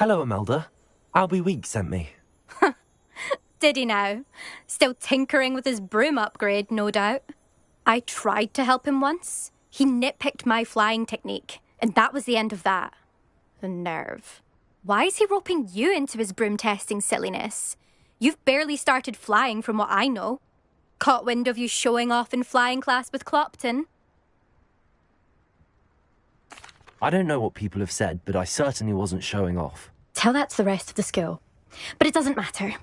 Hello, Imelda. Albie Weeks sent me. Did he now? Still tinkering with his broom upgrade, no doubt. I tried to help him once. He nitpicked my flying technique, and that was the end of that. The nerve. Why is he roping you into his broom testing silliness? You've barely started flying from what I know. Caught wind of you showing off in flying class with Clopton? I don't know what people have said, but I certainly wasn't showing off. Tell that to the rest of the school. But it doesn't matter.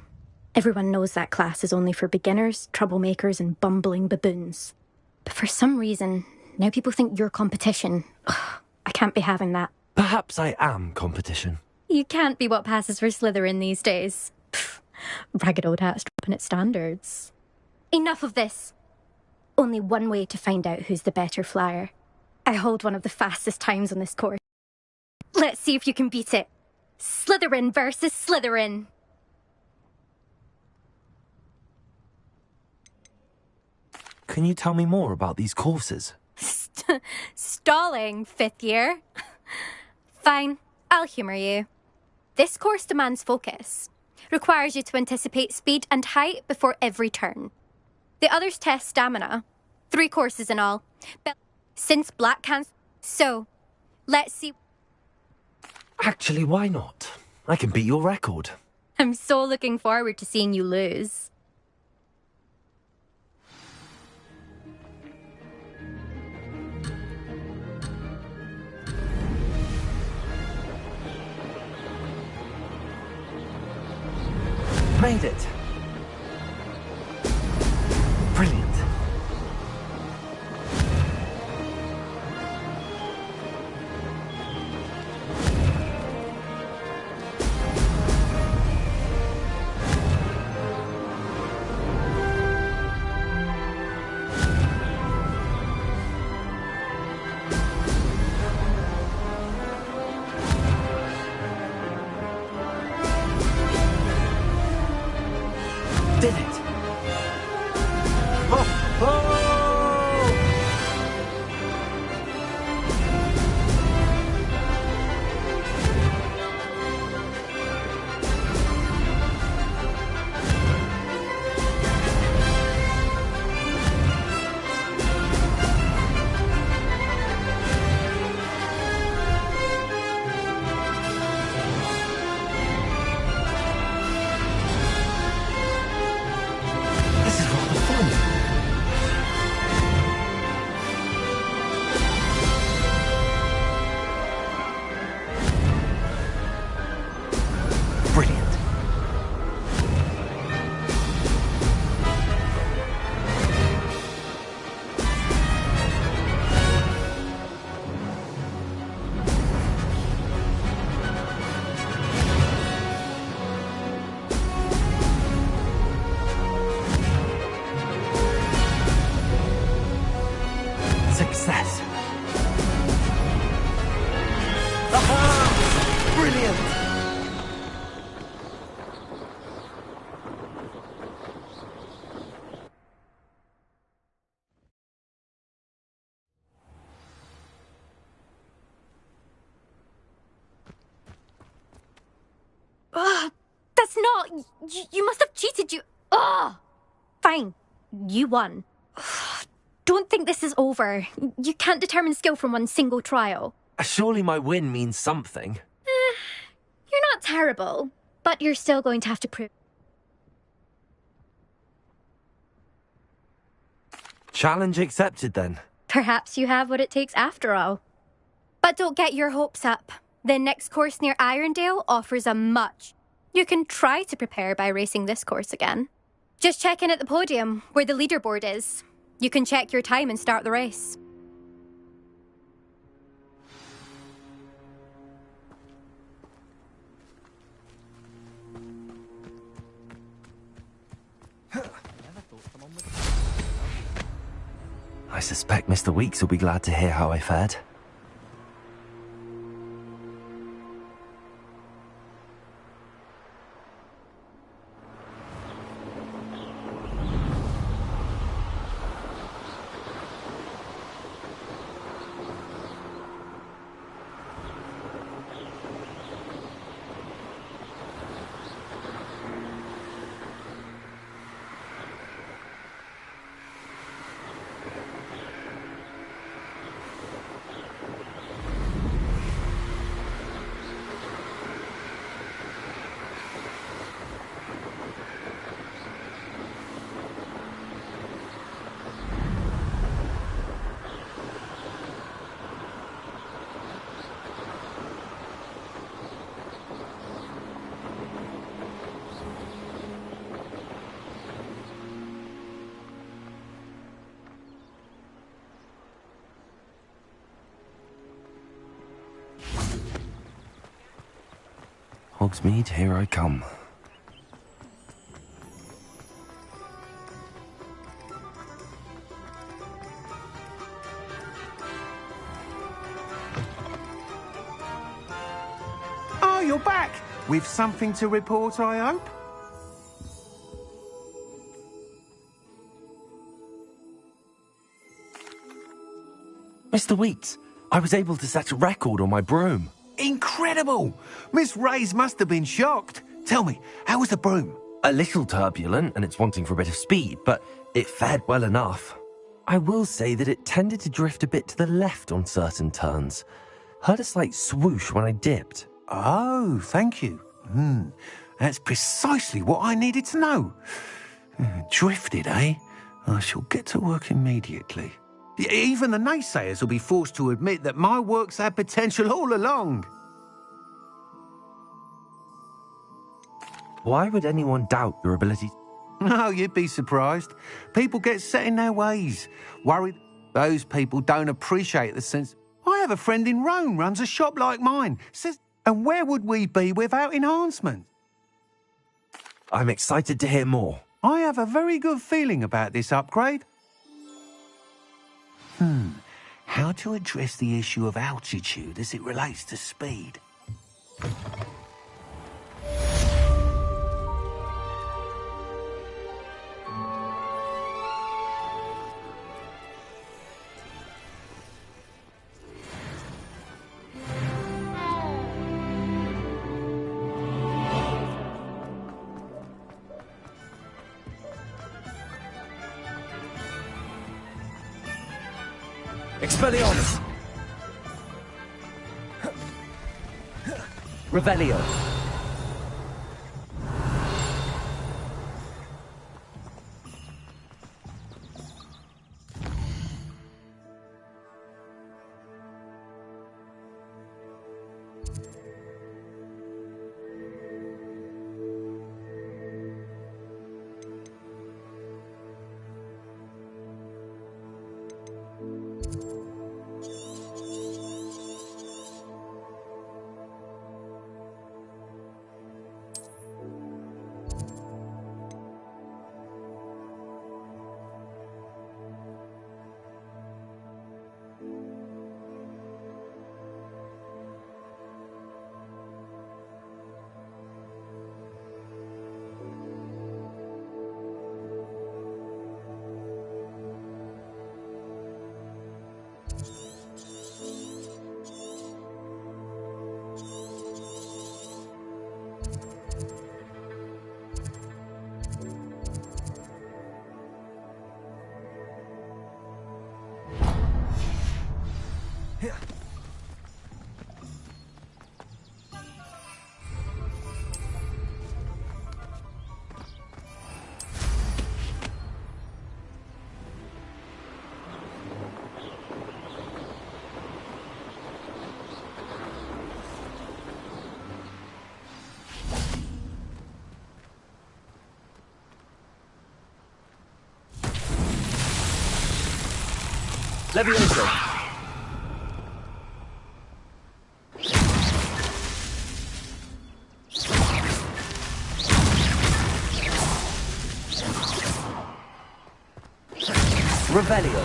Everyone knows that class is only for beginners, troublemakers, and bumbling baboons. But for some reason, now people think you're competition. Ugh, I can't be having that. Perhaps I am competition. You can't be what passes for Slytherin these days. Pfft, ragged old hat's dropping its standards. Enough of this. Only one way to find out who's the better flyer. I hold one of the fastest times on this course. Let's see if you can beat it. Slytherin versus Slytherin. Can you tell me more about these courses? Stalling, 5th year. Fine, I'll humour you. This course demands focus. Requires you to anticipate speed and height before every turn. The others test stamina. 3 courses in all. Since Black Cancer... So, let's see... Actually, why not? I can beat your record. I'm so looking forward to seeing you lose. Made it! Brilliant. Did it! Oh! Oh! This is rather fun. Brilliant. Success. Aha! Brilliant. Ugh, that's not... You must have cheated, you... Ugh! Fine, you won. Ugh, don't think this is over. You can't determine skill from one single trial. Surely my win means something. You're not terrible, but you're still going to have to prove... Challenge accepted then. Perhaps you have what it takes after all. But don't get your hopes up. The next course near Irondale offers a much. You can try to prepare by racing this course again. Just check in at the podium, where the leaderboard is. You can check your time and start the race. I suspect Mr. Weeks will be glad to hear how I fared. Hogsmeade, here I come. Oh, you're back! With something to report, I hope? Mr. Weeks, I was able to set a record on my broom. Incredible! Miss Reyes must have been shocked. Tell me, how was the broom? A little turbulent and it's wanting for a bit of speed, but it fared well enough. I will say that it tended to drift a bit to the left on certain turns. Heard a slight swoosh when I dipped. Oh, thank you. That's precisely what I needed to know. Drifted, eh? I shall get to work immediately. Even the naysayers will be forced to admit that my work's had potential all along. Why would anyone doubt your ability? No, you'd be surprised. People get set in their ways, worried those people don't appreciate the sense. I have a friend in Rome runs a shop like mine. Says, and where would we be without enhancement? I'm excited to hear more. I have a very good feeling about this upgrade. How to address the issue of altitude as it relates to speed? Expelliarmus! Revelio! Levioso! Revelio!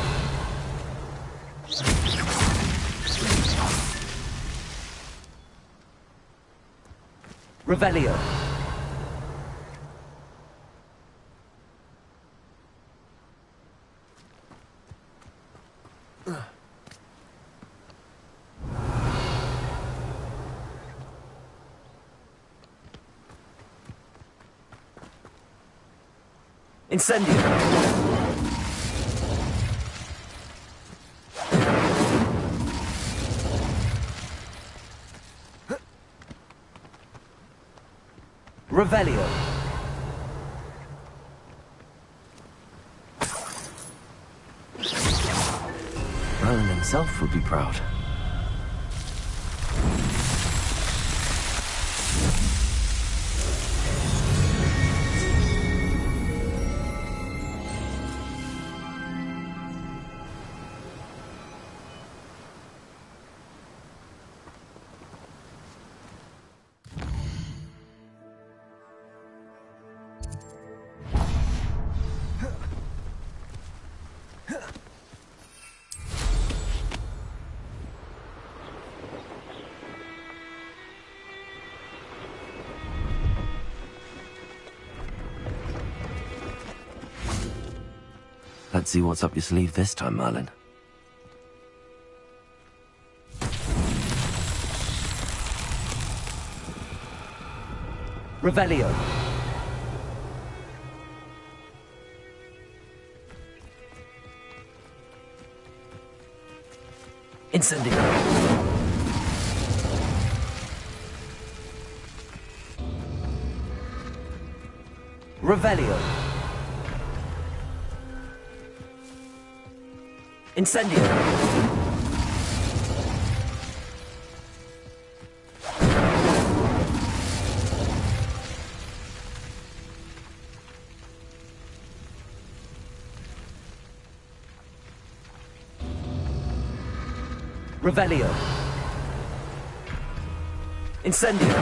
Revelio! Incendio! Revelio! Merlin himself would be proud. Let's see what's up your sleeve this time, Merlin. Revelio. Incendio. Revelio. Incendio. Revelio. Incendio.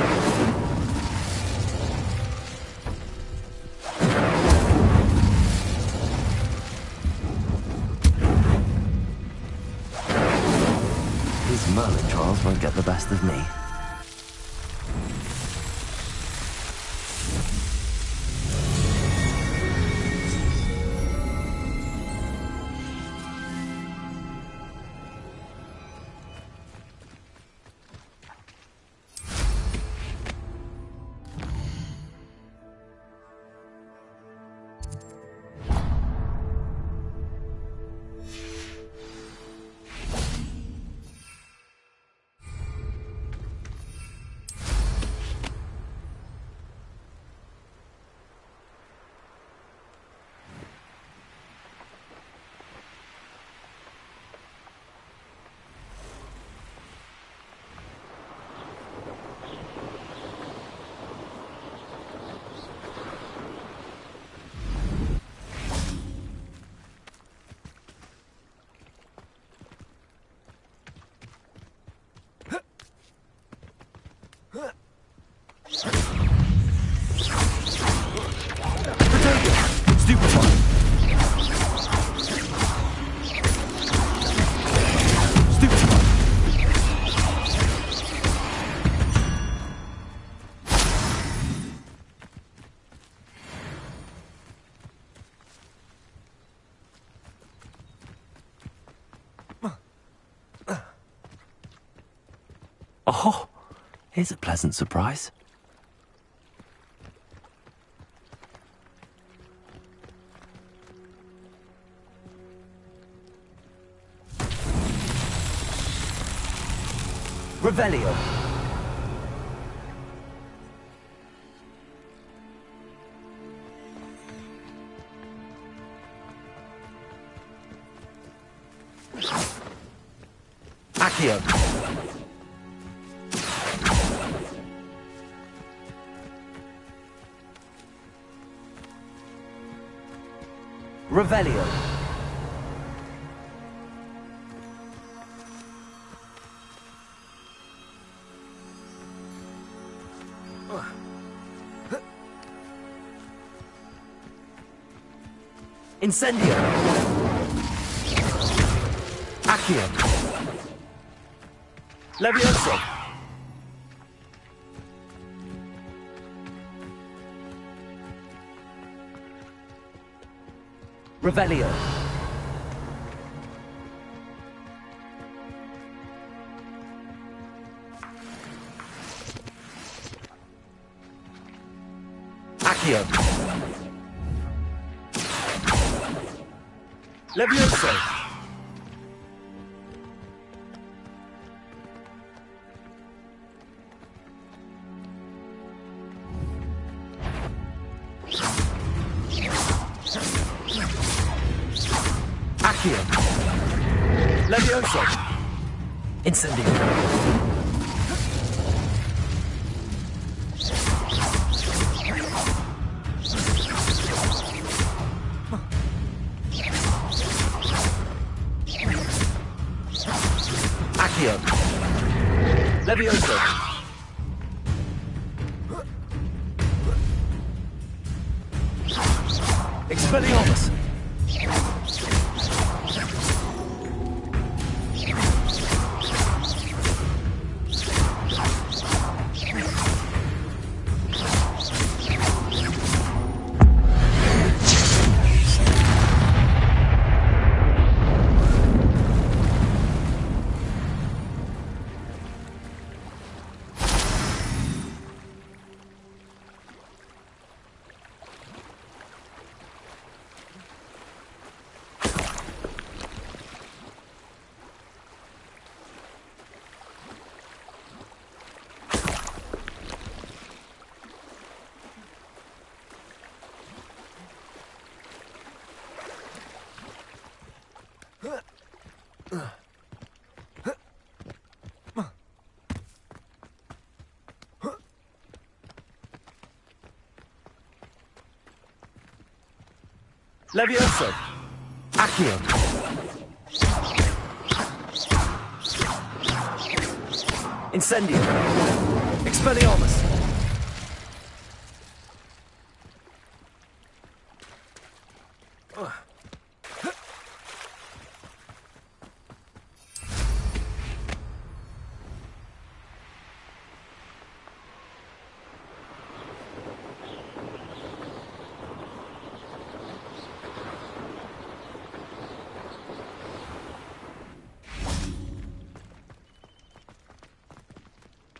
These Merlin trials won't get the best of me. Oh, here's a pleasant surprise. Revelio. Accio. Revelio. Incendio. Accio. Levioso. Revelio. Accio. Levioso. Accio. Levioso. Incendio. Accio. Levioso. Expelliarmus. Levioso! Accio! Incendio! Expelliarmus!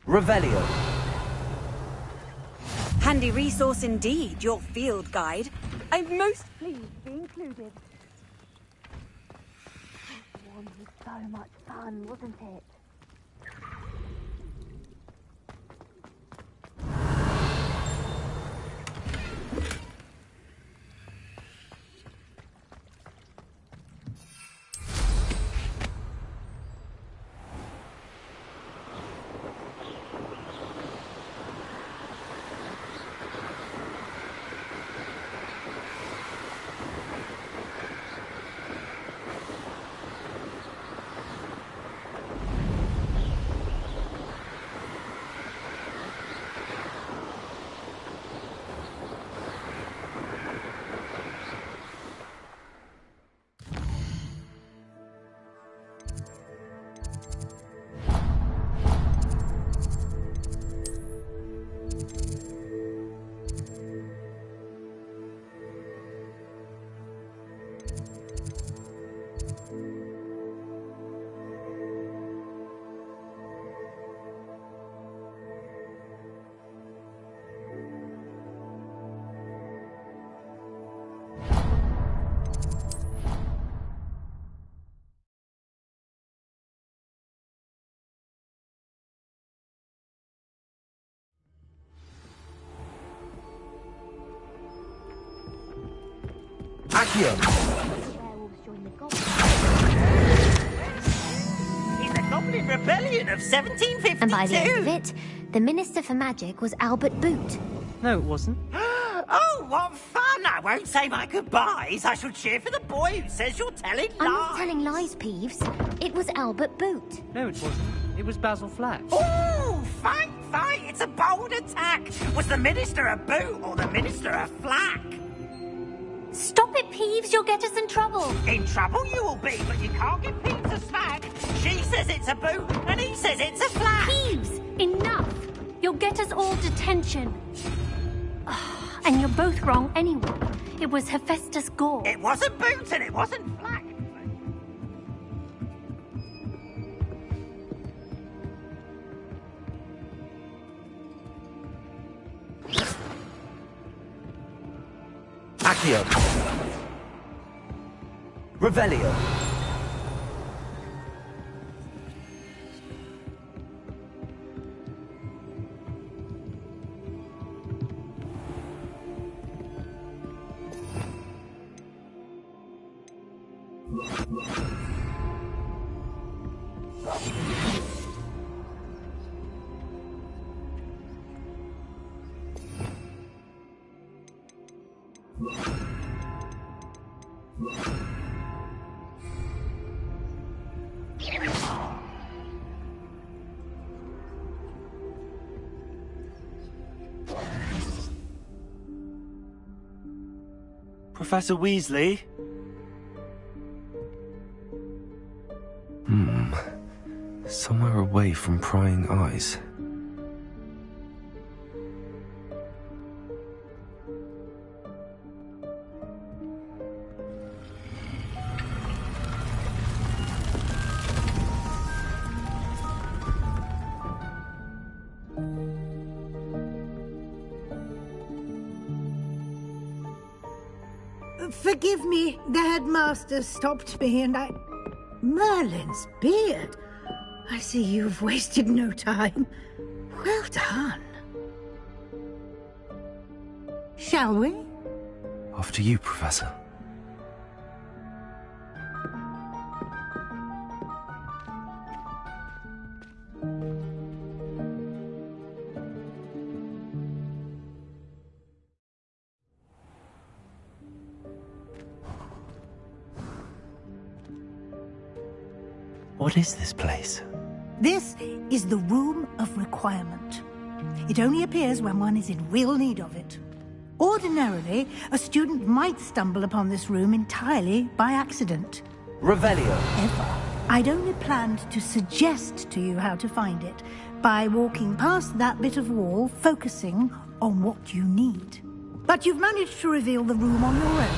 Revelio. Handy resource indeed, your field guide. I'm most pleased to be included. This one was so much fun, wasn't it? Accio! In the Goblin Rebellion of 1752! And by the end of it, the Minister for Magic was Albert Boot. No, it wasn't. Oh, what fun! I won't say my goodbyes. I shall cheer for the boy who says you're telling lies. I'm not telling lies, Peeves. It was Albert Boot. No, it wasn't. It was Basil Flack. Ooh, fight! It's a bold attack! Was the Minister a boot or the Minister a flack? Stop it, Peeves. You'll get us in trouble. In trouble you will be, but you can't give Peeves a smack. She says it's a boot, and he says it's a flack. Peeves, enough. You'll get us all detention. And you're both wrong anyway. It was Hephaestus Gore. It wasn't boot and it wasn't flack. Accio! Revelio! Professor Weasley? Somewhere away from prying eyes. Forgive me, the headmaster stopped me and I... Merlin's beard. I see you've wasted no time. Well done. Shall we? After you, Professor. What is this place? This is the Room of Requirement. It only appears when one is in real need of it. Ordinarily, a student might stumble upon this room entirely by accident. Revelio. Ever. I'd only planned to suggest to you how to find it by walking past that bit of wall, focusing on what you need. But you've managed to reveal the room on your own.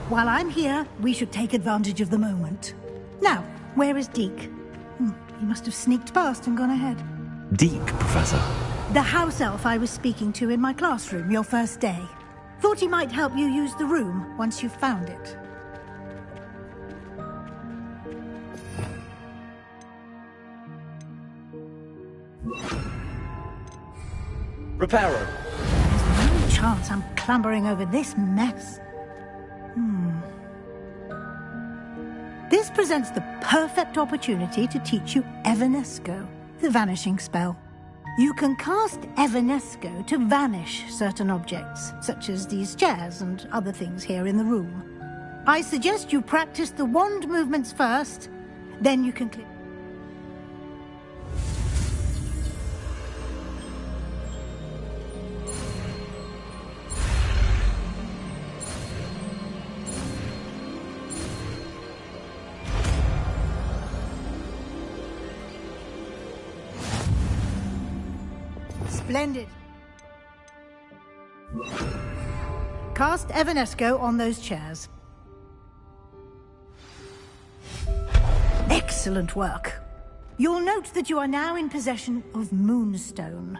While I'm here, we should take advantage of the moment. Now, where is Deke? He must have sneaked past and gone ahead. Deke, Professor. The house elf I was speaking to in my classroom your first day. Thought he might help you use the room once you've found it. Reparo. There's no chance I'm clambering over this mess. This presents the perfect opportunity to teach you Evanesco, the vanishing spell. You can cast Evanesco to vanish certain objects, such as these chairs and other things here in the room. I suggest you practice the wand movements first, then you can click. Splendid. Cast Evanesco on those chairs. Excellent work. You'll note that you are now in possession of Moonstone.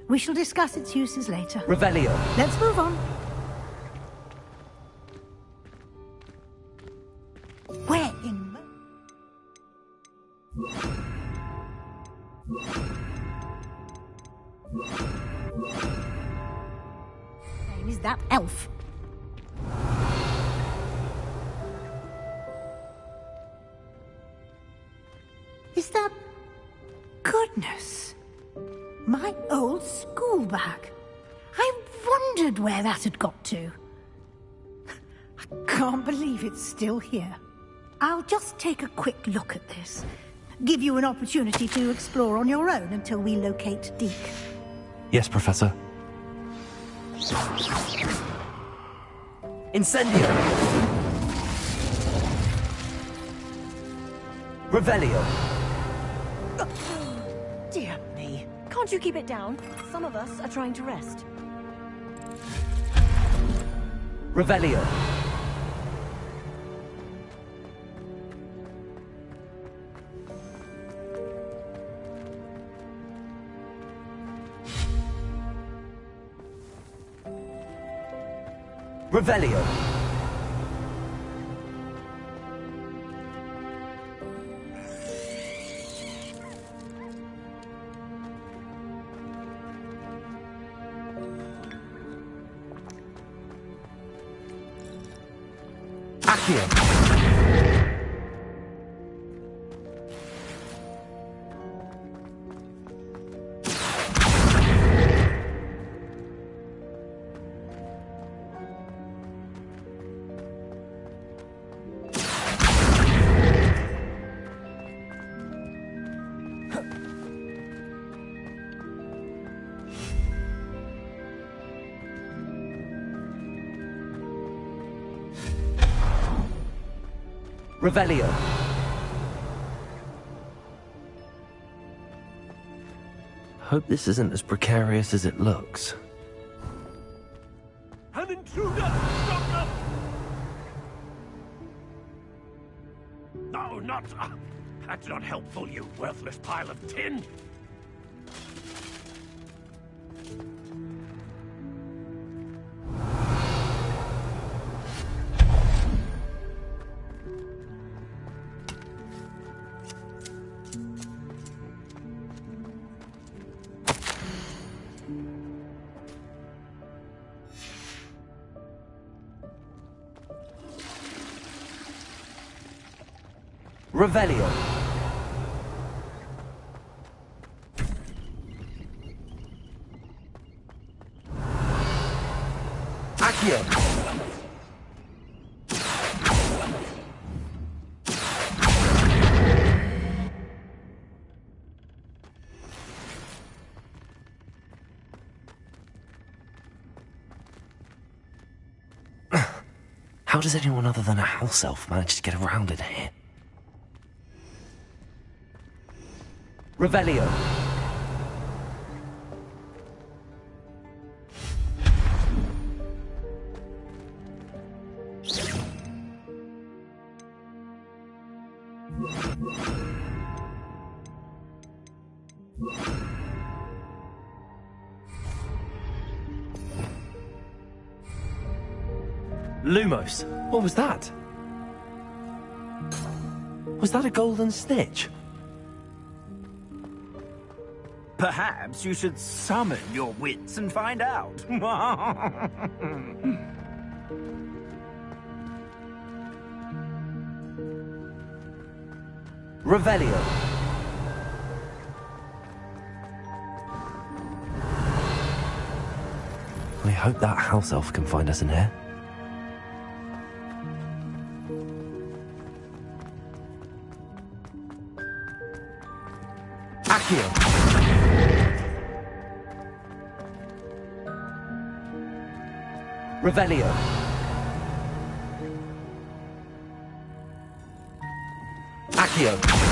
We shall discuss its uses later. Revelio. Let's move on. Where in... name is that elf? Is that... Goodness! My old school bag. I wondered where that had got to. I can't believe it's still here. I'll just take a quick look at this. Give you an opportunity to explore on your own until we locate Deke. Yes, Professor. Incendio. Revelio. Dear me. Can't you keep it down? Some of us are trying to rest. Revelio. Revelio. Accio. Revelio. Hope this isn't as precarious as it looks. An intruder! Stop them! No, not... that's not helpful, you worthless pile of tin! Revelio. Accio. How does anyone other than a house elf manage to get around in here? Revelio. Lumos, what was that? Was that a golden snitch? Perhaps you should summon your wits and find out. Revelio. I hope that house elf can find us in here. Accio. Revelio. Accio.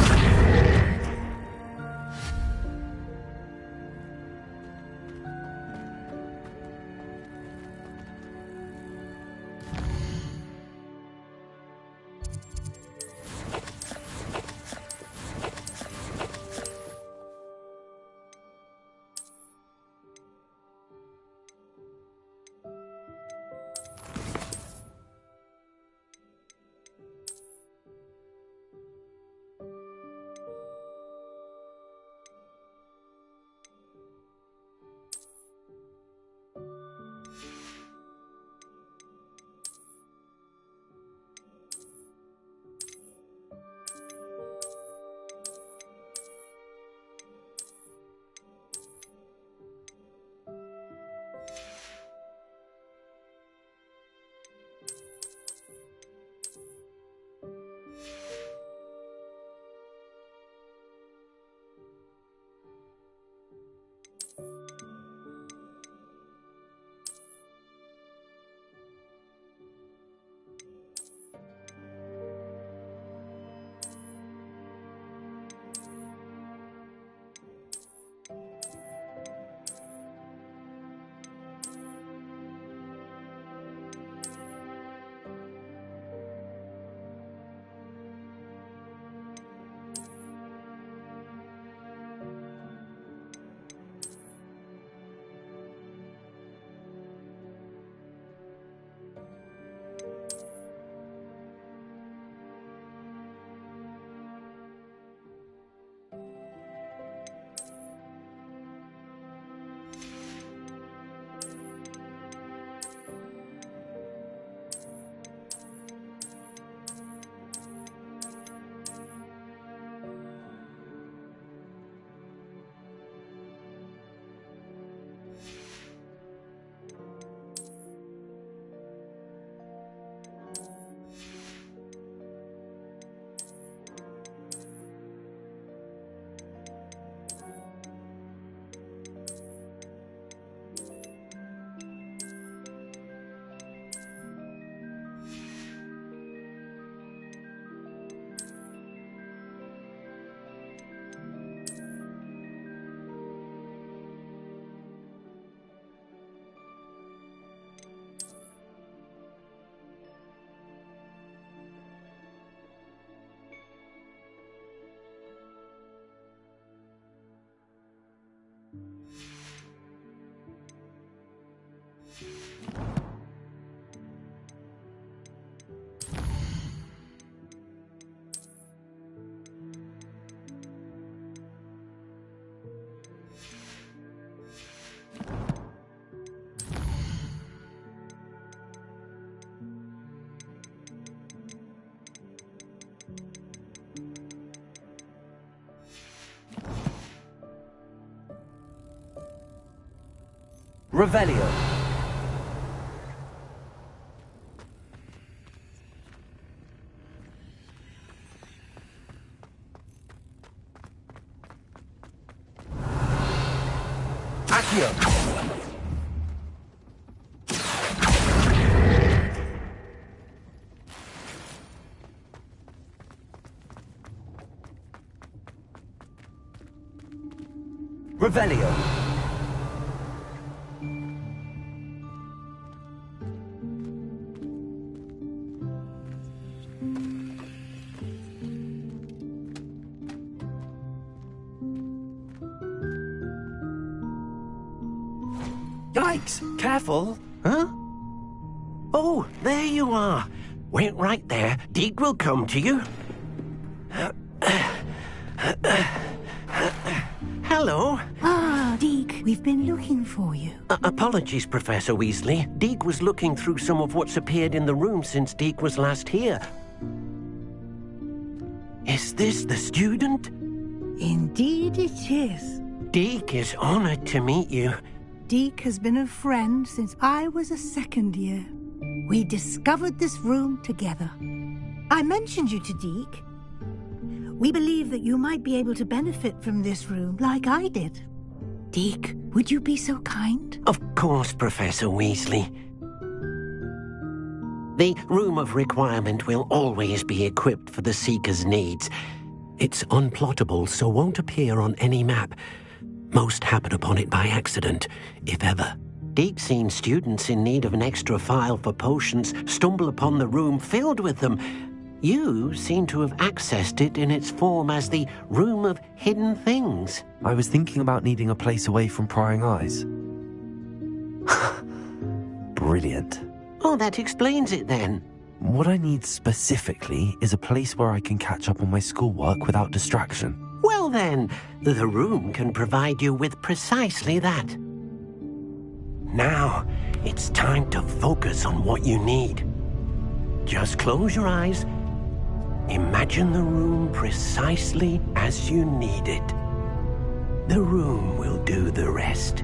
Revelio. Accio. Revelio. Yikes! Careful! Huh? Oh, there you are. Wait right there. Deek will come to you. Hello. Ah, Deek, we've been looking for you. Apologies, Professor Weasley. Deek was looking through some of what's appeared in the room since Deek was last here. Is this the student? Indeed it is. Deek is honored to meet you. Deek has been a friend since I was a second year. We discovered this room together. I mentioned you to Deek. We believe that you might be able to benefit from this room like I did. Deek, would you be so kind? Of course, Professor Weasley. The Room of Requirement will always be equipped for the Seeker's needs. It's unplottable, so won't appear on any map. Most happen upon it by accident, if ever. Deek's seen students in need of an extra file for potions stumble upon the room filled with them. You seem to have accessed it in its form as the Room of Hidden Things. I was thinking about needing a place away from prying eyes. Brilliant. Oh, that explains it then. What I need specifically is a place where I can catch up on my schoolwork without distraction. Well then, the room can provide you with precisely that. Now, it's time to focus on what you need. Just close your eyes. Imagine the room precisely as you need it. The room will do the rest.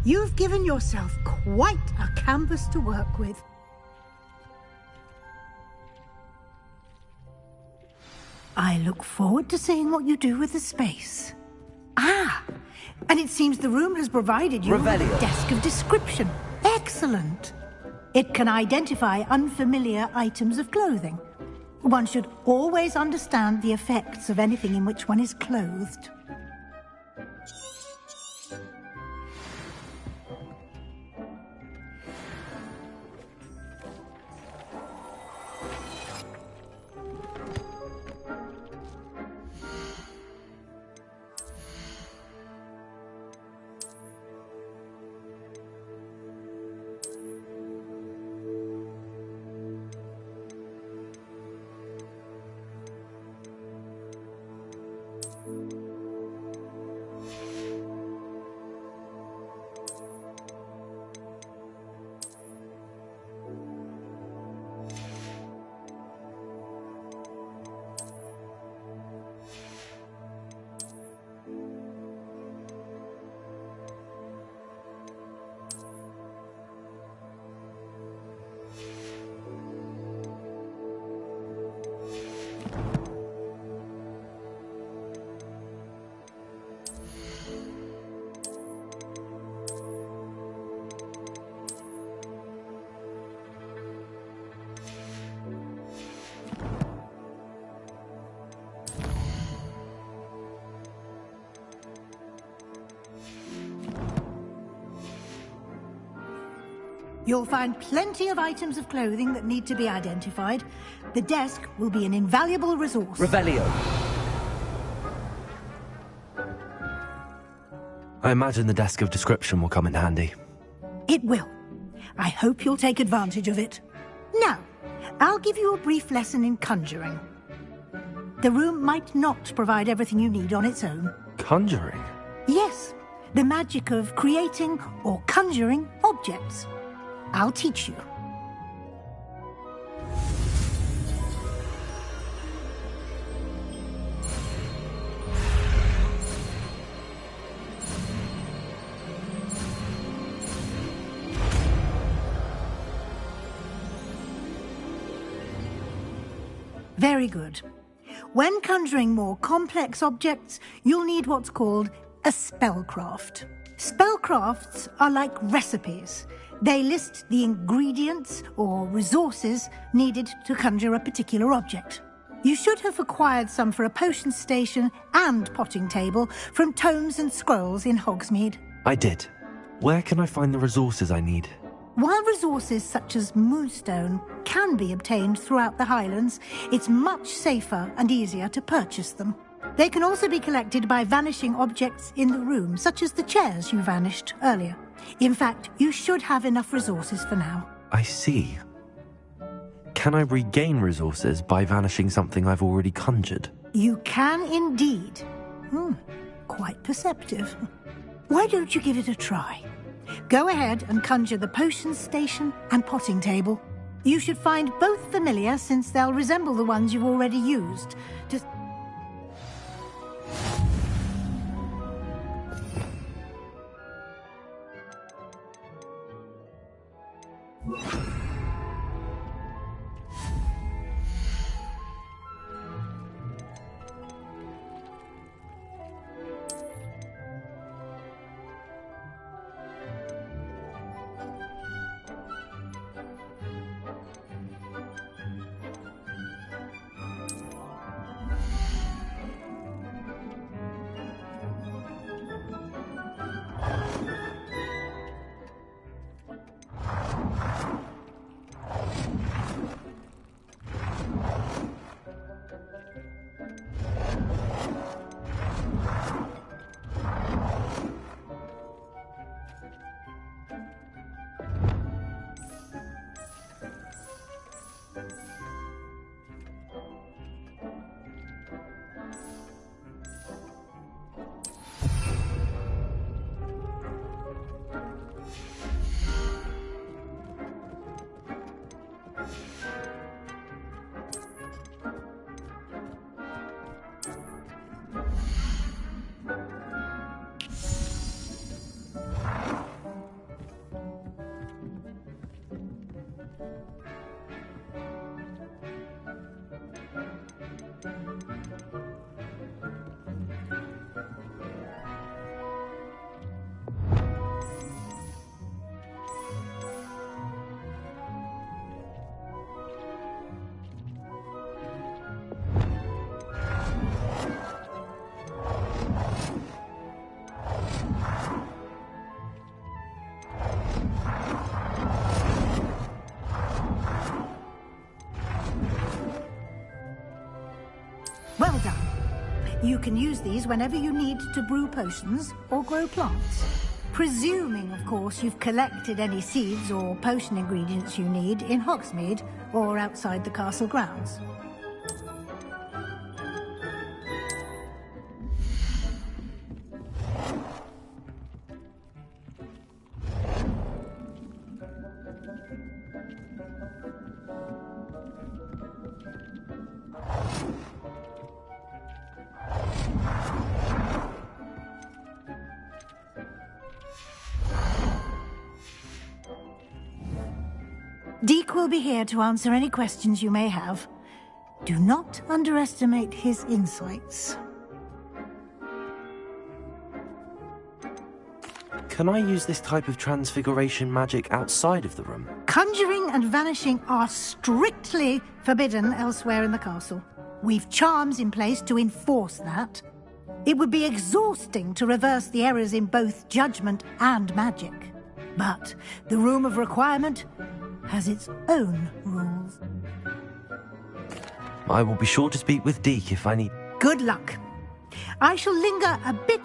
You've given yourself quite a canvas to work with. I look forward to seeing what you do with the space. Ah, and it seems the room has provided you with a desk of description. Excellent. It can identify unfamiliar items of clothing. One should always understand the effects of anything in which one is clothed. You'll find plenty of items of clothing that need to be identified. The desk will be an invaluable resource. Revelio. I imagine the desk of description will come in handy. It will. I hope you'll take advantage of it. Now, I'll give you a brief lesson in conjuring. The room might not provide everything you need on its own. Conjuring? Yes, the magic of creating or conjuring objects. I'll teach you. Very good. When conjuring more complex objects, you'll need what's called a spellcraft. Spellcrafts are like recipes. They list the ingredients or resources needed to conjure a particular object. You should have acquired some for a potion station and potting table from tomes and scrolls in Hogsmeade. I did. Where can I find the resources I need? While resources such as moonstone can be obtained throughout the Highlands, it's much safer and easier to purchase them. They can also be collected by vanishing objects in the room, such as the chairs you vanished earlier. In fact, you should have enough resources for now. I see. Can I regain resources by vanishing something I've already conjured? You can indeed. Quite perceptive. Why don't you give it a try? Go ahead and conjure the potion station and potting table. You should find both familiar, since they'll resemble the ones you've already used. Just... Well done. You can use these whenever you need to brew potions or grow plants. Presuming, of course, you've collected any seeds or potion ingredients you need in Hogsmeade or outside the castle grounds. Deek will be here to answer any questions you may have. Do not underestimate his insights. Can I use this type of transfiguration magic outside of the room? Conjuring and vanishing are strictly forbidden elsewhere in the castle. We've charms in place to enforce that. It would be exhausting to reverse the errors in both judgment and magic. But the Room of Requirement has its own rules. I will be sure to speak with Deek if I need... Good luck. I shall linger a bit...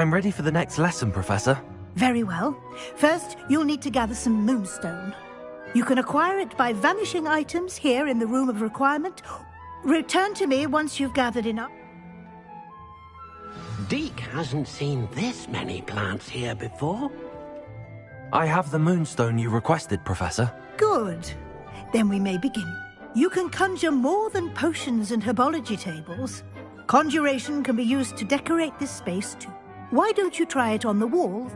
I'm ready for the next lesson, Professor. Very well. First, you'll need to gather some moonstone. You can acquire it by vanishing items here in the Room of Requirement. Return to me once you've gathered enough. Deke hasn't seen this many plants here before. I have the moonstone you requested, Professor. Good. Then we may begin. You can conjure more than potions and herbology tables. Conjuration can be used to decorate this space too. Why don't you try it on the wall?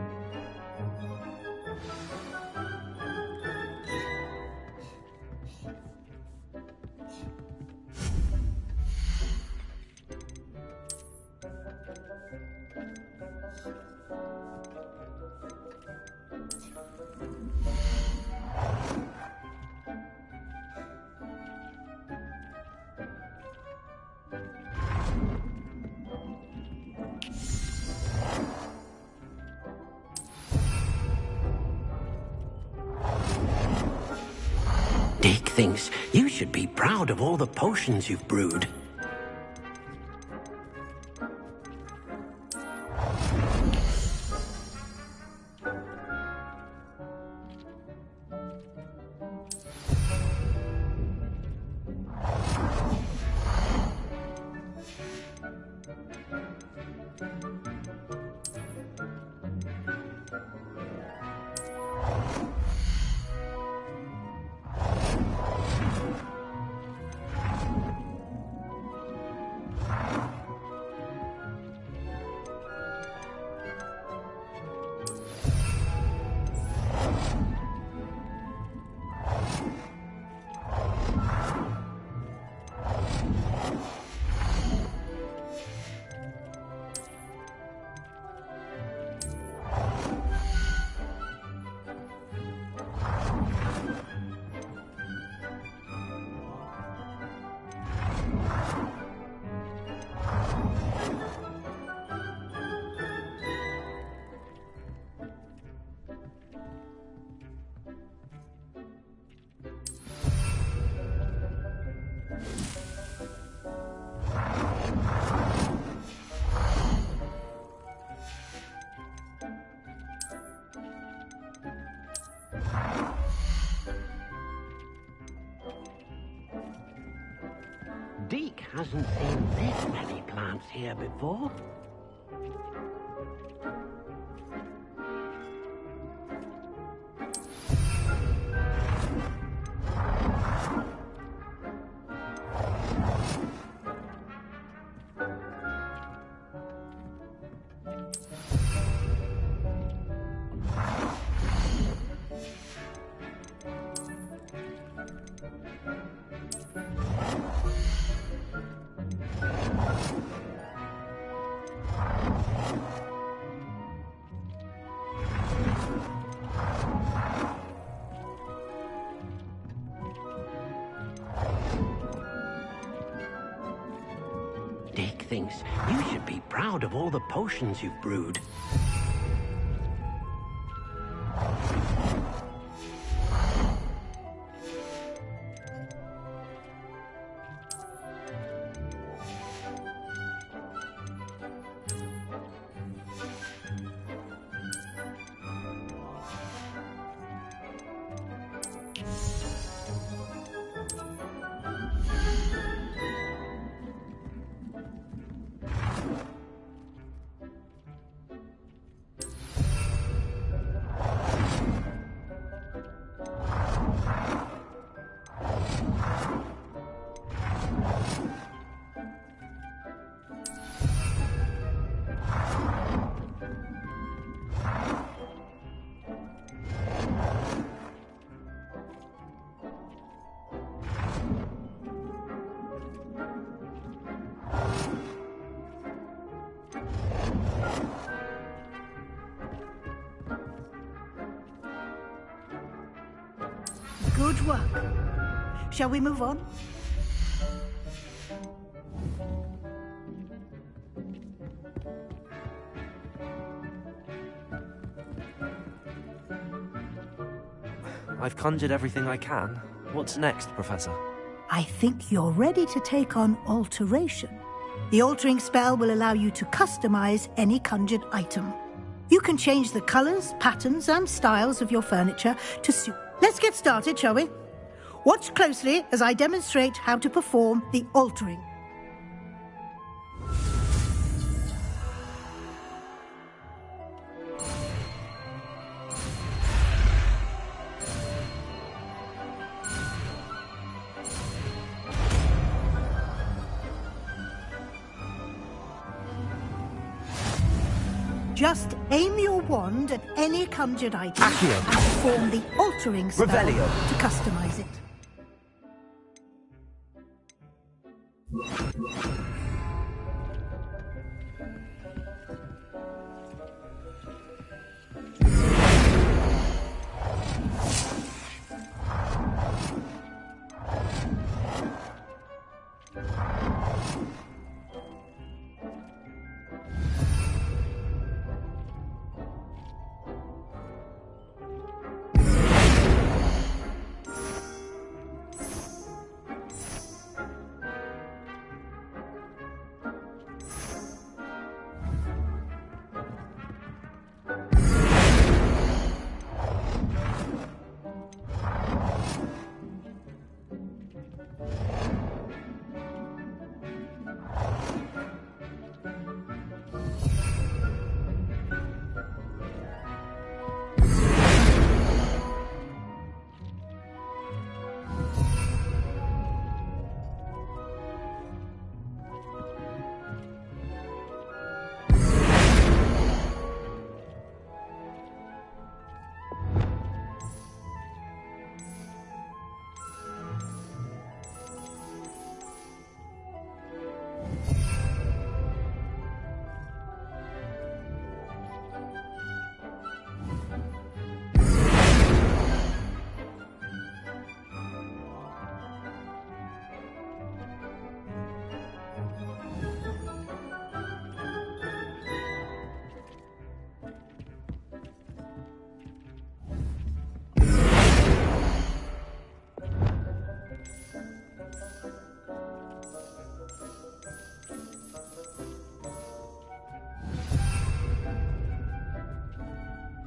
Deke thinks you should be proud of all the potions you've brewed. Deke hasn't seen this many plants here before. Deke thinks you should be proud of all the potions you've brewed. Good work. Shall we move on? I've conjured everything I can. What's next, Professor? I think you're ready to take on alteration. The altering spell will allow you to customize any conjured item. You can change the colors, patterns, and styles of your furniture to suit. Let's get started, shall we? Watch closely as I demonstrate how to perform the altering. Just aim your wand at any conjured item Accio. and perform the altering spell Revelio. to customize it.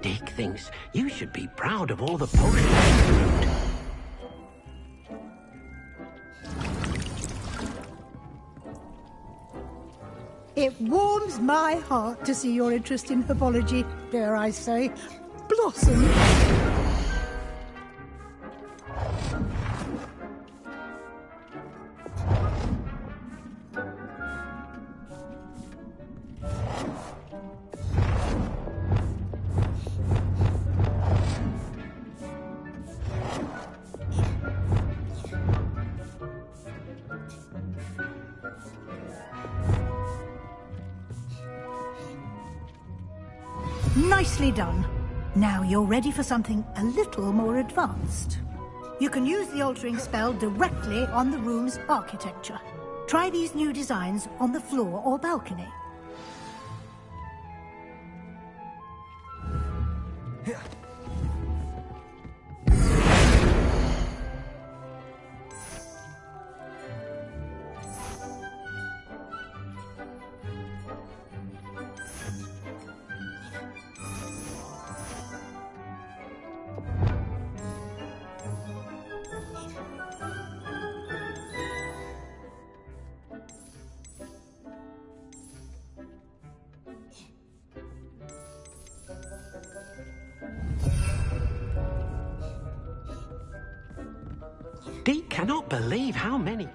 Dick thinks you should be proud of all the potions you brewed. It warms my heart to see your interest in herbology, dare I say, blossom. Nicely done. Now you're ready for something a little more advanced. You can use the altering spell directly on the room's architecture. Try these new designs on the floor or balcony. Deke cannot believe how many...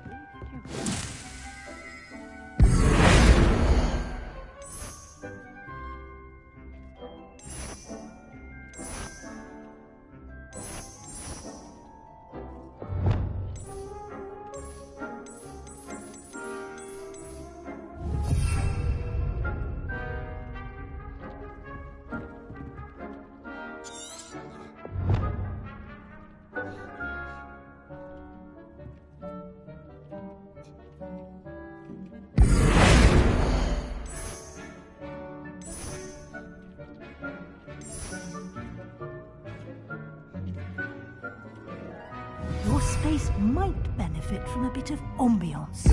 Your space might benefit from a bit of ambiance.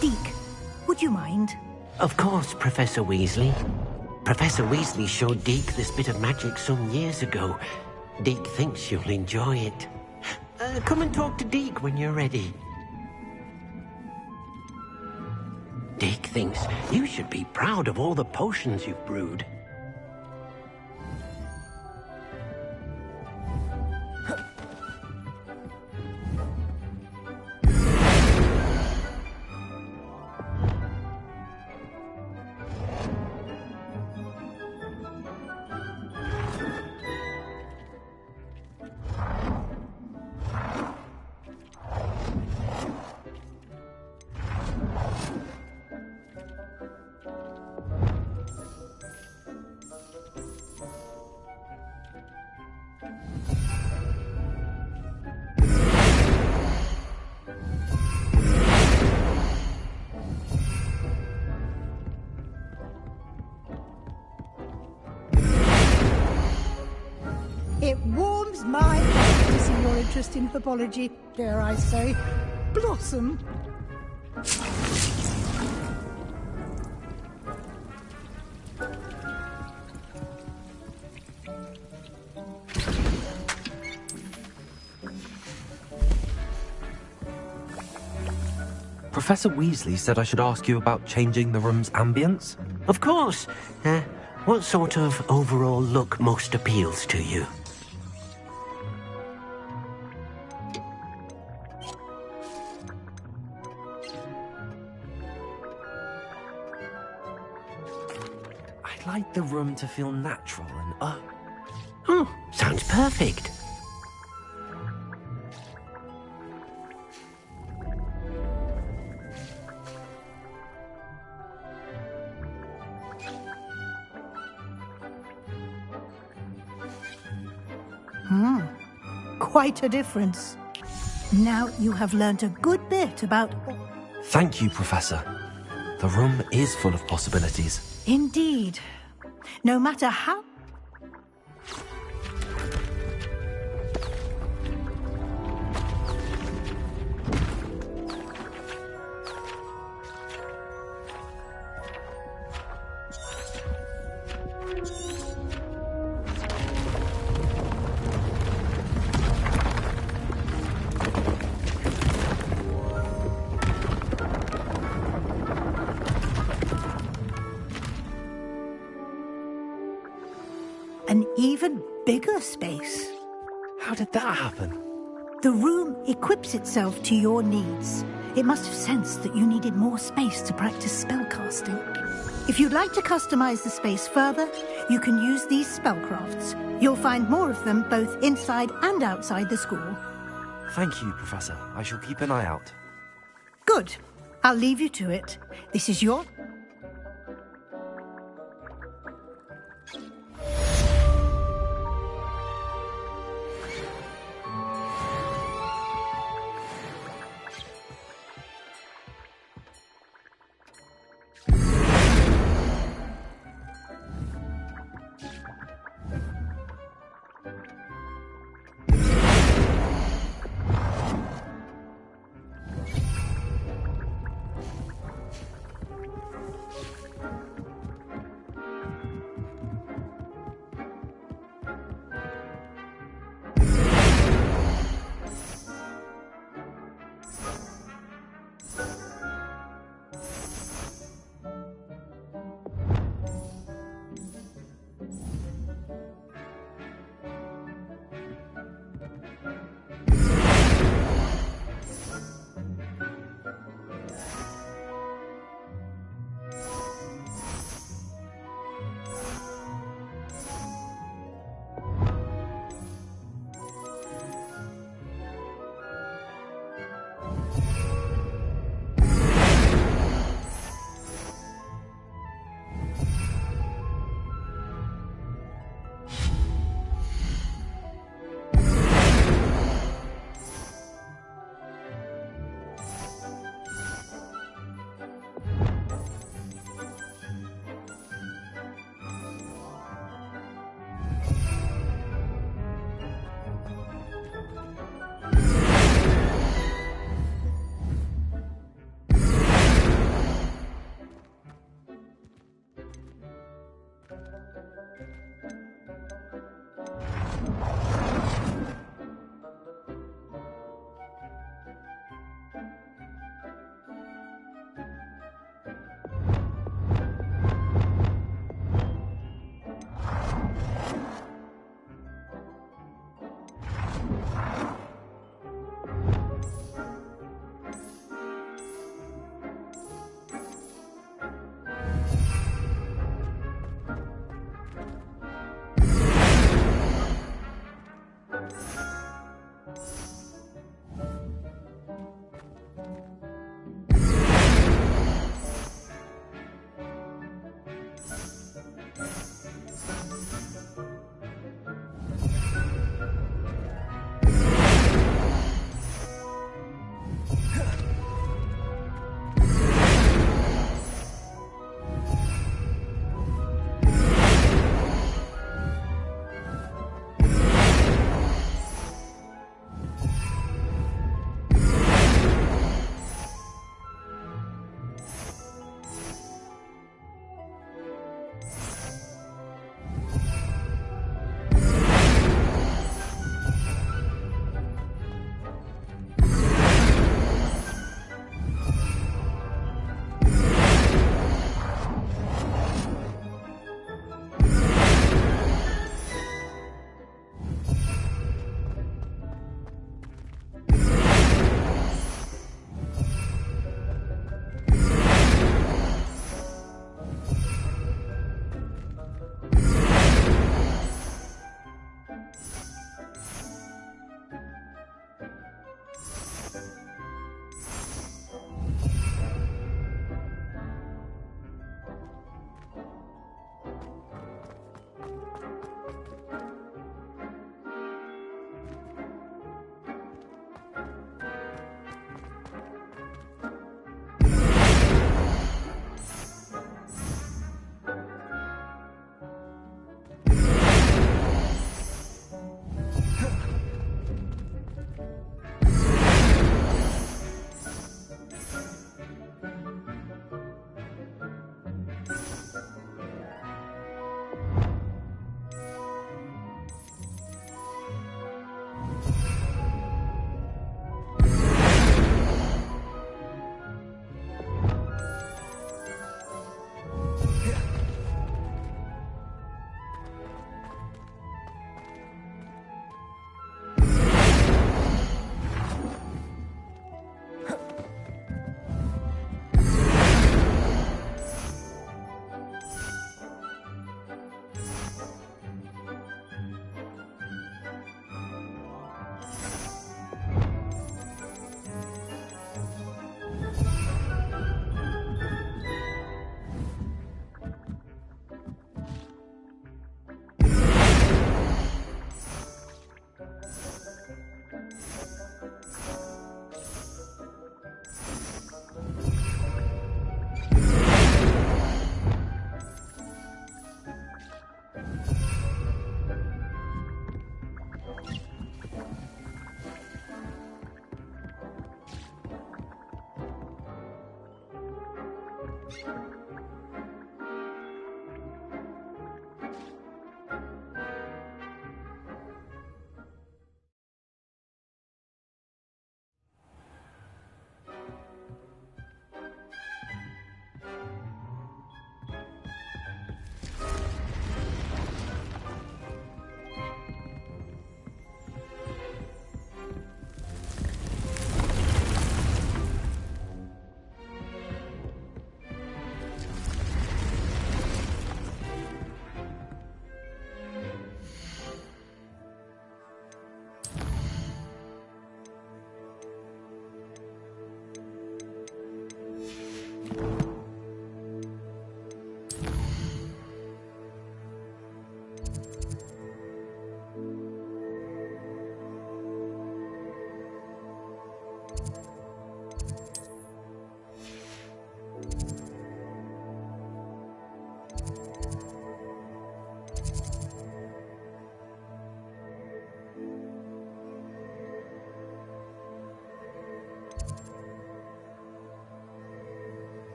Deke, Would you mind? Of course, Professor Weasley. Professor Weasley showed Deke this bit of magic some years ago. Deke thinks you'll enjoy it. Come and talk to Deke when you're ready. Deke thinks you should be proud of all the potions you've brewed. It warms my heart to see your interest in herbology, dare I say, blossom. Professor Weasley said I should ask you about changing the room's ambience. Of course. What sort of overall look most appeals to you? I'd like the room to feel natural and Sounds perfect. Quite a difference. Now you have learnt a good bit about... Thank you, Professor. The room is full of possibilities. Indeed. No matter how... An even bigger space. How did that happen? The room equips itself to your needs. It must have sensed that you needed more space to practice spellcasting. If you'd like to customize the space further, you can use these spellcrafts. You'll find more of them both inside and outside the school. Thank you, Professor. I shall keep an eye out. Good. I'll leave you to it. This is your...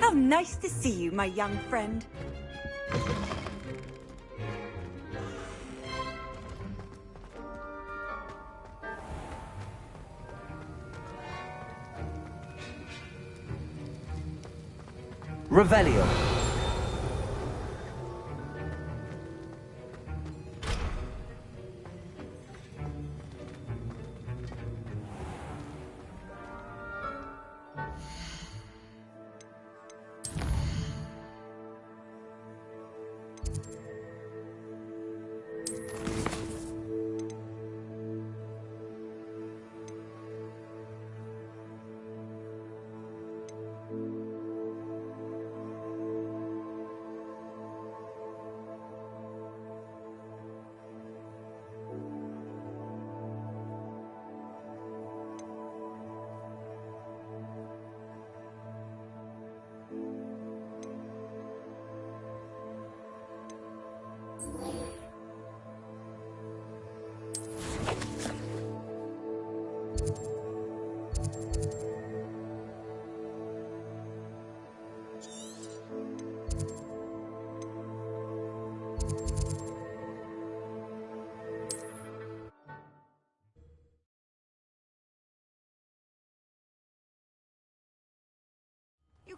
How nice to see you, my young friend. Revelio.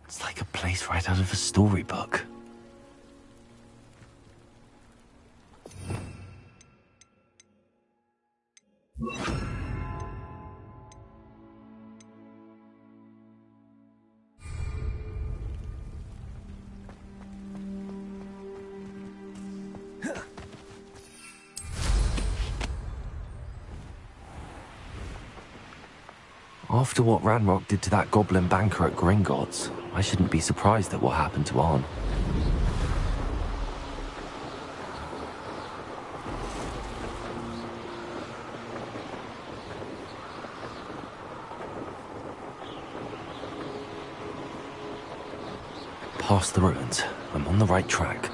It's like a place right out of a storybook. After what Ranrock did to that goblin banker at Gringotts, I shouldn't be surprised at what happened to Arn. Past the ruins. I'm on the right track.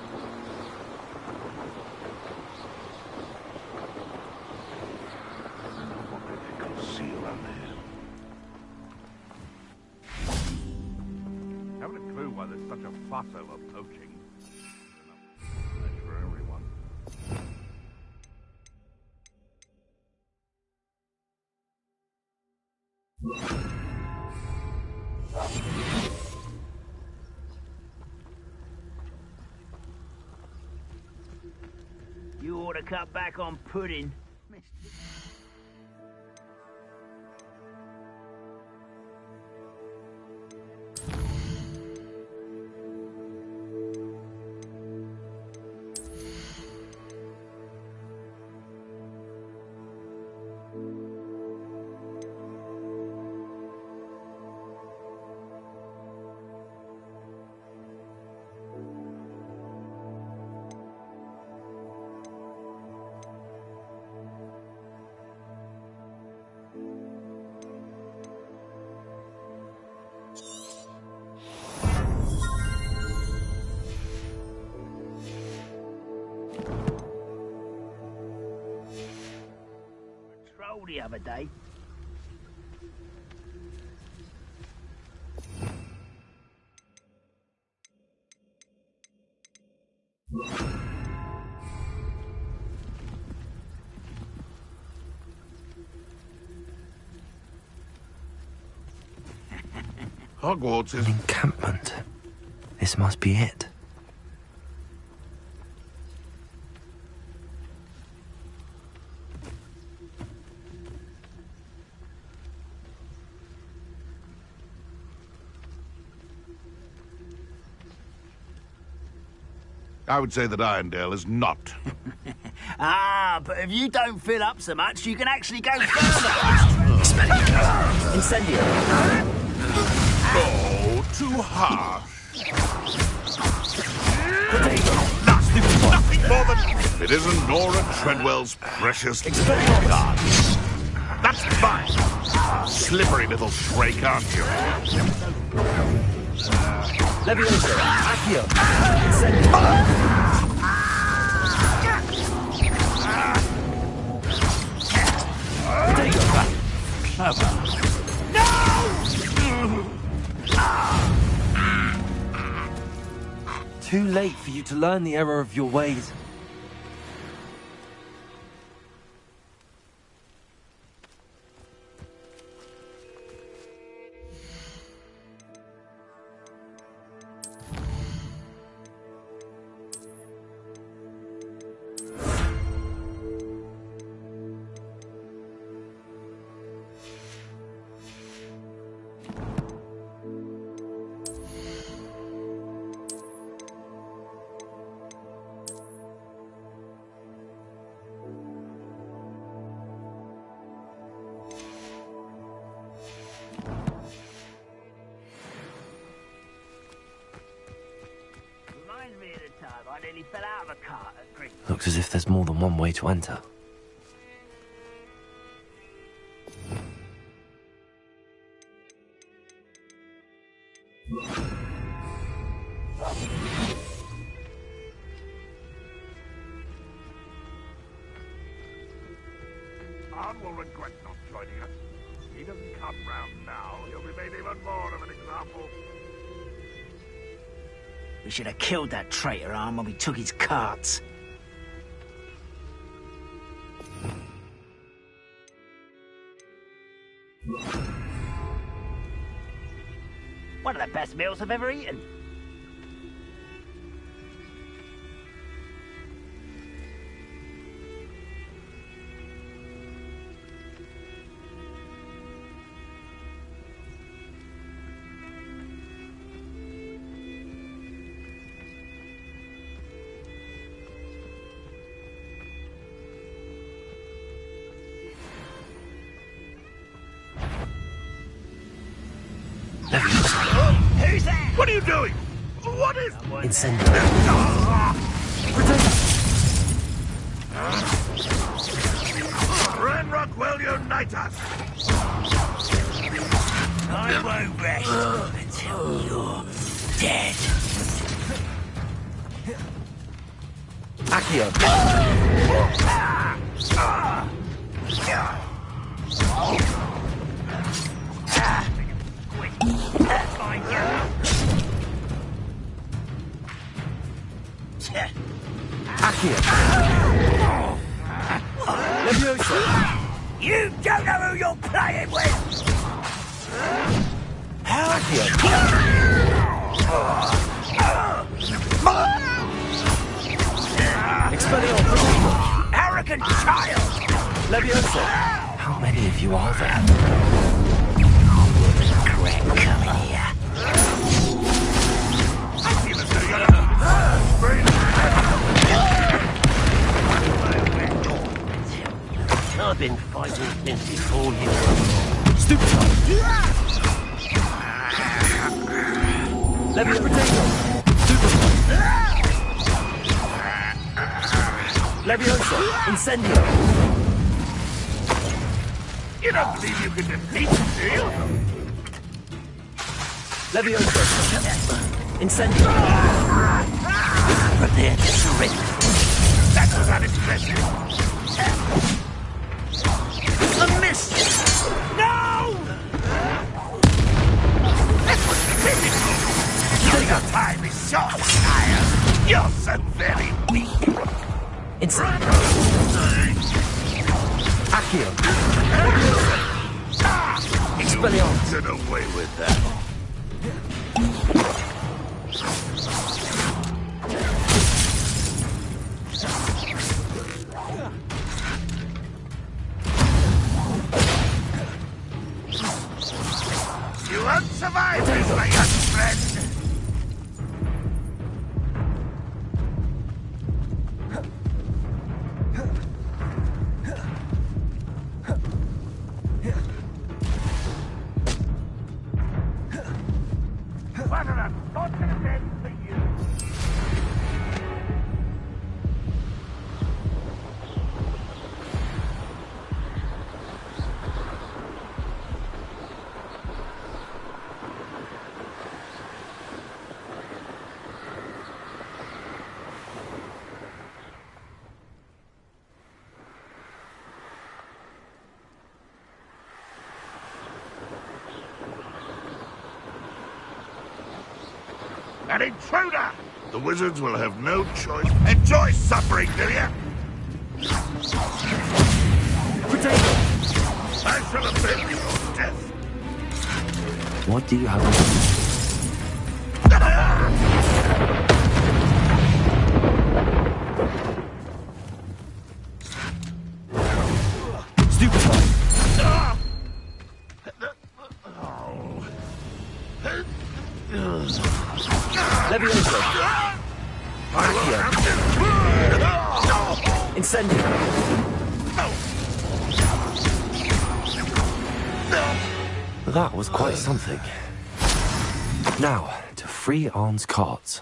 Over poaching. Enough for everyone. You ought to cut back on pudding. The other day. Hogwarts is an encampment. This must be it. I would say that Irondale is not. But if you don't fill up so much, you can actually go further. Incendio. Oh, too harsh. Nothing more than... It isn't Nora Treadwell's precious card. That's fine. Slippery little shrike, aren't you? Levioso. Accio. Incendio. Clever. too late for you to learn the error of your ways. Looks as if there's more than one way to enter. Arn will regret not joining us. If he doesn't come round now, he'll be made even more of an example. We should have killed that traitor, Arn, when we took his carts. One of the best meals I've ever eaten. Who's that? What are you doing? What is... Incendio. Ranrock will unite us! I won't rest until you're dead. Accio. Accio. Leviosa. You don't know who you're playing with! Accio. Expelliarmus. Arrogant child! Leviosa. How many of you are there? Regret coming here. I've been fighting since before you. Stupid. Levius Potato. Stupid. Leviosa. Incendio. You don't believe you can defeat him, do you? Leviosa. Incendio. Prepare to surrender. That was unexpected. A miss! No! That was physical. Your time is short, sire. You're so very weak. Incendio. Accio. Expelliarmus. Get away with that. You won't survive this, my young friend. What an unfortunate end for you. An intruder! The wizards will have no choice. Enjoy suffering, do you? Potato! I shall avenge your death. What do you have? Stupefy! Levioso! Accio! Incendio! That was quite something. Now, to free Arn's cards.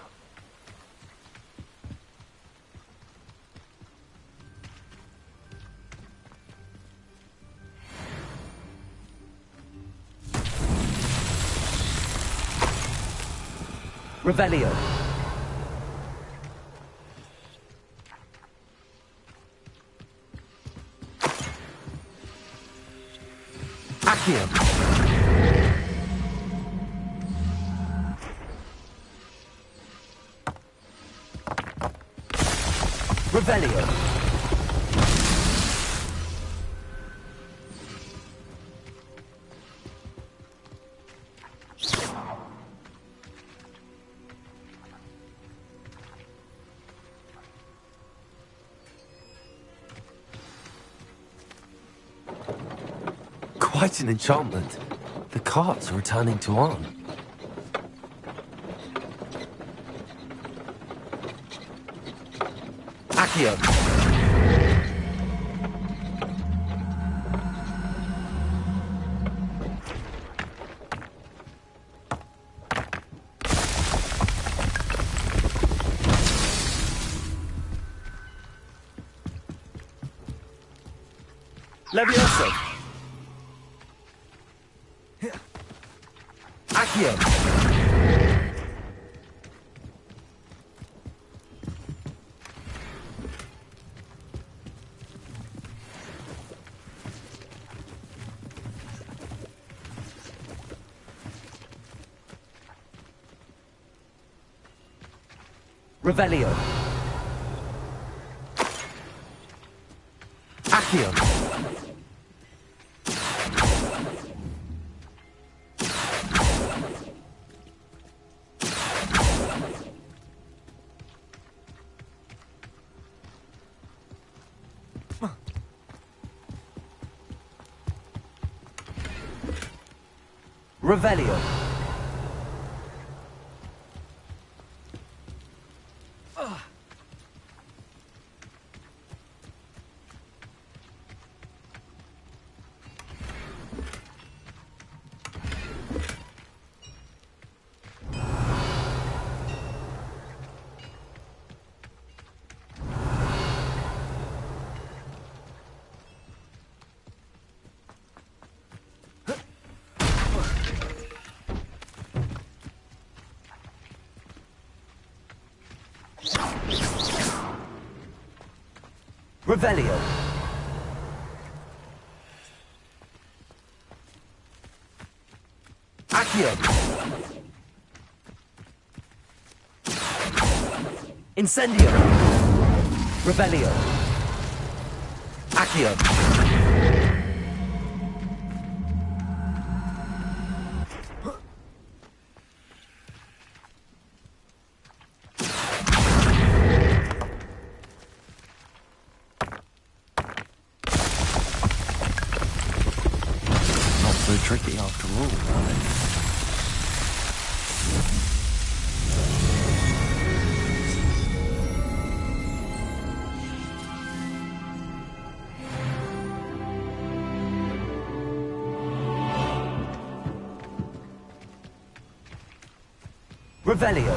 Revelio. Accio. Revelio. Quite an enchantment. The carts are returning to Arn. Accio. Levioso. Accio. Revelio. Accio. Revelio. Revelio. Accio. Incendio. Revelio. Accio. So tricky after all, right? Revelio.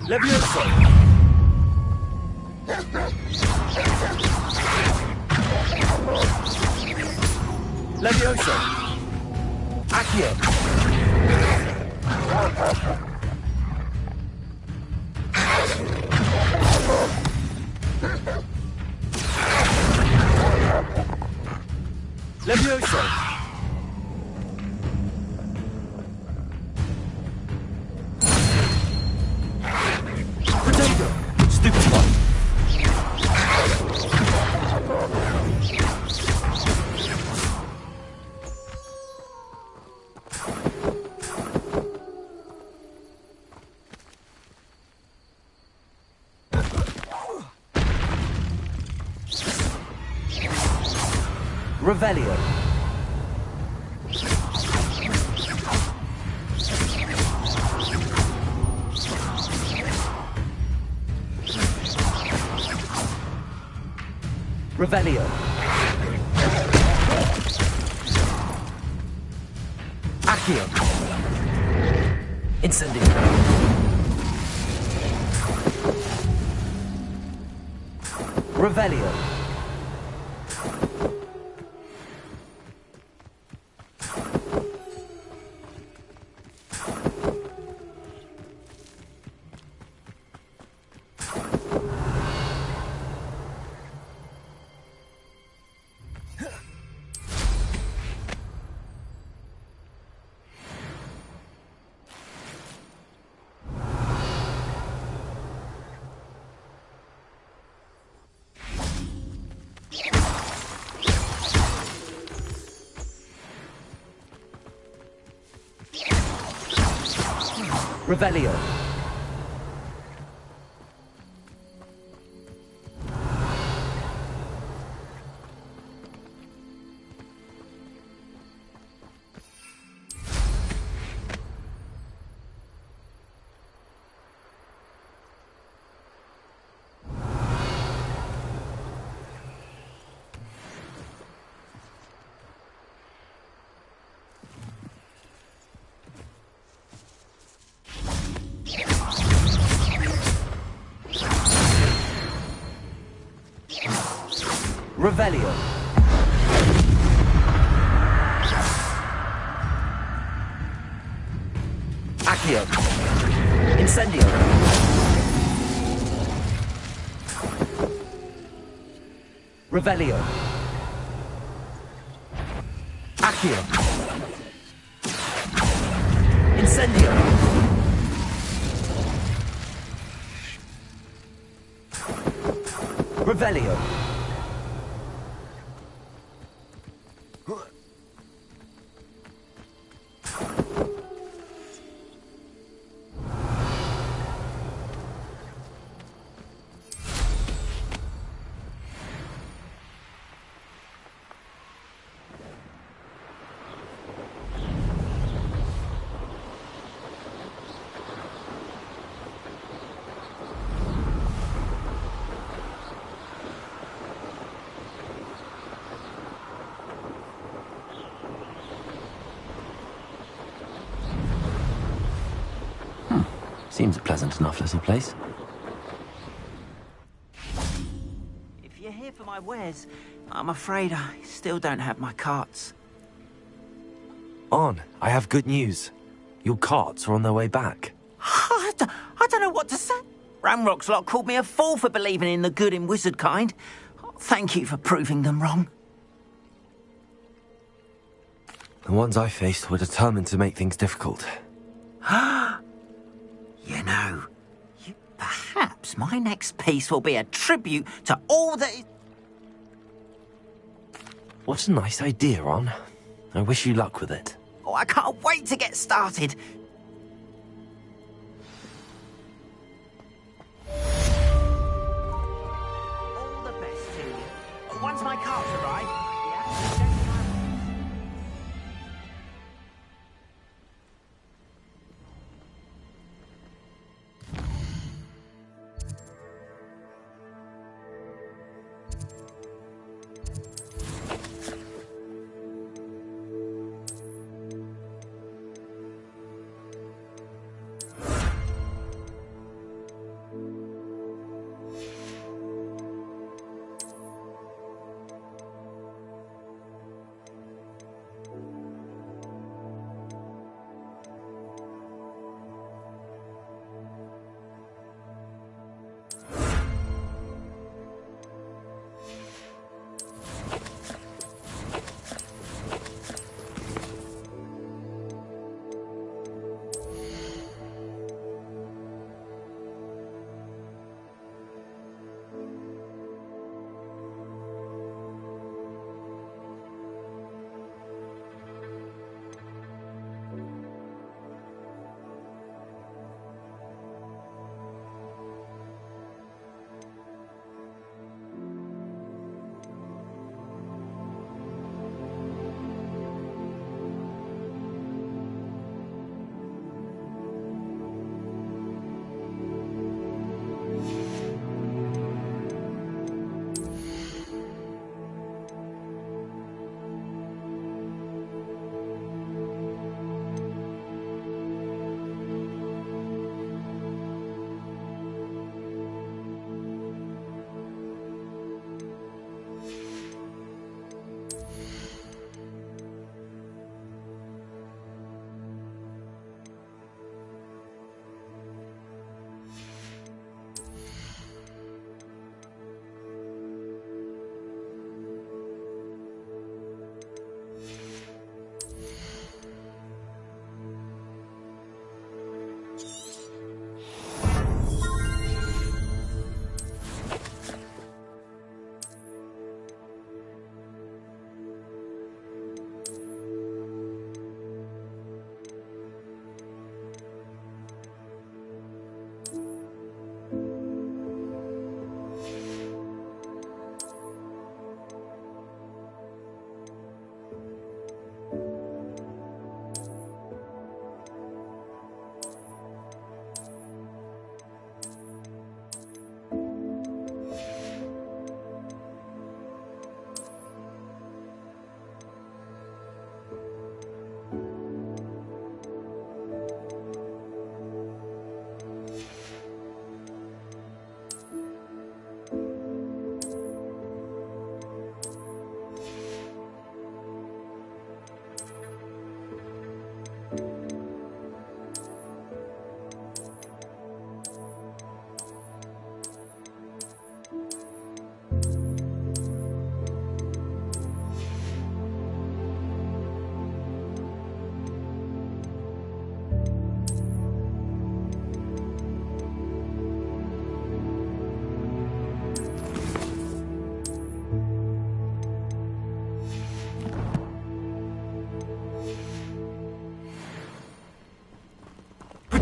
Levioso! Levioso! Accio! Levioso! Potato! Stupefy! Revelio. Revelio. Accio. Incendio. Revelio. Revelio. Revelio. Accio. Incendio. Revelio. Accio. Incendio. Revelio. Seems a pleasant enough little place. If you're here for my wares, I'm afraid I still don't have my carts. On, I have good news. Your carts are on their way back. I don't know what to say. Ramrock's lot called me a fool for believing in the good in wizard kind. Thank you for proving them wrong. The ones I faced were determined to make things difficult. You know, perhaps my next piece will be a tribute to all that... What a nice idea, Ron. I wish you luck with it. Oh, I can't wait to get started. All the best to you. Once my carts arrive,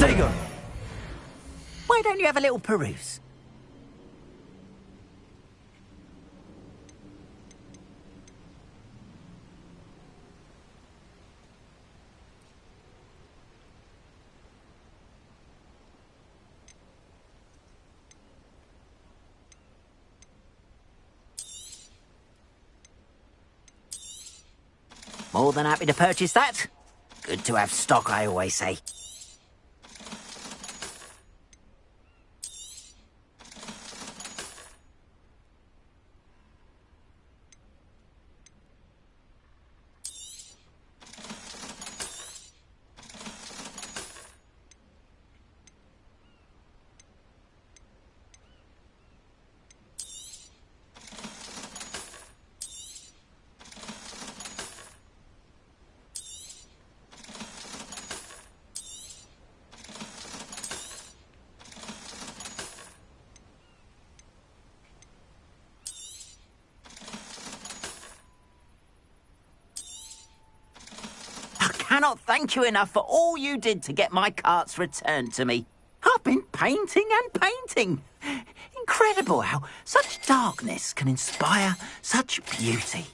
Dagon! Why don't you have a little peruse? More than happy to purchase that. Good to have stock, I always say. I cannot thank you enough for all you did to get my carts returned to me. I've been painting and painting. Incredible how such darkness can inspire such beauty.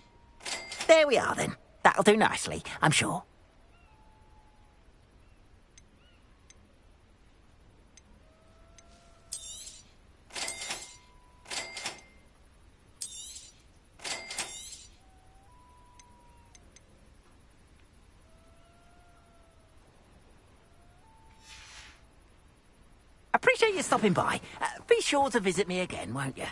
There we are then. That'll do nicely, I'm sure. Appreciate you stopping by. Be sure to visit me again, won't you?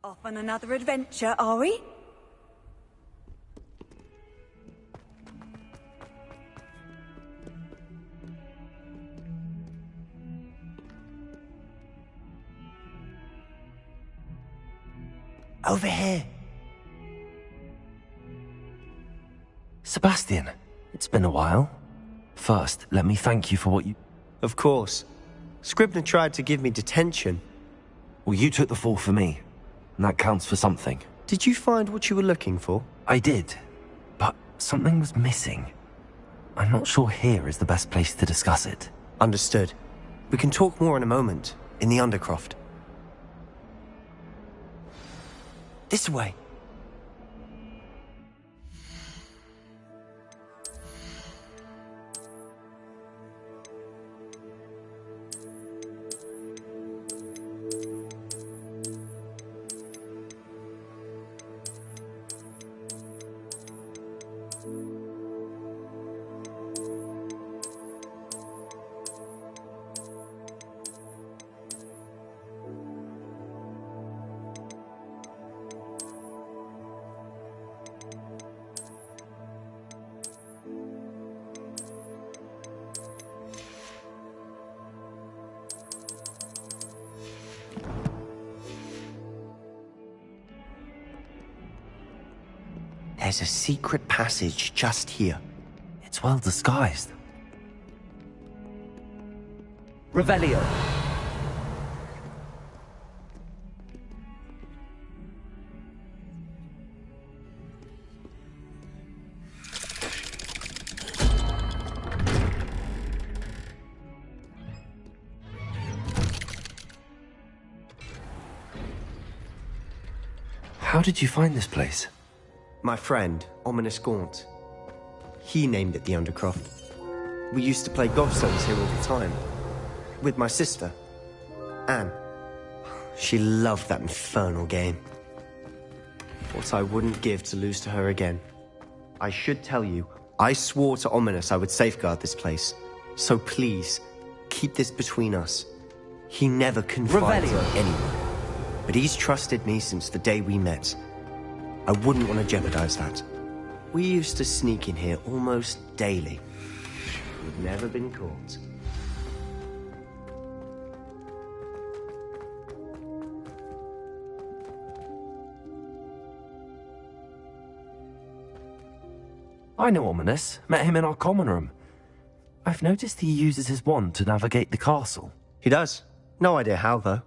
Off on another adventure, are we? Over here. Sebastian, it's been a while. First, let me thank you for what you... Of course. Scribner tried to give me detention. Well, you took the fall for me, and that counts for something. Did you find what you were looking for? I did, but something was missing. I'm not sure here is the best place to discuss it. Understood. We can talk more in a moment, in the Undercroft. This way. There's a secret passage just here. It's well disguised. Revelio. How did you find this place? My friend, Ominis Gaunt. He named it the Undercroft. We used to play gobstones here all the time. With my sister, Anne. She loved that infernal game. What I wouldn't give to lose to her again. I should tell you, I swore to Ominis I would safeguard this place. So please, keep this between us. He never confided in anyone. But he's trusted me since the day we met. I wouldn't want to jeopardize that. We used to sneak in here almost daily. We've never been caught. I know Ominis. Met him in our common room. I've noticed he uses his wand to navigate the castle. He does. No idea how, though.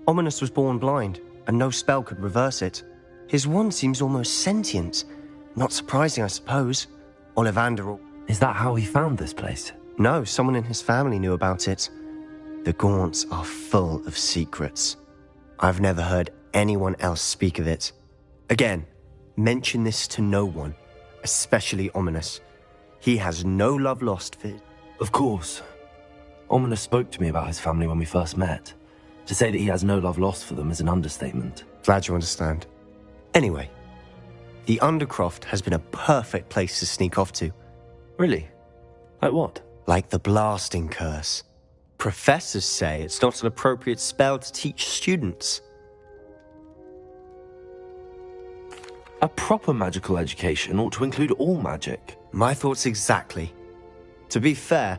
Ominis was born blind, and no spell could reverse it. His wand seems almost sentient. Not surprising, I suppose. Ollivander... Is that how he found this place? No, someone in his family knew about it. The Gaunts are full of secrets. I've never heard anyone else speak of it. Again, mention this to no one, especially Ominis. He has no love lost for it. Of course. Ominis spoke to me about his family when we first met. To say that he has no love lost for them is an understatement. Glad you understand. Anyway, the Undercroft has been a perfect place to sneak off to. Really? Like what? Like the blasting curse. Professors say it's not an appropriate spell to teach students. A proper magical education ought to include all magic. My thoughts exactly. To be fair,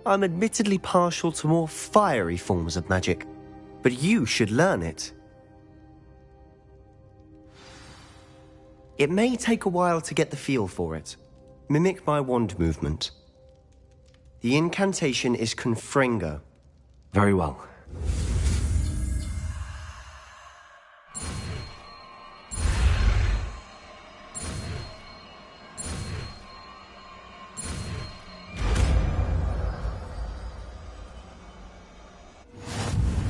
I'm admittedly partial to more fiery forms of magic, but you should learn it. It may take a while to get the feel for it. Mimic my wand movement. The incantation is Confringo. Very well.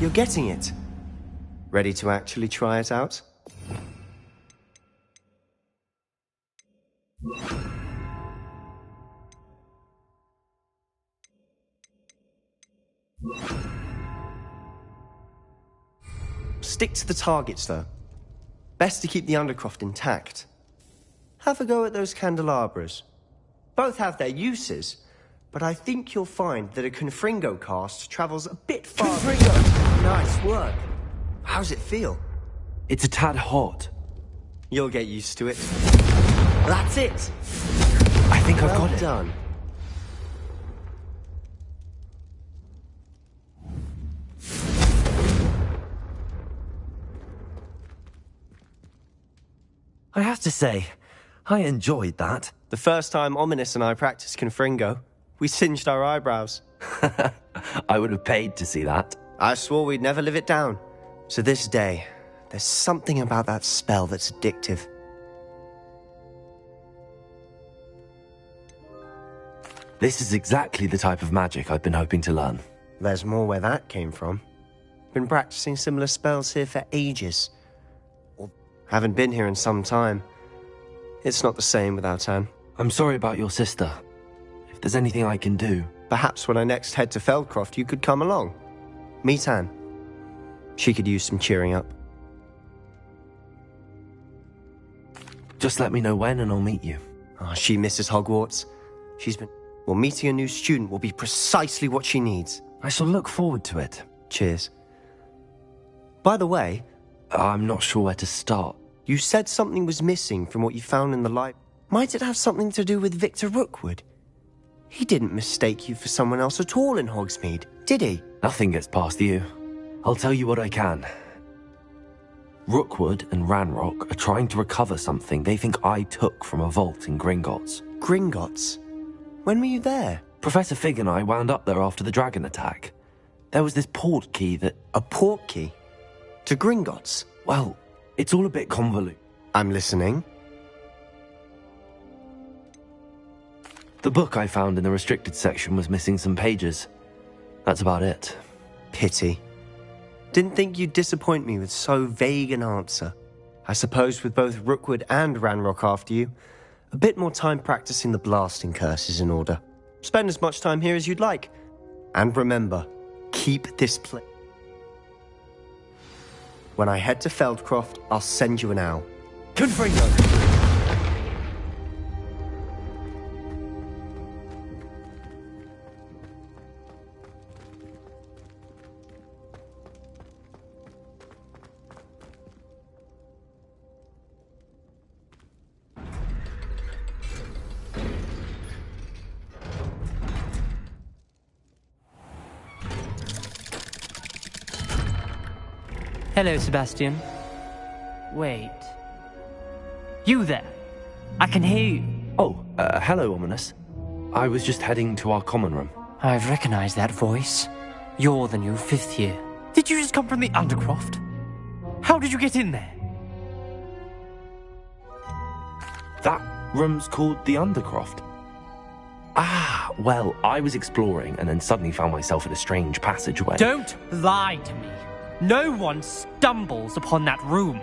You're getting it. Ready to actually try it out? Stick to the targets, though. Best to keep the Undercroft intact. Have a go at those candelabras. Both have their uses, but I think you'll find that a Confringo cast travels a bit farther. Confringo! Nice work. How's it feel? It's a tad hot. You'll get used to it. That's it! I think I've Well got it. done. I have to say, I enjoyed that. The first time Ominous and I practiced Confringo, we singed our eyebrows. I would have paid to see that. I swore we'd never live it down. So this day, there's something about that spell that's addictive. This is exactly the type of magic I've been hoping to learn. There's more where that came from. Been practicing similar spells here for ages. Haven't been here in some time. It's not the same without Anne. I'm sorry about your sister. If there's anything I can do... Perhaps when I next head to Feldcroft, you could come along. Meet Anne. She could use some cheering up. Just let me know when and I'll meet you. Oh, she misses Hogwarts. She's been... Well, meeting a new student will be precisely what she needs. I shall look forward to it. Cheers. By the way... I'm not sure where to start. You said something was missing from what you found in the light. Might it have something to do with Victor Rookwood? He didn't mistake you for someone else at all in Hogsmeade, did he? Nothing gets past you. I'll tell you what I can. Rookwood and Ranrock are trying to recover something they think I took from a vault in Gringotts. Gringotts? When were you there? Professor Fig and I wound up there after the dragon attack. There was this port key that... A port key? To Gringotts? Well, it's all a bit convoluted. I'm listening. The book I found in the restricted section was missing some pages. That's about it. Pity. Didn't think you'd disappoint me with so vague an answer. I suppose with both Rookwood and Ranrock after you, a bit more time practicing the blasting curse is in order. Spend as much time here as you'd like. And remember, keep this place. When I head to Feldcroft, I'll send you an owl. Confringo! Hello, Sebastian. Wait. You there? I can hear you. Oh, hello, Ominous. I was just heading to our common room. I've recognized that voice. You're the new 5th year. Did you just come from the Undercroft? How did you get in there? That room's called the Undercroft. Ah, well, I was exploring and then suddenly found myself in a strange passageway. Don't lie to me. No one stumbles upon that room.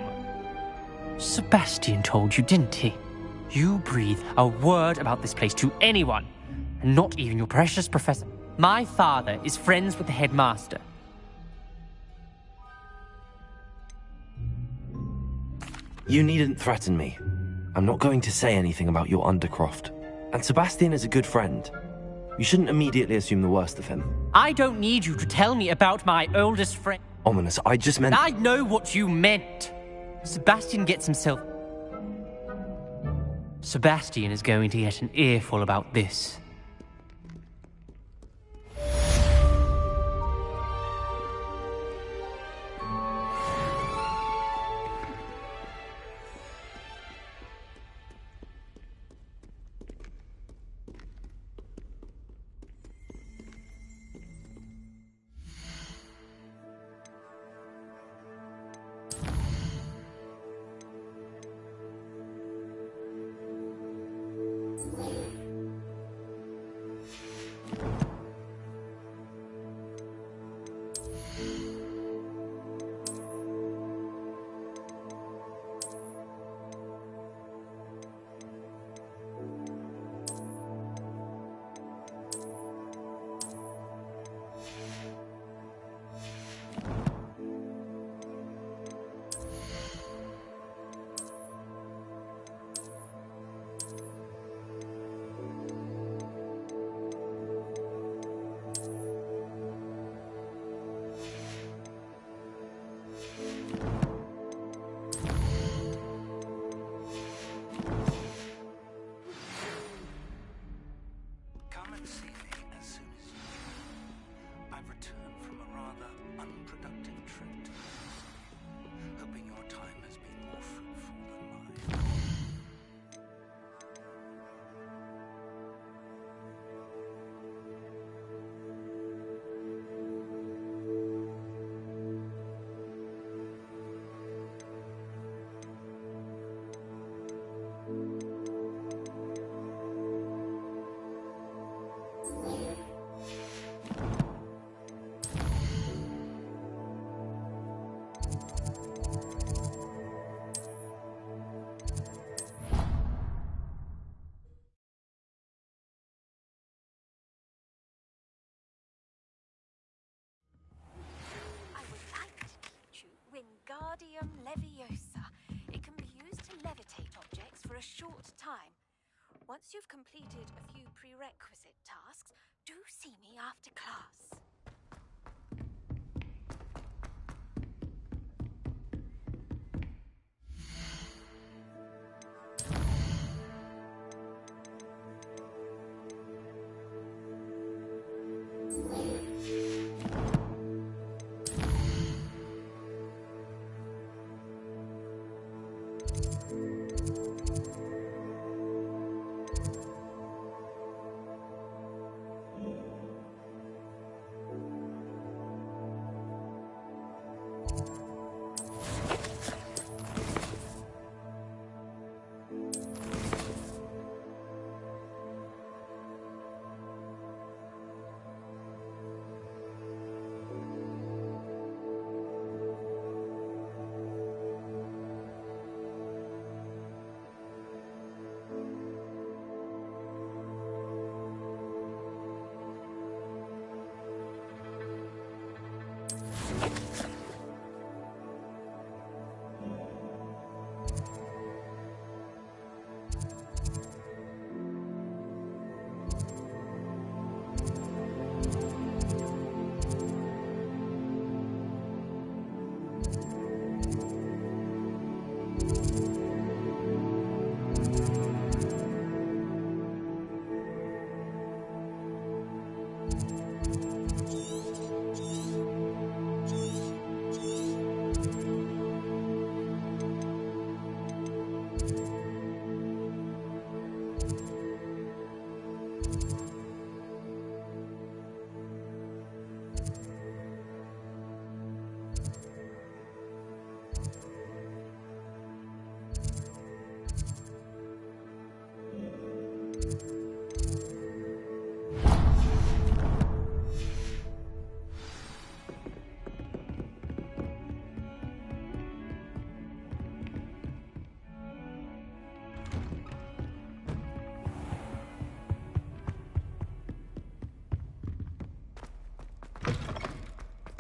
Sebastian told you, didn't he? You breathe a word about this place to anyone, and not even your precious professor. My father is friends with the headmaster. You needn't threaten me. I'm not going to say anything about your Undercroft. And Sebastian is a good friend. You shouldn't immediately assume the worst of him. I don't need you to tell me about my oldest friend. Ominous, I just meant... I know what you meant. Sebastian gets himself... Sebastian is going to get an earful about this. see me as soon as you can. I've returned from a rather unproductive trip to Mississippi, hoping your time has been more fruitful than mine. Wingardium Leviosa. It can be used to levitate objects for a short time. Once you've completed a few prerequisite tasks, do see me after class.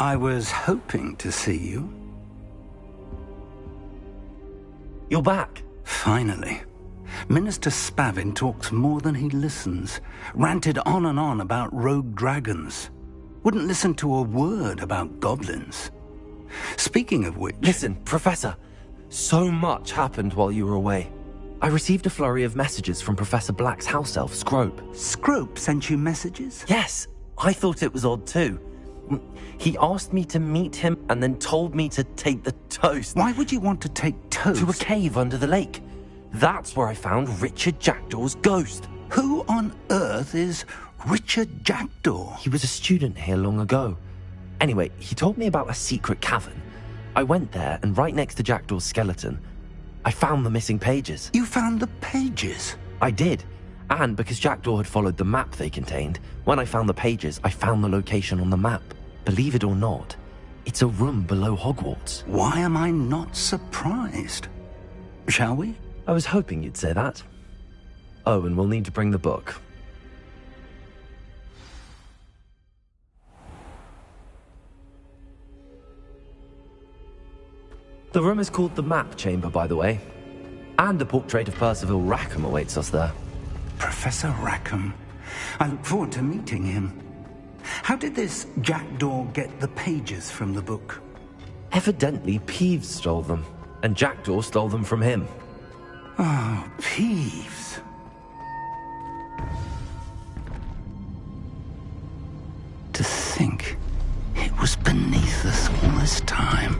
I was hoping to see you. You're back. Finally. Minister Spavin talks more than he listens. Ranted on and on about rogue dragons. Wouldn't listen to a word about goblins. Speaking of which... Listen, Professor. So much happened while you were away. I received a flurry of messages from Professor Black's house elf, Scrope. Scrope sent you messages? Yes. I thought it was odd too. He asked me to meet him and then told me to take the toast. Why would you want to take toast? To a cave under the lake. That's where I found Richard Jackdaw's ghost. Who on earth is Richard Jackdaw? He was a student here long ago. Anyway, he told me about a secret cavern. I went there, and right next to Jackdaw's skeleton, I found the missing pages. You found the pages? I did. And because Jackdaw had followed the map they contained, when I found the pages, I found the location on the map. Believe it or not, it's a room below Hogwarts. Why am I not surprised? Shall we? I was hoping you'd say that. Oh, and we'll need to bring the book. The room is called the Map Chamber, by the way. And a portrait of Percival Rackham awaits us there. Professor Rackham. I look forward to meeting him. How did this Jackdaw get the pages from the book? Evidently, Peeves stole them, and Jackdaw stole them from him. Oh, Peeves. think it was beneath us all this time?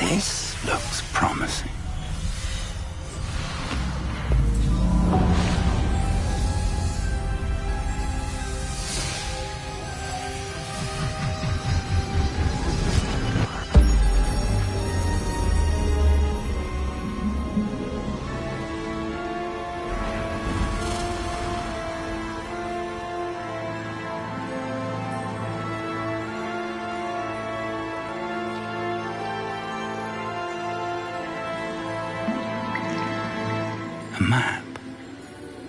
This looks promising. A map.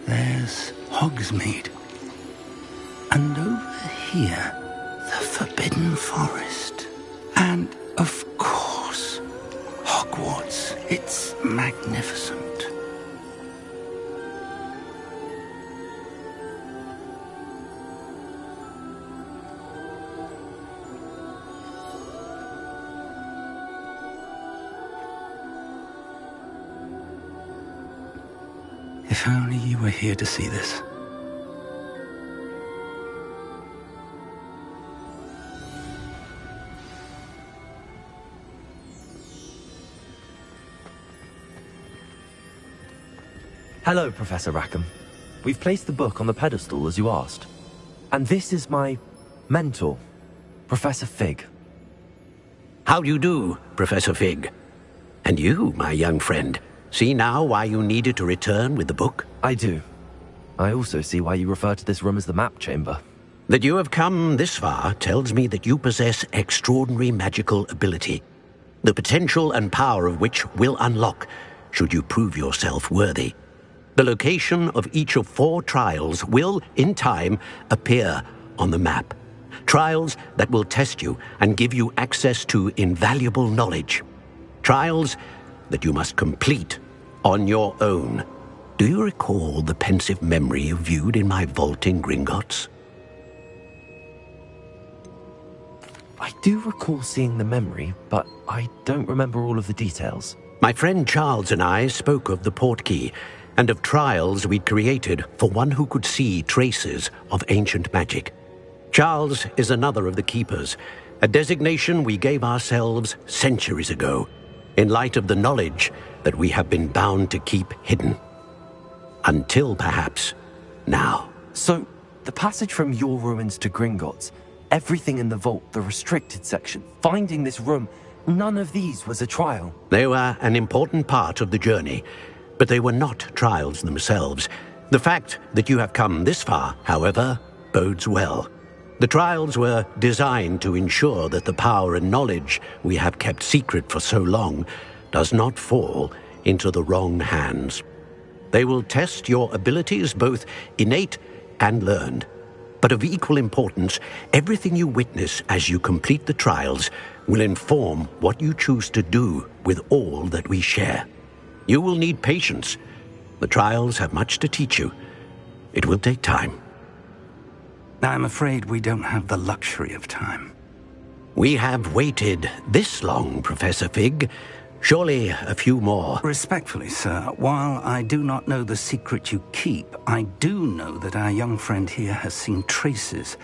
There's Hogsmeade. And over here, the Forbidden Forest. And, of course, Hogwarts. It's magnificent. If only you were here to see this. Hello, Professor Rackham. We've placed the book on the pedestal as you asked. And this is my mentor, Professor Fig. How do you do, Professor Fig? And you, my young friend, see now why you needed to return with the book? I do. I also see why you refer to this room as the map chamber. That you have come this far tells me that you possess extraordinary magical ability, the potential and power of which will unlock should you prove yourself worthy. The location of each of 4 trials will, in time, appear on the map. Trials that will test you and give you access to invaluable knowledge. Trials that you must complete on your own. Do you recall the pensive memory you viewed in my vault in Gringotts? I do recall seeing the memory, but I don't remember all of the details. My friend Charles and I spoke of the portkey and of trials we'd created for one who could see traces of ancient magic. Charles is another of the keepers, a designation we gave ourselves centuries ago, in light of the knowledge that we have been bound to keep hidden. Until perhaps now. So, the passage from your ruins to Gringotts, everything in the vault, the restricted section, finding this room, none of these was a trial. They were an important part of the journey, but they were not trials themselves. The fact that you have come this far, however, bodes well. The trials were designed to ensure that the power and knowledge we have kept secret for so long does not fall into the wrong hands. They will test your abilities, both innate and learned. But of equal importance, everything you witness as you complete the trials will inform what you choose to do with all that we share. You will need patience. The trials have much to teach you. It will take time. I'm afraid we don't have the luxury of time. We have waited this long, Professor Fig. Surely a few more. Respectfully, sir, while I do not know the secret you keep, I do know that our young friend here has seen traces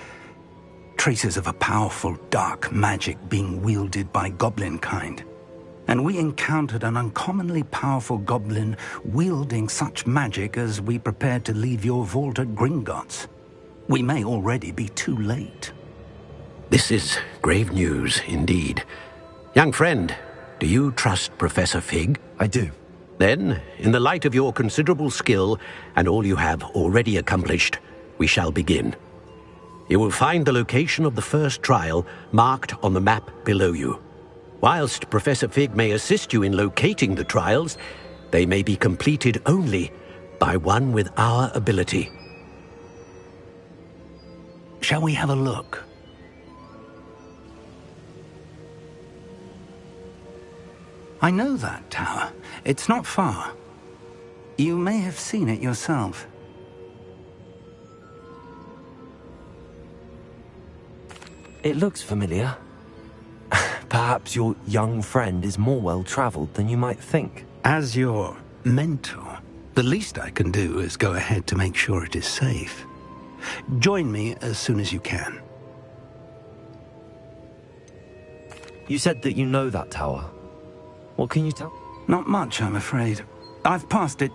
of a powerful dark magic being wielded by goblin kind. And we encountered an uncommonly powerful goblin wielding such magic as we prepared to leave your vault at Gringotts. We may already be too late. This is grave news indeed. Young friend, do you trust Professor Fig? I do. Then, in the light of your considerable skill and all you have already accomplished, we shall begin. You will find the location of the first trial marked on the map below you. Whilst Professor Fig may assist you in locating the trials, they may be completed only by one with our ability. Shall we have a look? I know that tower. It's not far. You may have seen it yourself. It looks familiar. Perhaps your young friend is more well-traveled than you might think. As your mentor, the least I can do is go ahead to make sure it is safe. Join me as soon as you can. You said that you know that tower. What can you tell? Not much, I'm afraid. I've passed it.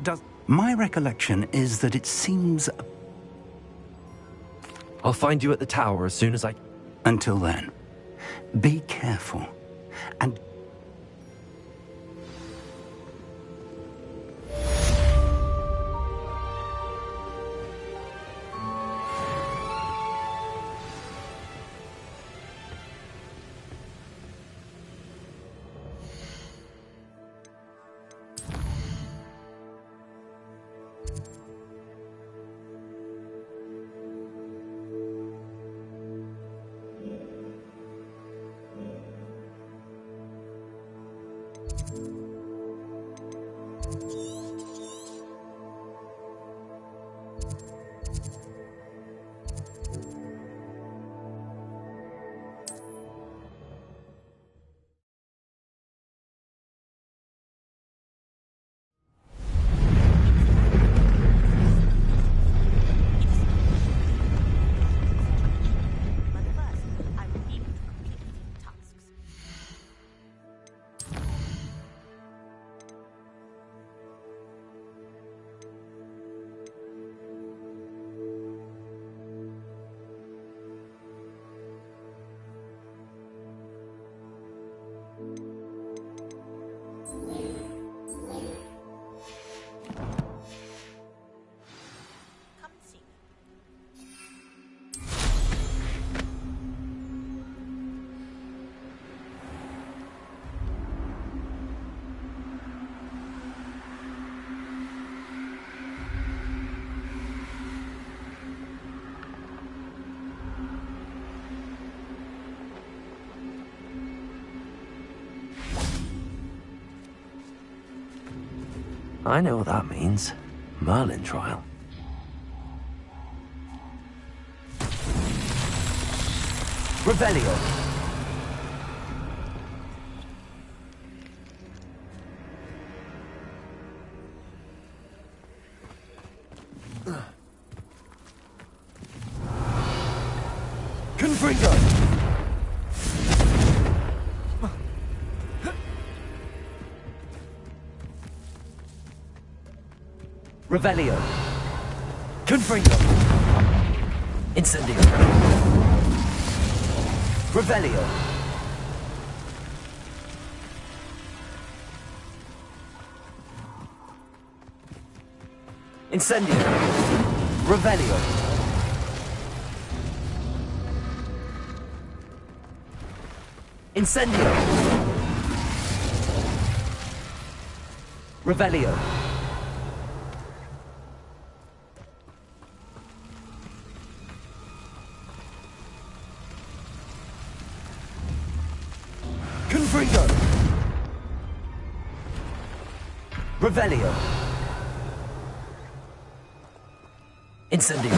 My recollection is that it seems... I'll find you at the tower as soon as I... Until then, be careful, and... I know what that means. Merlin trial. Revelio. Confringo. Revelio. Confringo. Incendio. Revelio. Incendio. Revelio. Incendio. Revelio. Confringo. Revelio. Incendio.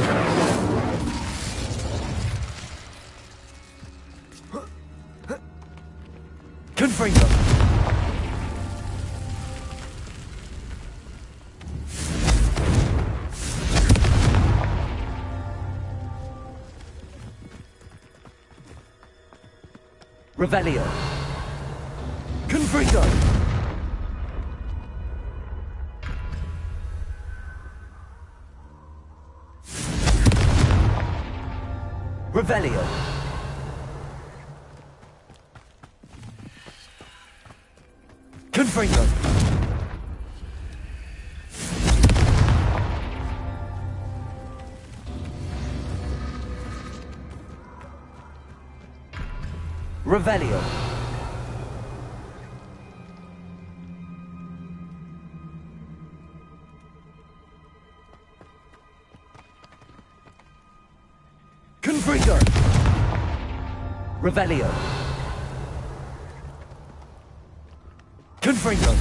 Confringo. Revelio. Confringo. Revelio. Confringo. Revelio. Confringo! Revelio! Confringo!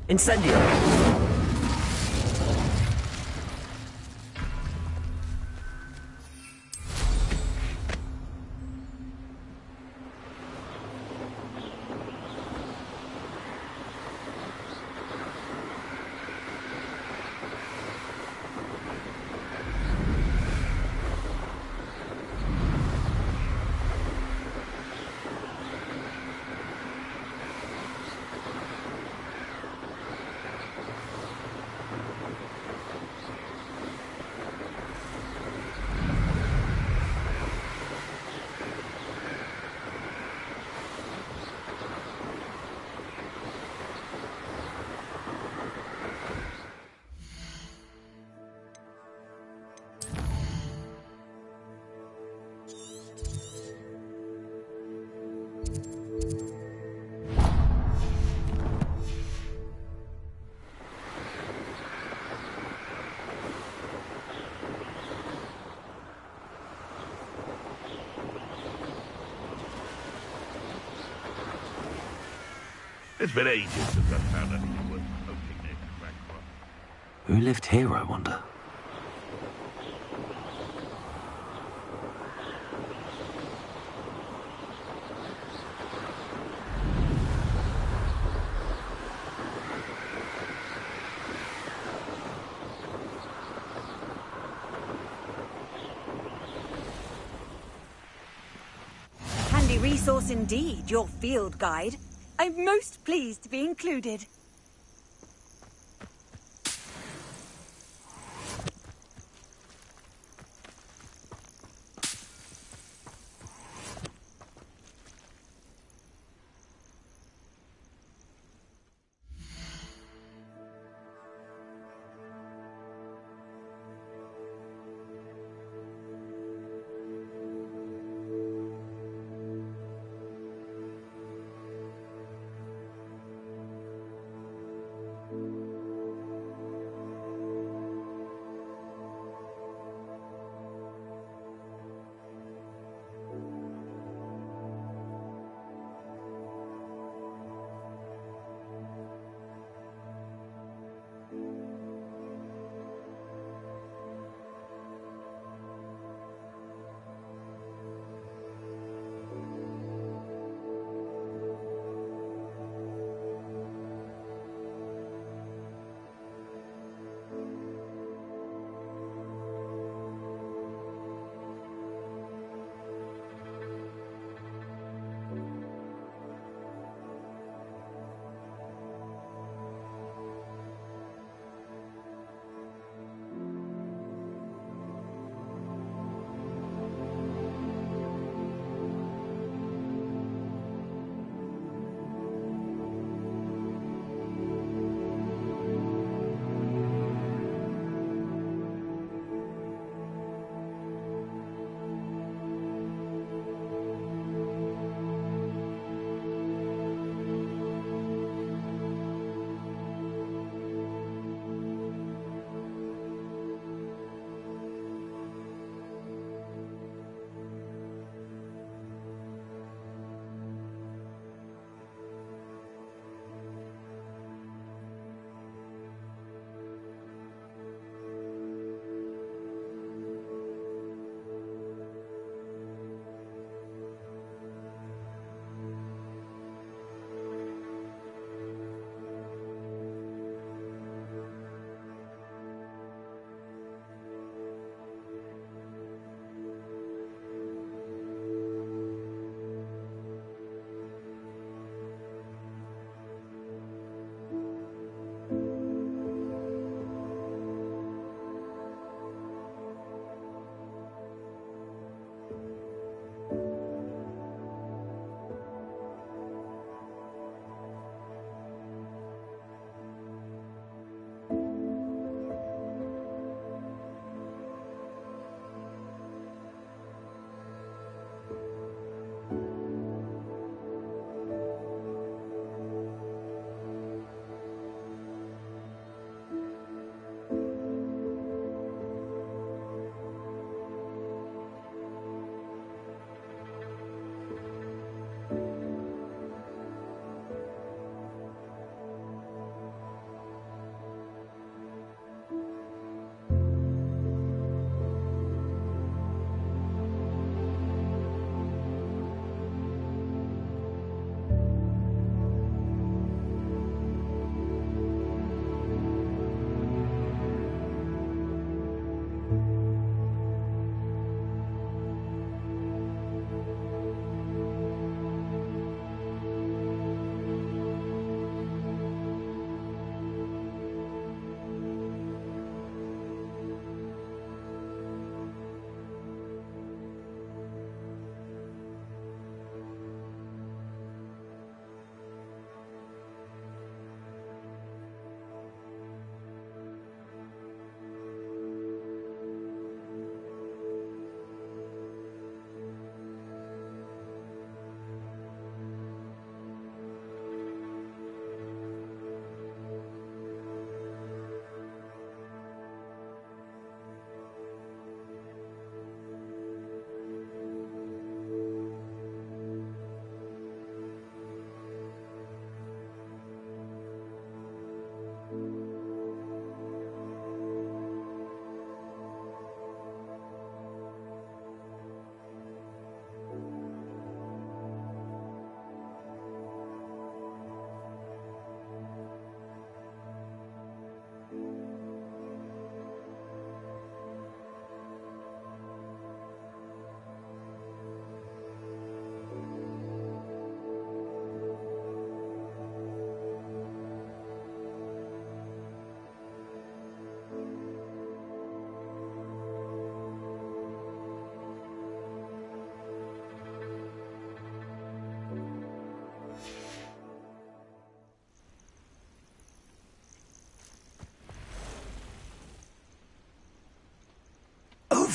Incendio! It's been ages since I've found anything worth poking near Crackrock. Who lived here, I wonder? Handy resource indeed, your field guide. I'm most pleased to be included.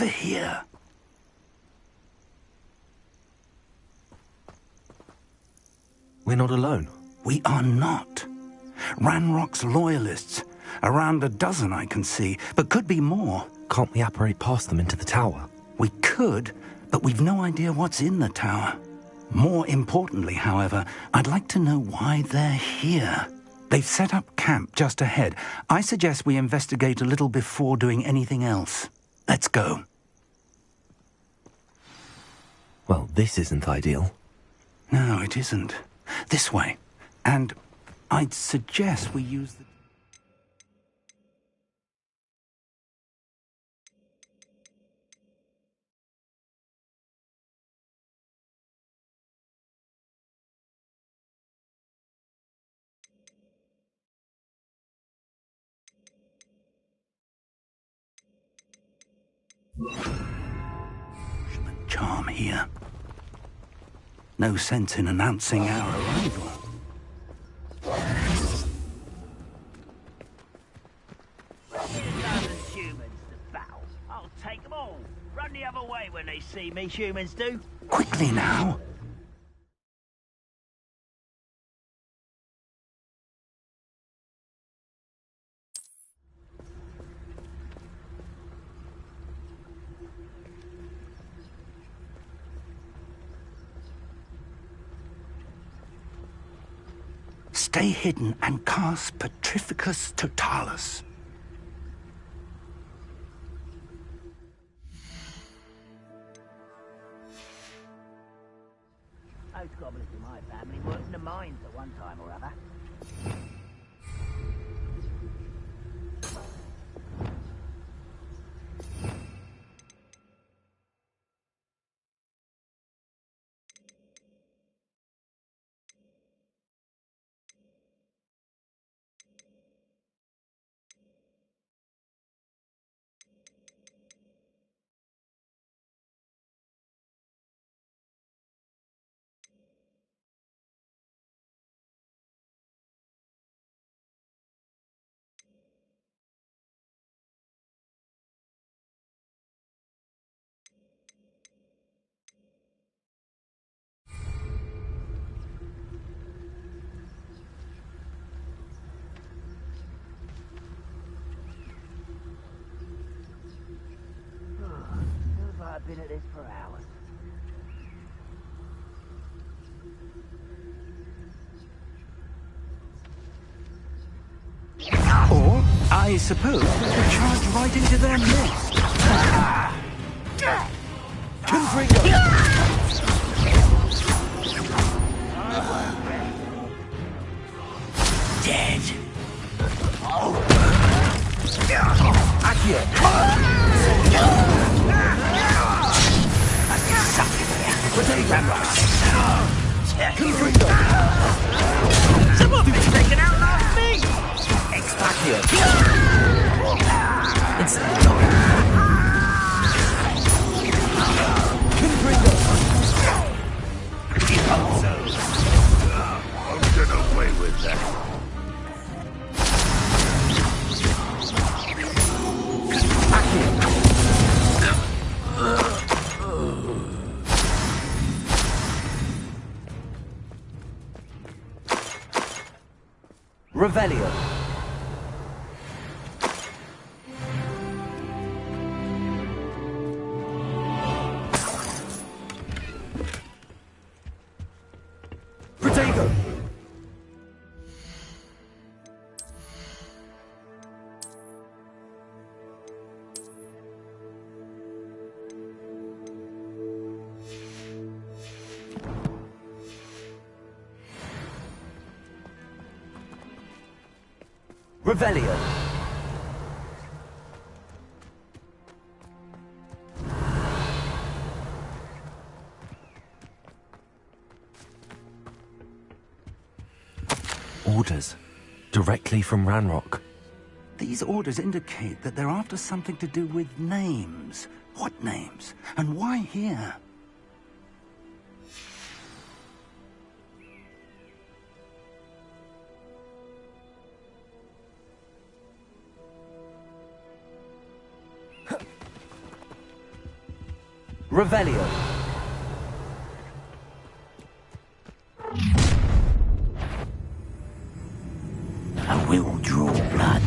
over here. We're not alone. We are not. Ranrock's loyalists. Around a dozen I can see, but could be more. Can't we apparate past them into the tower? We could, but we've no idea what's in the tower. More importantly, however, I'd like to know why they're here. They've set up camp just ahead. I suggest we investigate a little before doing anything else. Let's go. Well, this isn't ideal. No, it isn't. This way. And I'd suggest we use the... charm here. No sense in announcing our arrival. Humans to battle. I'll take them all. Run the other way when they see me, humans do. Quickly now. Stay hidden and cast Petrificus Totalis. Those goblins in my family worked in the mines at one time or other. I've been at this for hours. Or, I suppose, we could charge right into their midst. Confringo! Dead. Accio! Confringo! Someone's been taken out last me! Accio! Inside. Confringo! I'll get away with that. Revelio. Protego. Revelio. Orders. Directly from Ranrock. These orders indicate that they're after something to do with names. What names? And why here? Revelio. I will draw blood.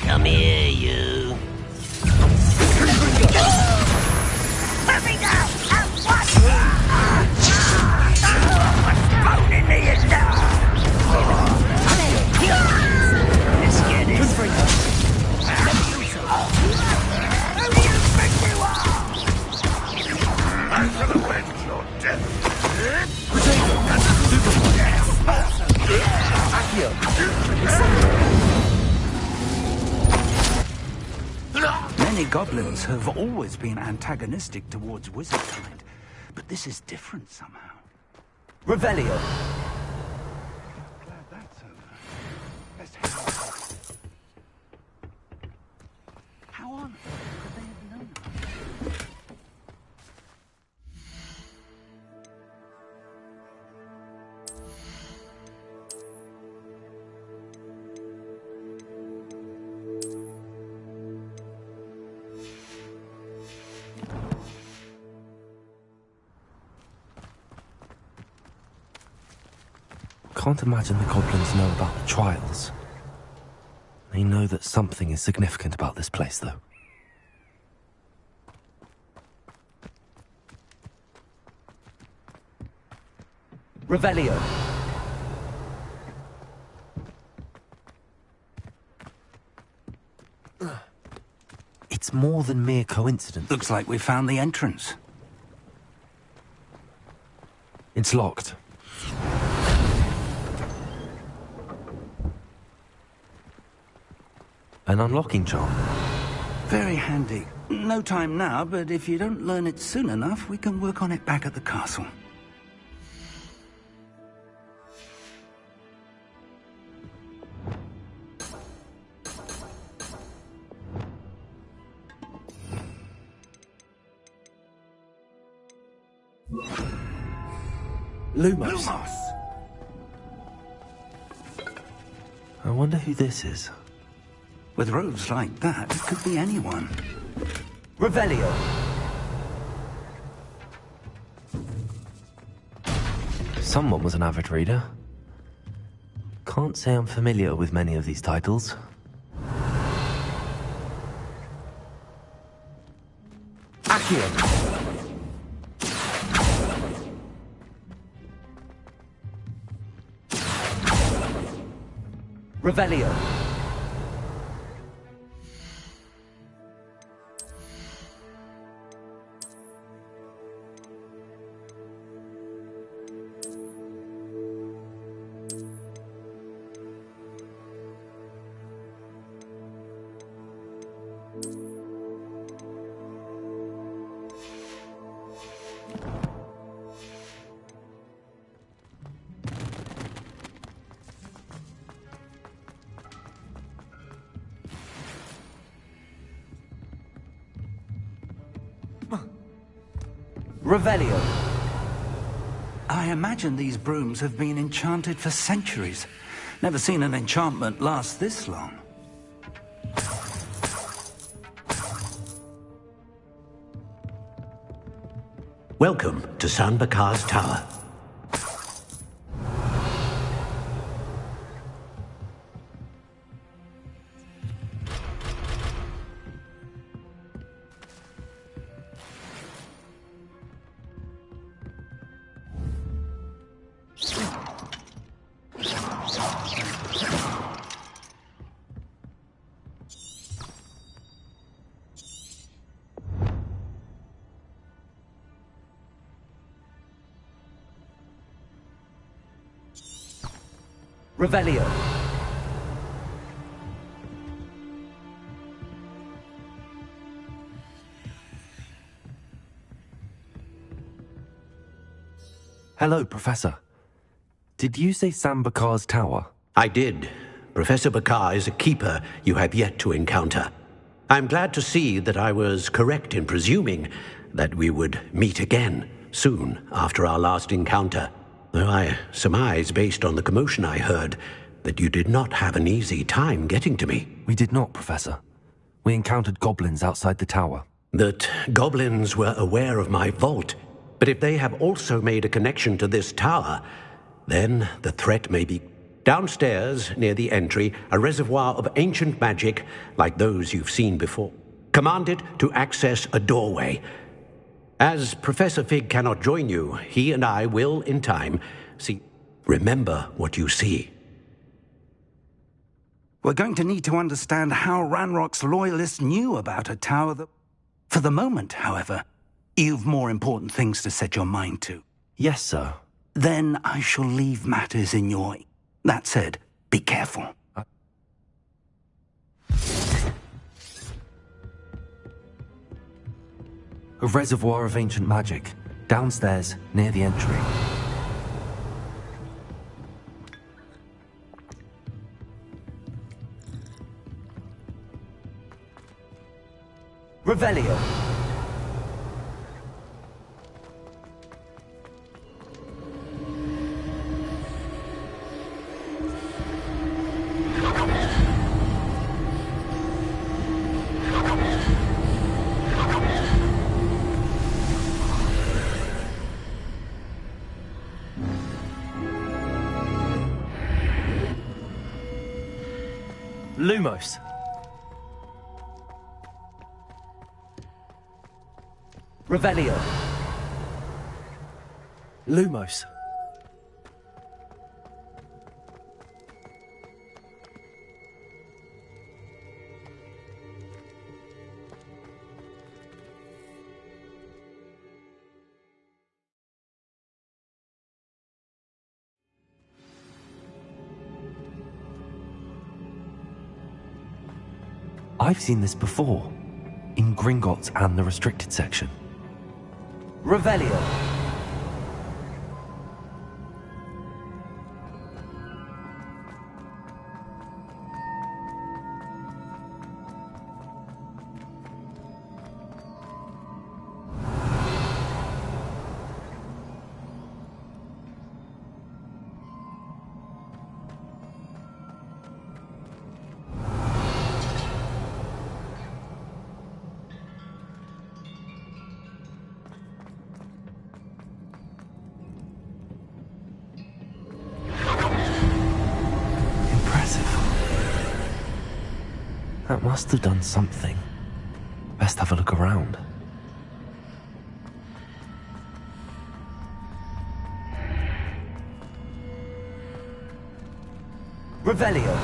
Come here, you. Let me go! At once! Bone in me is now! Let's get it. Who do you think you are? I shall avenge your death. Many goblins have always been antagonistic towards wizardkind, but this is different somehow. Revelio. Glad that's over. Let's head on. How on earth could they have known that? Can't imagine the goblins know about the trials. They know that something is significant about this place, though. Revelio. It's more than mere coincidence. Looks like we found the entrance. It's locked. An unlocking charm. Very handy. No time now, but if you don't learn it soon enough, we can work on it back at the castle. Lumos. I wonder who this is. With robes like that, it could be anyone. Revelio. Someone was an avid reader. Can't say I'm familiar with many of these titles. Accio. Revelio. Revelio. I imagine these brooms have been enchanted for centuries. Never seen an enchantment last this long. Welcome to San Bakar's Tower. Revelio. Hello, Professor. Did you say San Bakar's Tower? I did. Professor Bakar is a keeper you have yet to encounter. I'm glad to see that I was correct in presuming that we would meet again soon after our last encounter. Though I surmise, based on the commotion I heard, that you did not have an easy time getting to me. We did not, Professor. We encountered goblins outside the tower. That goblins were aware of my vault, but if they have also made a connection to this tower, then the threat may be... Downstairs, near the entry, a reservoir of ancient magic, like those you've seen before. Command it to access a doorway. As Professor Fig cannot join you, he and I will, in time, see... Remember what you see. We're going to need to understand how Ranrock's loyalists knew about a tower that... For the moment, however, you've more important things to set your mind to. Yes, sir. Then I shall leave matters in your... That said, be careful. A reservoir of ancient magic, downstairs, near the entry. Revelio. Lumos. Revelio. Lumos. I've seen this before, in Gringotts and the restricted section. Revelio. That must have done something. Best have a look around. Revelio.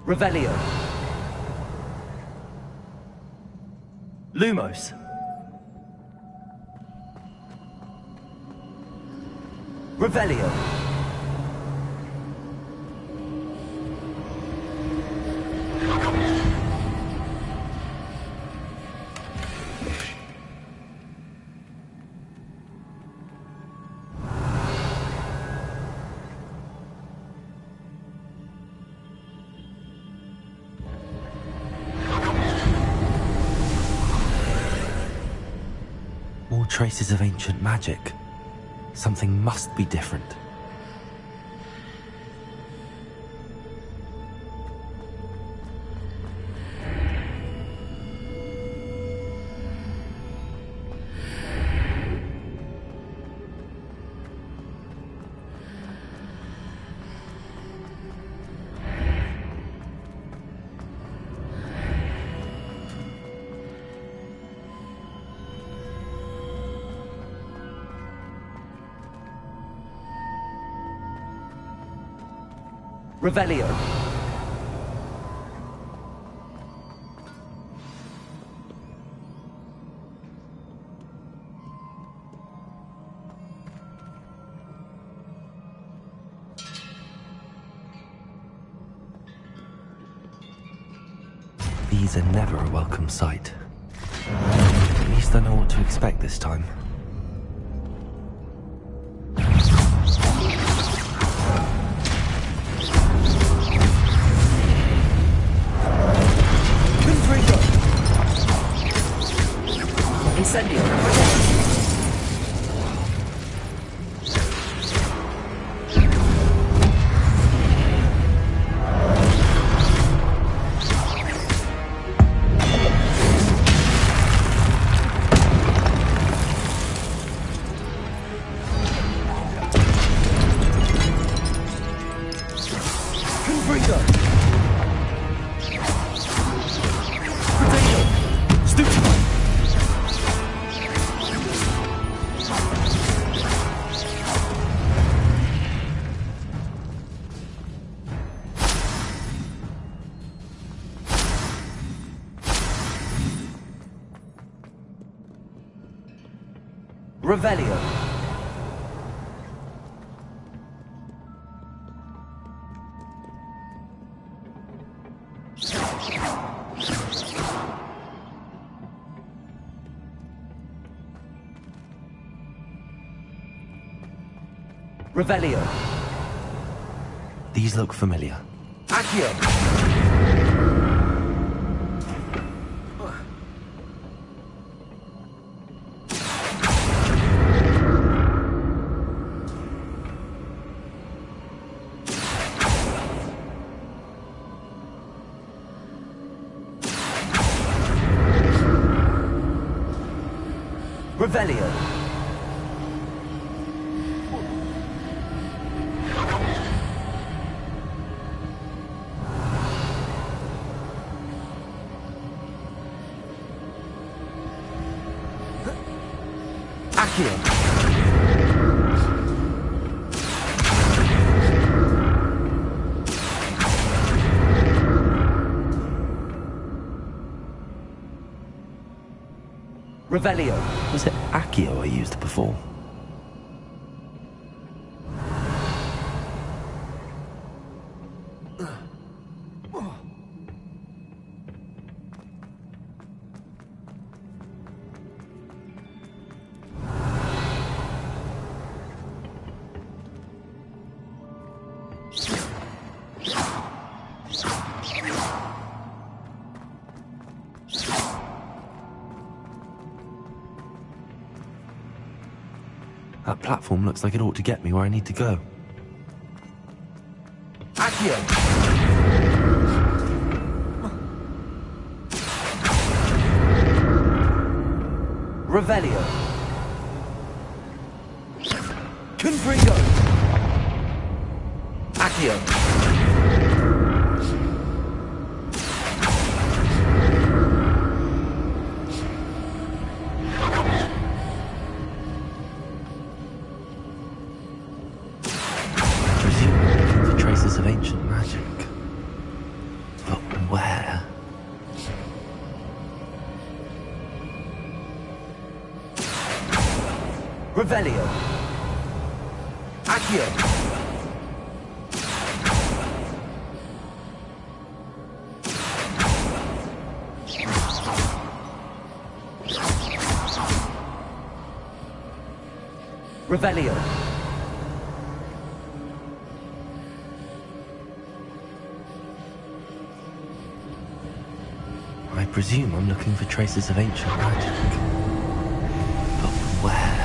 Revelio. Lumos. Revelio. More traces of ancient magic. Something must be different. Revelio. These are never a welcome sight. At least I know what to expect this time. Incendio. Revelio. Revelio. These look familiar. Accio. Revelio. Accio. Revelio. Was it Accio I used before? That platform looks like it ought to get me where I need to go. Accio! Revelio. Confringo. Accio. Of ancient magic. But where? Revelio. Accio. Revelio. I presume I'm looking for traces of ancient magic. But where?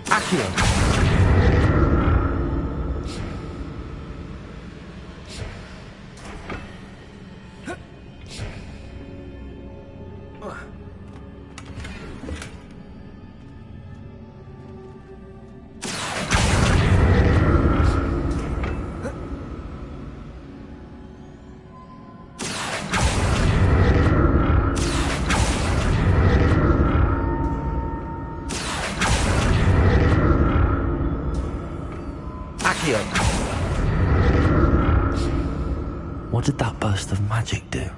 Accio. What did that burst of magic do?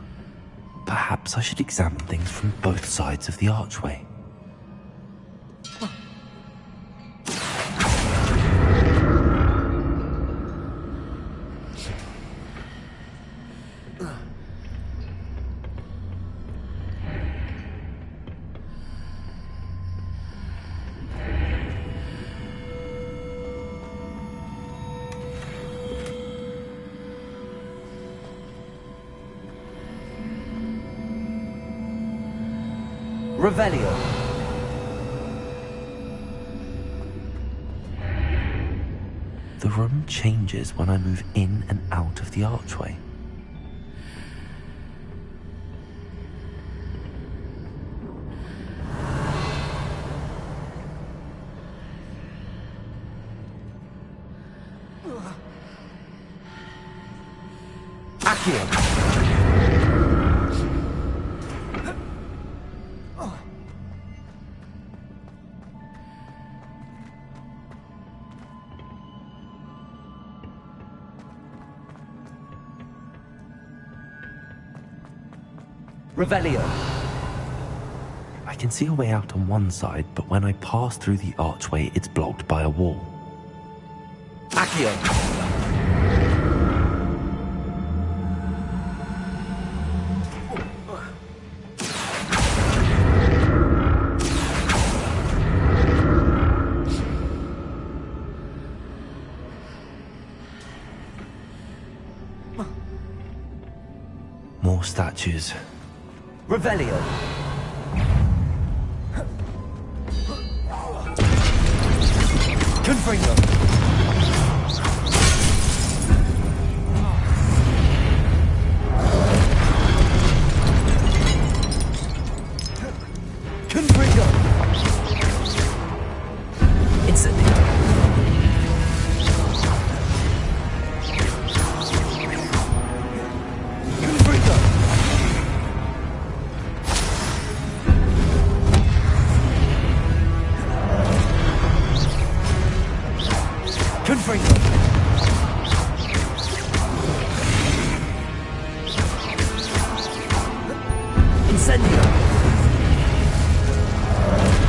Perhaps I should examine things from both sides of the archway. Revelio. The room changes when I move in and out of the archway. Accio. Revelio. I can see a way out on one side, but when I pass through the archway, it's blocked by a wall. Accio. More statues. Revelio. Confringo. Confringo. Instantly. Confringo. Incendio.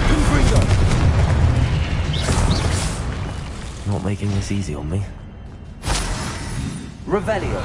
Confringo. Not making this easy on me. Revelio.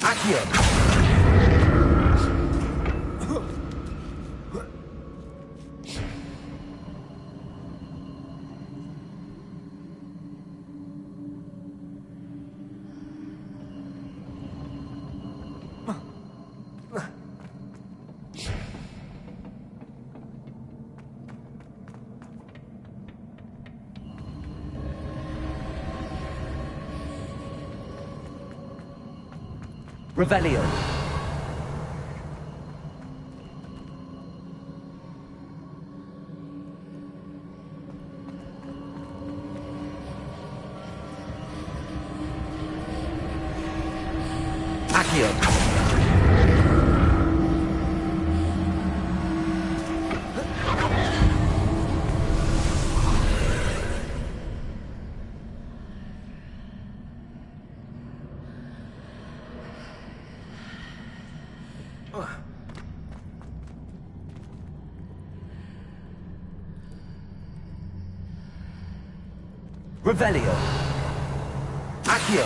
Accio. Revelio. Accio. Revelio. Accio.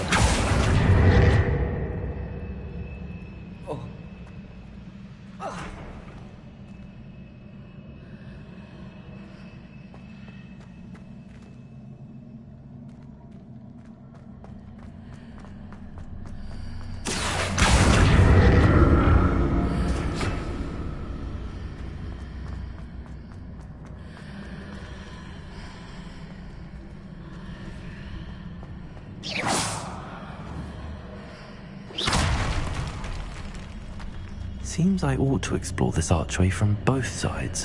Seems I ought to explore this archway from both sides.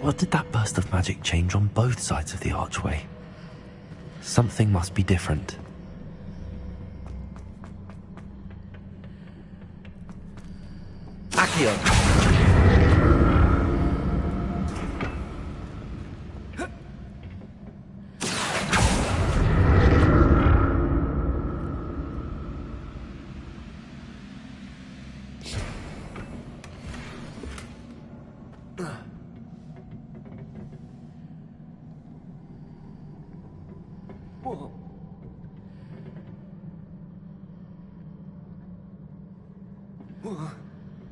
What did that burst of magic change on both sides of the archway? Something must be different. Accio!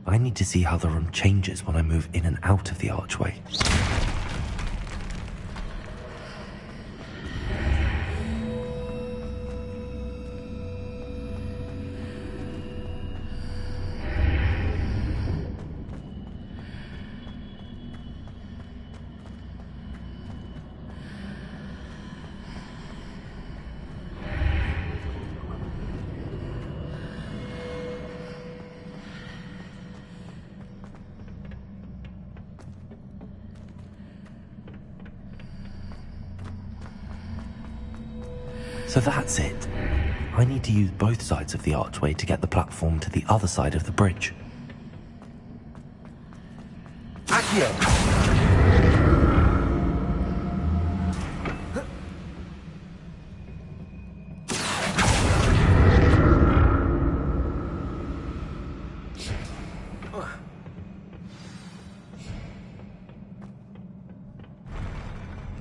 I need to see how the room changes when I move in and out of the archway. So that's it. I need to use both sides of the archway to get the platform to the other side of the bridge. Accio!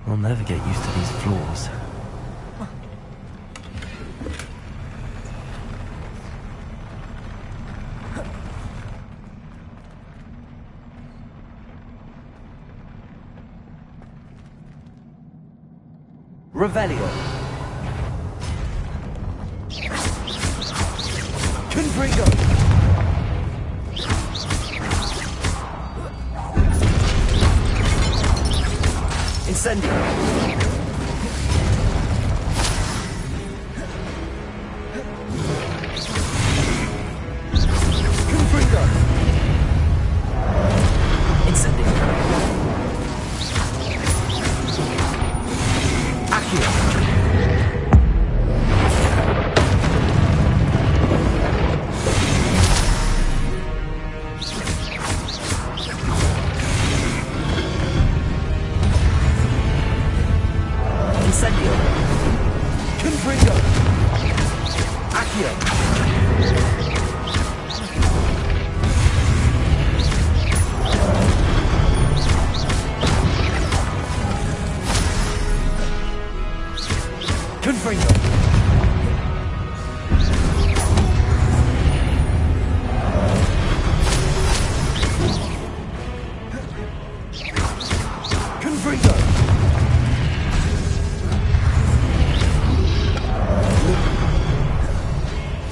I'll never get used to these floors. Revelio. Confringo. Incendio. Confringo. Incendio. Incendio. Confringo. Accio. Confringo. Confringo.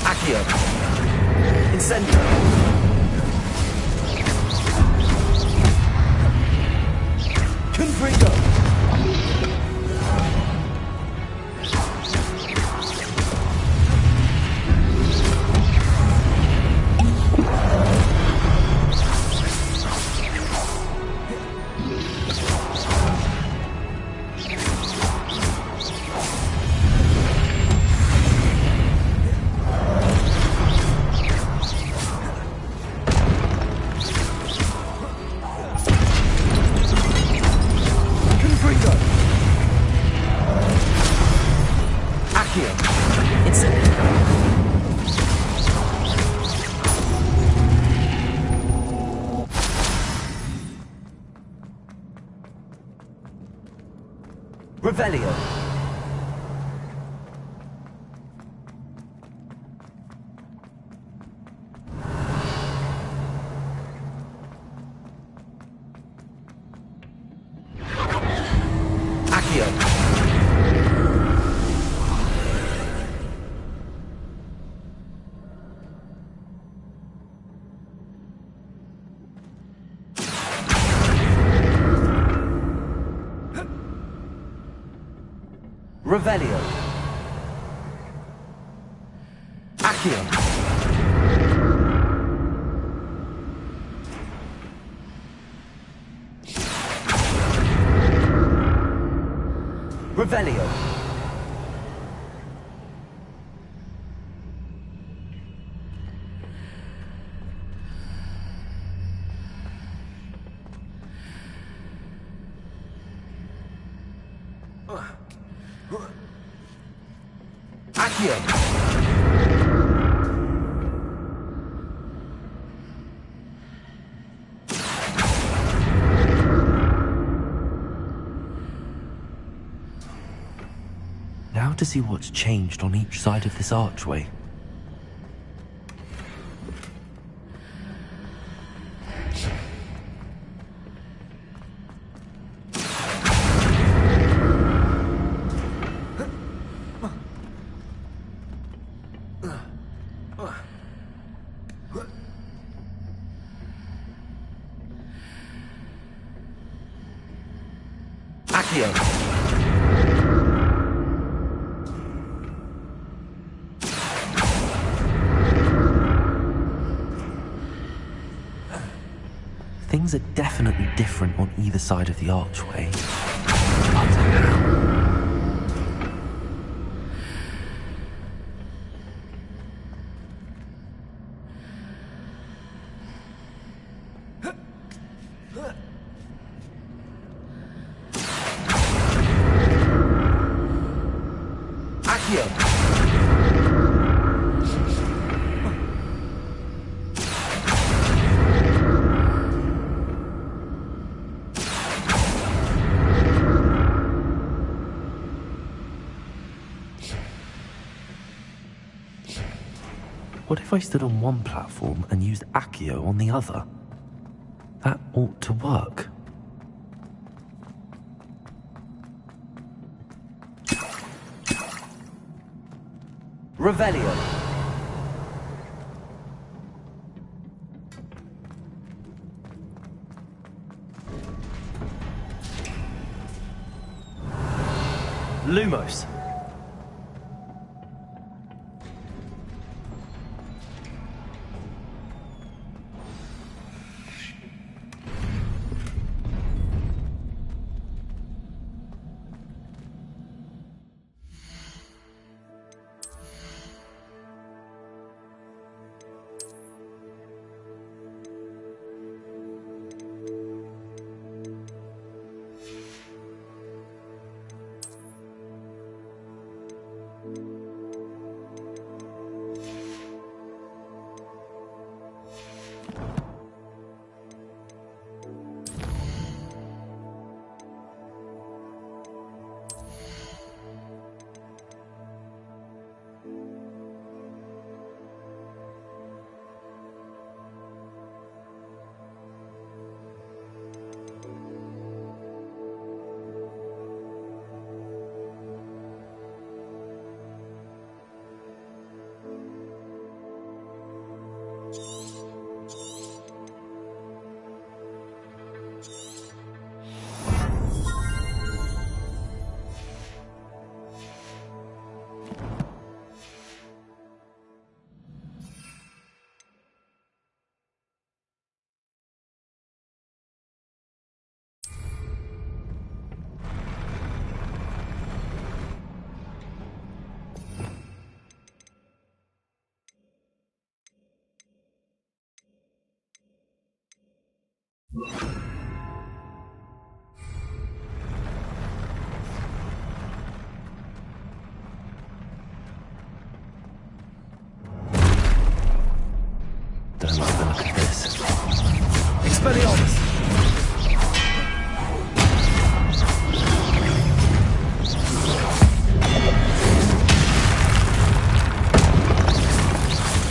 Accio. Incendio. Confringo. Revelio. Accio. Revelio. Accio. Revelio. Accio. Now to see what's changed on each side of this archway. Accio. Things are definitely different on either side of the archway. But how? Accio. What if I stood on one platform and used Accio on the other? That ought to work. Revelio. Lumos. Don't like the look of this. Expelliarmus!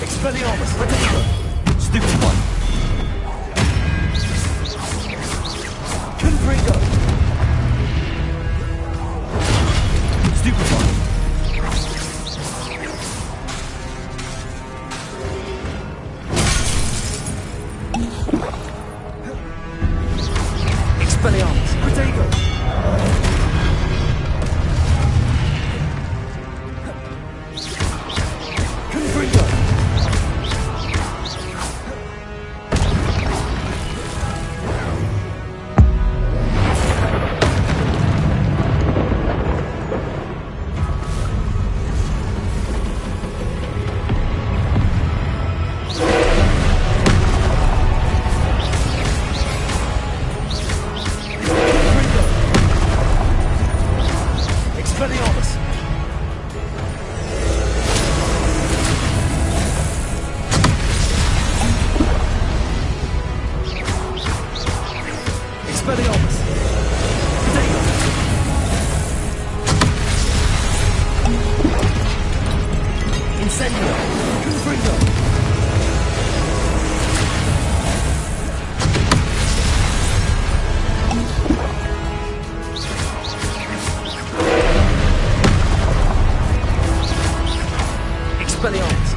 Expelliarmus! Redeemer! Stupid one! Confringo! Stupid one! Expelliarmus! Protego! Expelliarmus! Potato! Incendio! Confringo! Expelliarmus!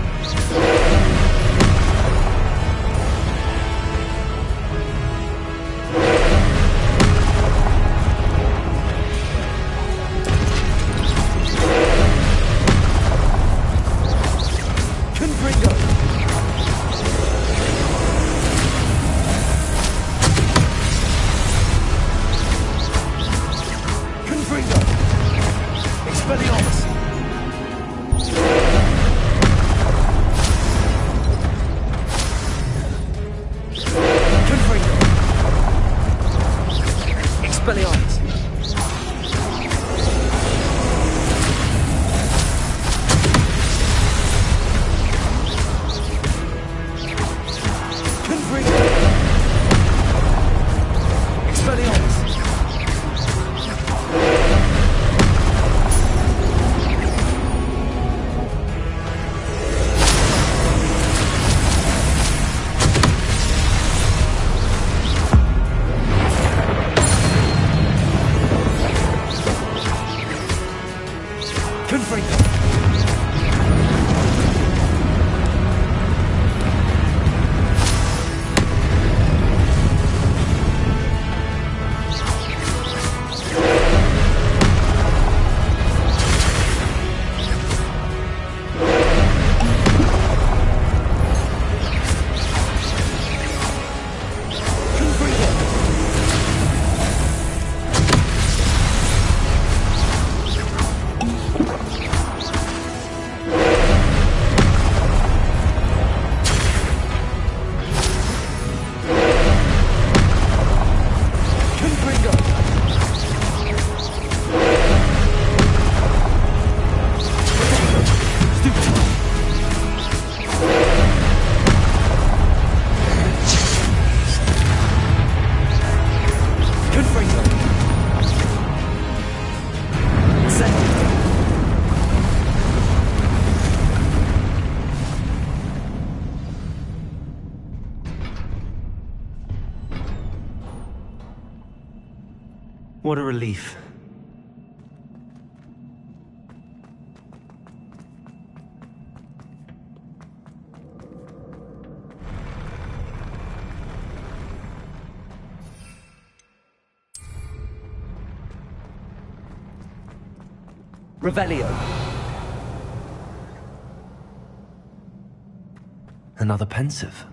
Confringo! Confringo! Expelliarmus! Confringo! Expelliarmus! Confringo! Expelliarmus! Confringo! Confringo! Confringo! Incendio! What a relief. Revelio! Another pensive.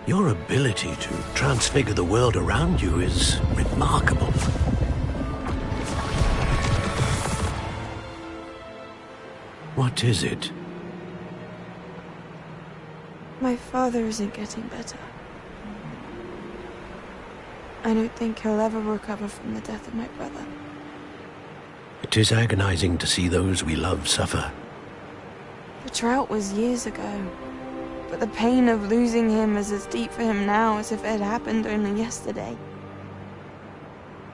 Your ability to transfigure the world around you is remarkable. What is it? My father isn't getting better. I don't think he'll ever recover from the death of my brother. It is agonizing to see those we love suffer. The drought was years ago, but the pain of losing him is as deep for him now as if it had happened only yesterday.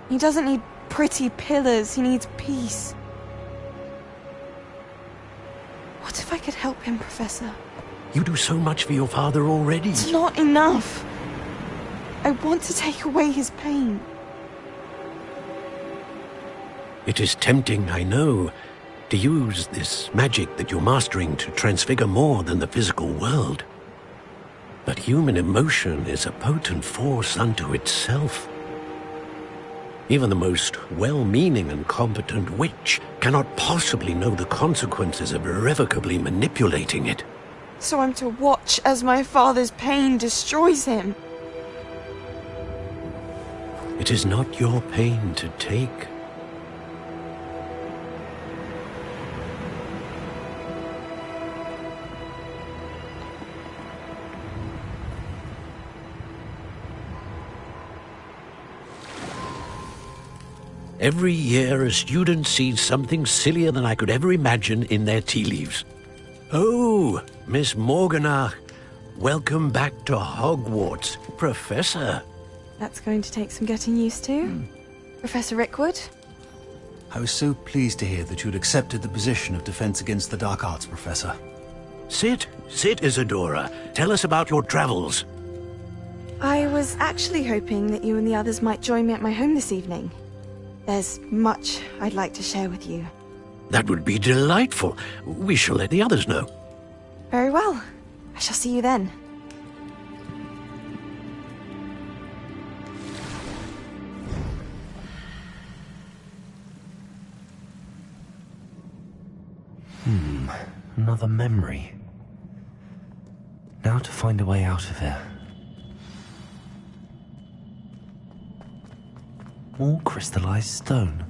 He doesn't need pretty pillars, he needs peace. What if I could help him, Professor? You do so much for your father already. It's not enough. I want to take away his pain. It is tempting, I know, to use this magic that you're mastering to transfigure more than the physical world. But human emotion is a potent force unto itself. Even the most well-meaning and competent witch cannot possibly know the consequences of irrevocably manipulating it. So I'm to watch as my father's pain destroys him. It is not your pain to take. Every year, a student sees something sillier than I could ever imagine in their tea leaves. Oh, Miss Morganach, welcome back to Hogwarts, Professor. That's going to take some getting used to. Professor Rickwood? I was so pleased to hear that you'd accepted the position of Defense Against the Dark Arts, Professor. Sit, Isadora. Tell us about your travels. I was actually hoping that you and the others might join me at my home this evening. There's much I'd like to share with you. That would be delightful. We shall let the others know. Very well. I shall see you then. Another memory. Now to find a way out of here. More crystallized stone.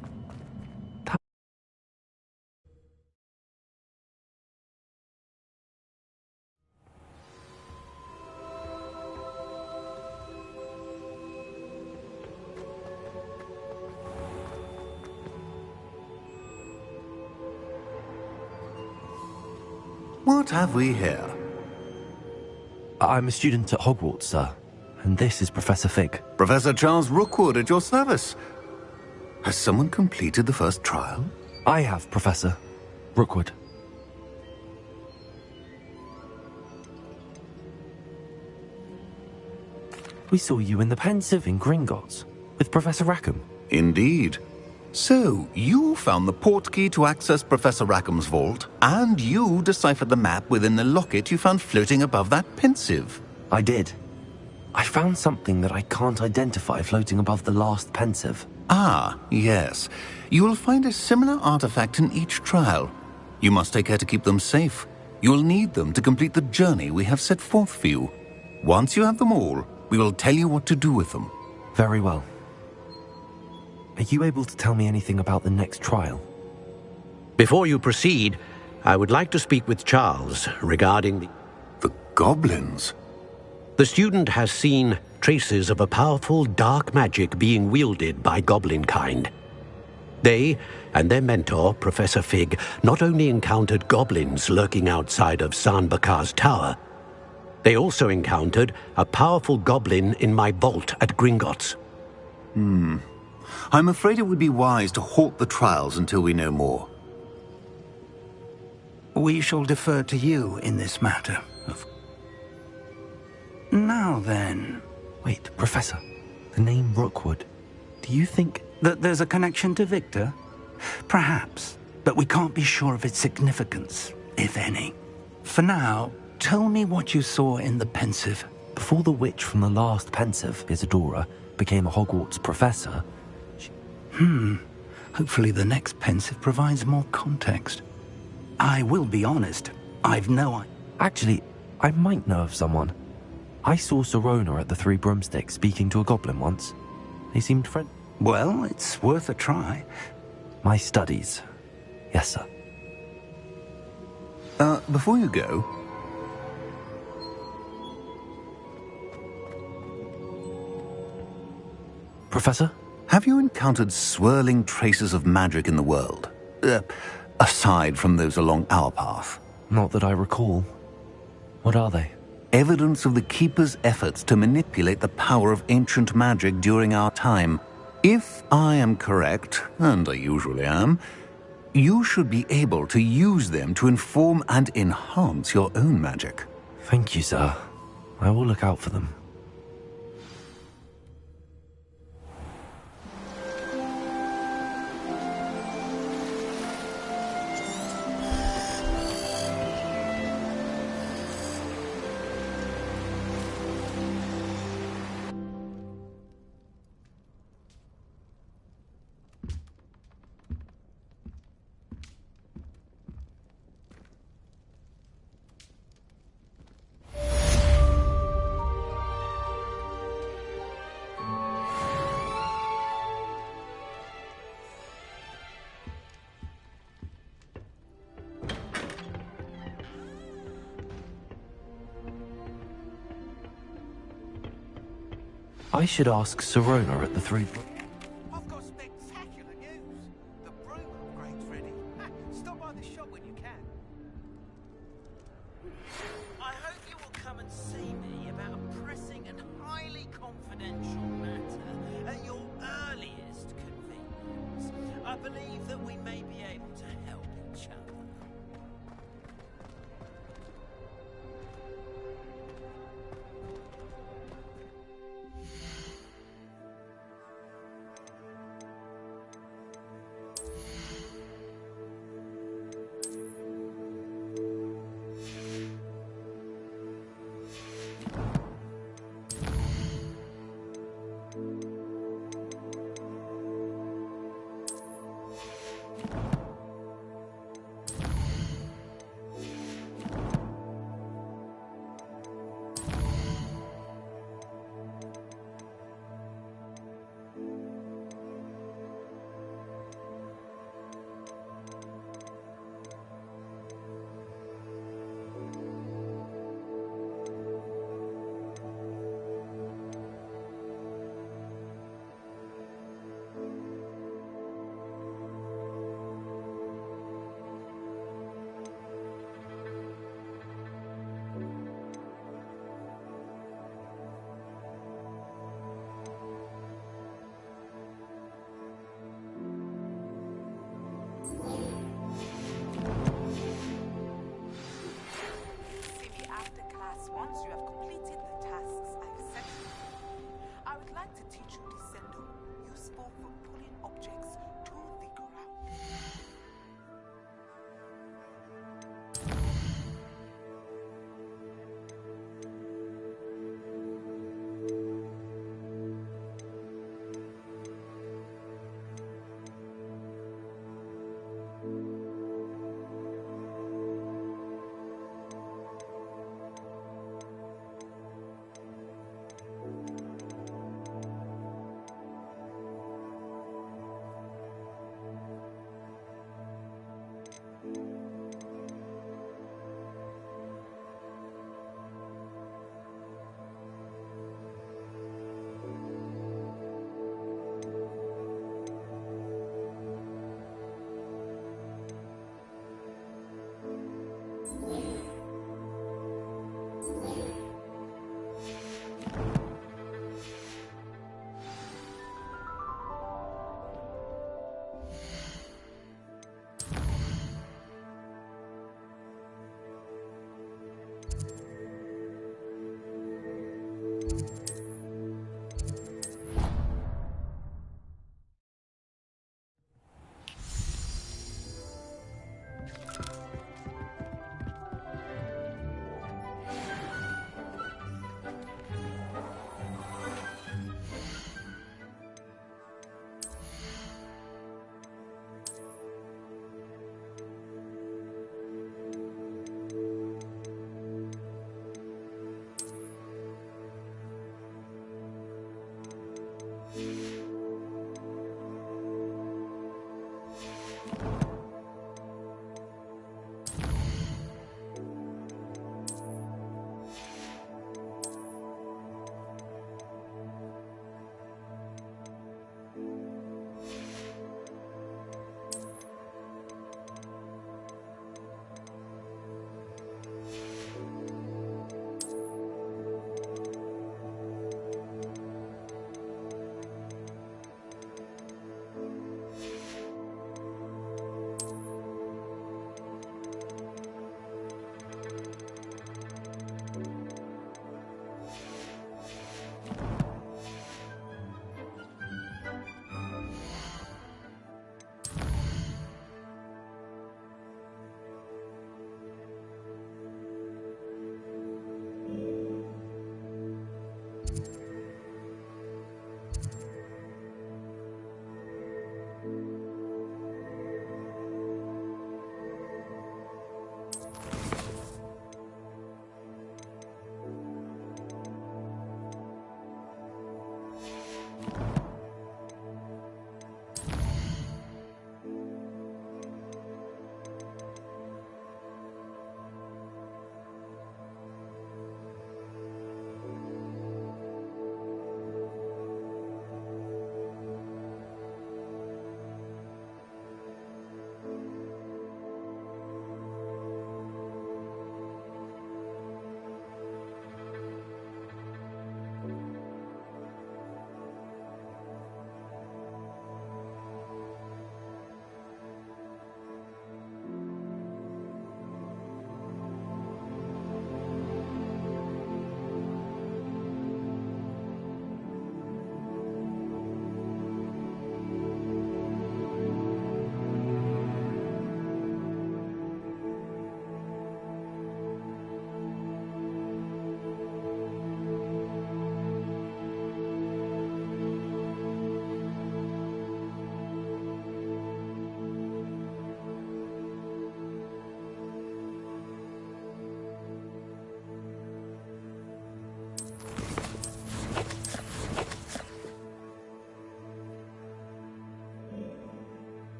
What have we here? I'm a student at Hogwarts, sir. And this is Professor Fig. Professor Charles Rookwood at your service. Has someone completed the first trial? I have, Professor Rookwood. We saw you in the Pensieve in Gringotts with Professor Rackham. Indeed. So, you found the portkey to access Professor Rackham's vault, and you deciphered the map within the locket you found floating above that Pensieve. I did. I found something that I can't identify floating above the last Pensieve. Ah, yes. You will find a similar artifact in each trial. You must take care to keep them safe. You will need them to complete the journey we have set forth for you. Once you have them all, we will tell you what to do with them. Very well. Are you able to tell me anything about the next trial? Before you proceed, I would like to speak with Charles regarding the goblins. The student has seen traces of a powerful dark magic being wielded by goblin kind. They and their mentor, Professor Fig, not only encountered goblins lurking outside of San Bakar's tower, they also encountered a powerful goblin in my vault at Gringotts. I'm afraid it would be wise to halt the trials until we know more. We shall defer to you in this matter. Now then... Wait, Professor. The name Rookwood. Do you think... that there's a connection to Victor? Perhaps, but we can't be sure of its significance, if any. For now, tell me what you saw in the Pensieve. Before the witch from the last Pensieve, Isadora, became a Hogwarts professor... Hopefully the next Pensieve provides more context. I will be honest, I've no idea. Actually, I might know of someone. I saw Sirona at the Three Broomsticks speaking to a goblin once. They seemed friendly. Well, it's worth a try. My studies. Yes, sir. Before you go... Professor? Have you encountered swirling traces of magic in the world? Aside from those along our path? Not that I recall. What are they? Evidence of the Keeper's efforts to manipulate the power of ancient magic during our time. If I am correct, and I usually am, you should be able to use them to inform and enhance your own magic. Thank you, sir. I will look out for them. I should ask Sirona at the Three... I've got spectacular news. The broom upgrade's ready. Stop by the shop when you can. I hope you will come and see me about a pressing and highly confidential matter at your earliest convenience. I believe that we may be able to help each other.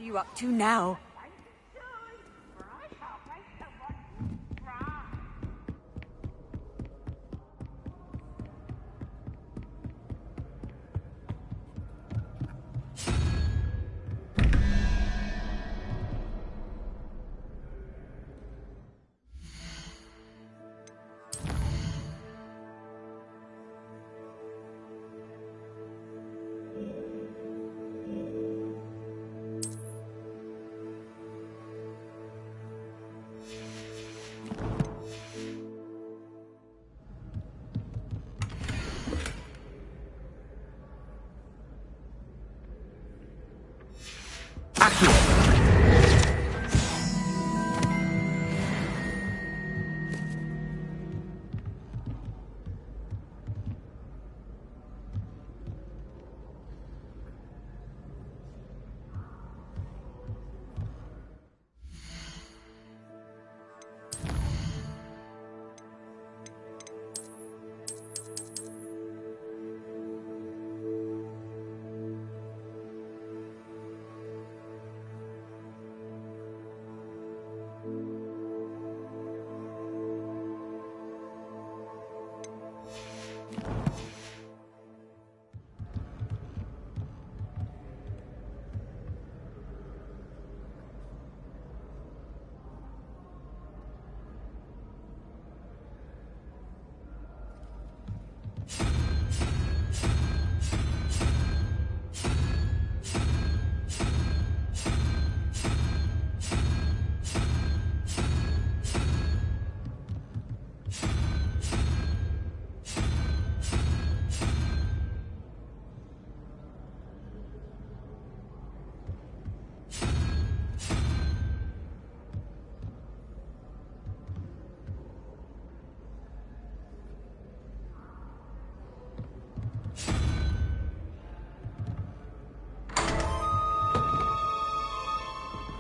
are you up to now?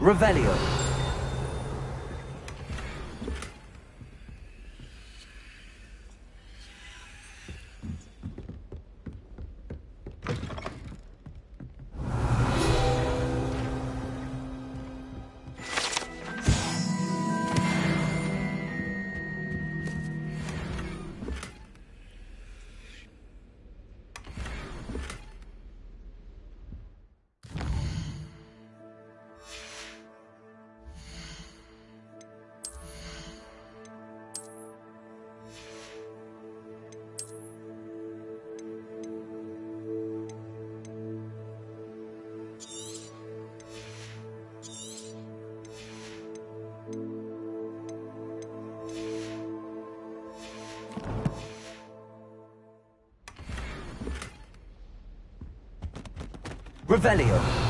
Revelio. Revelio.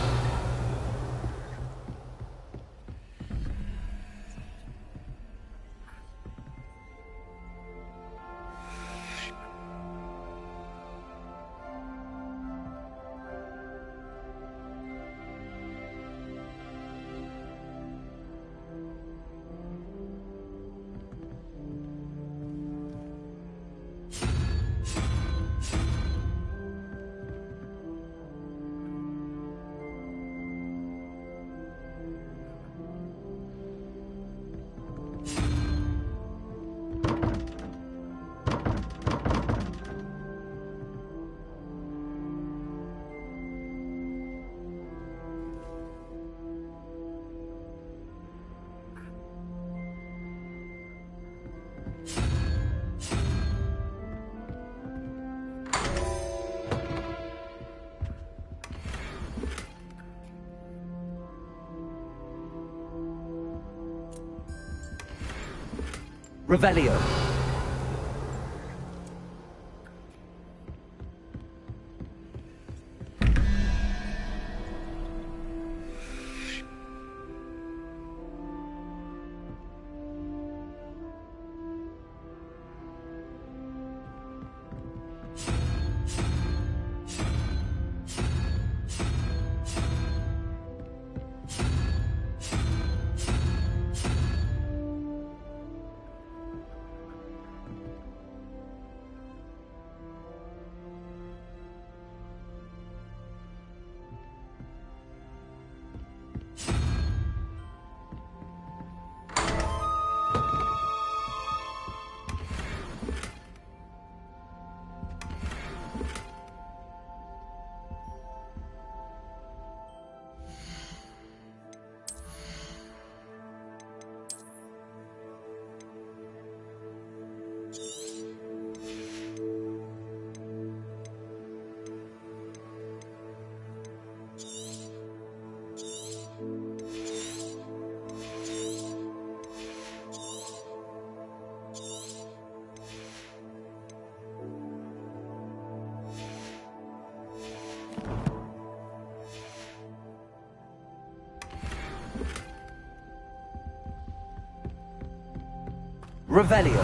Revelio. Revelio.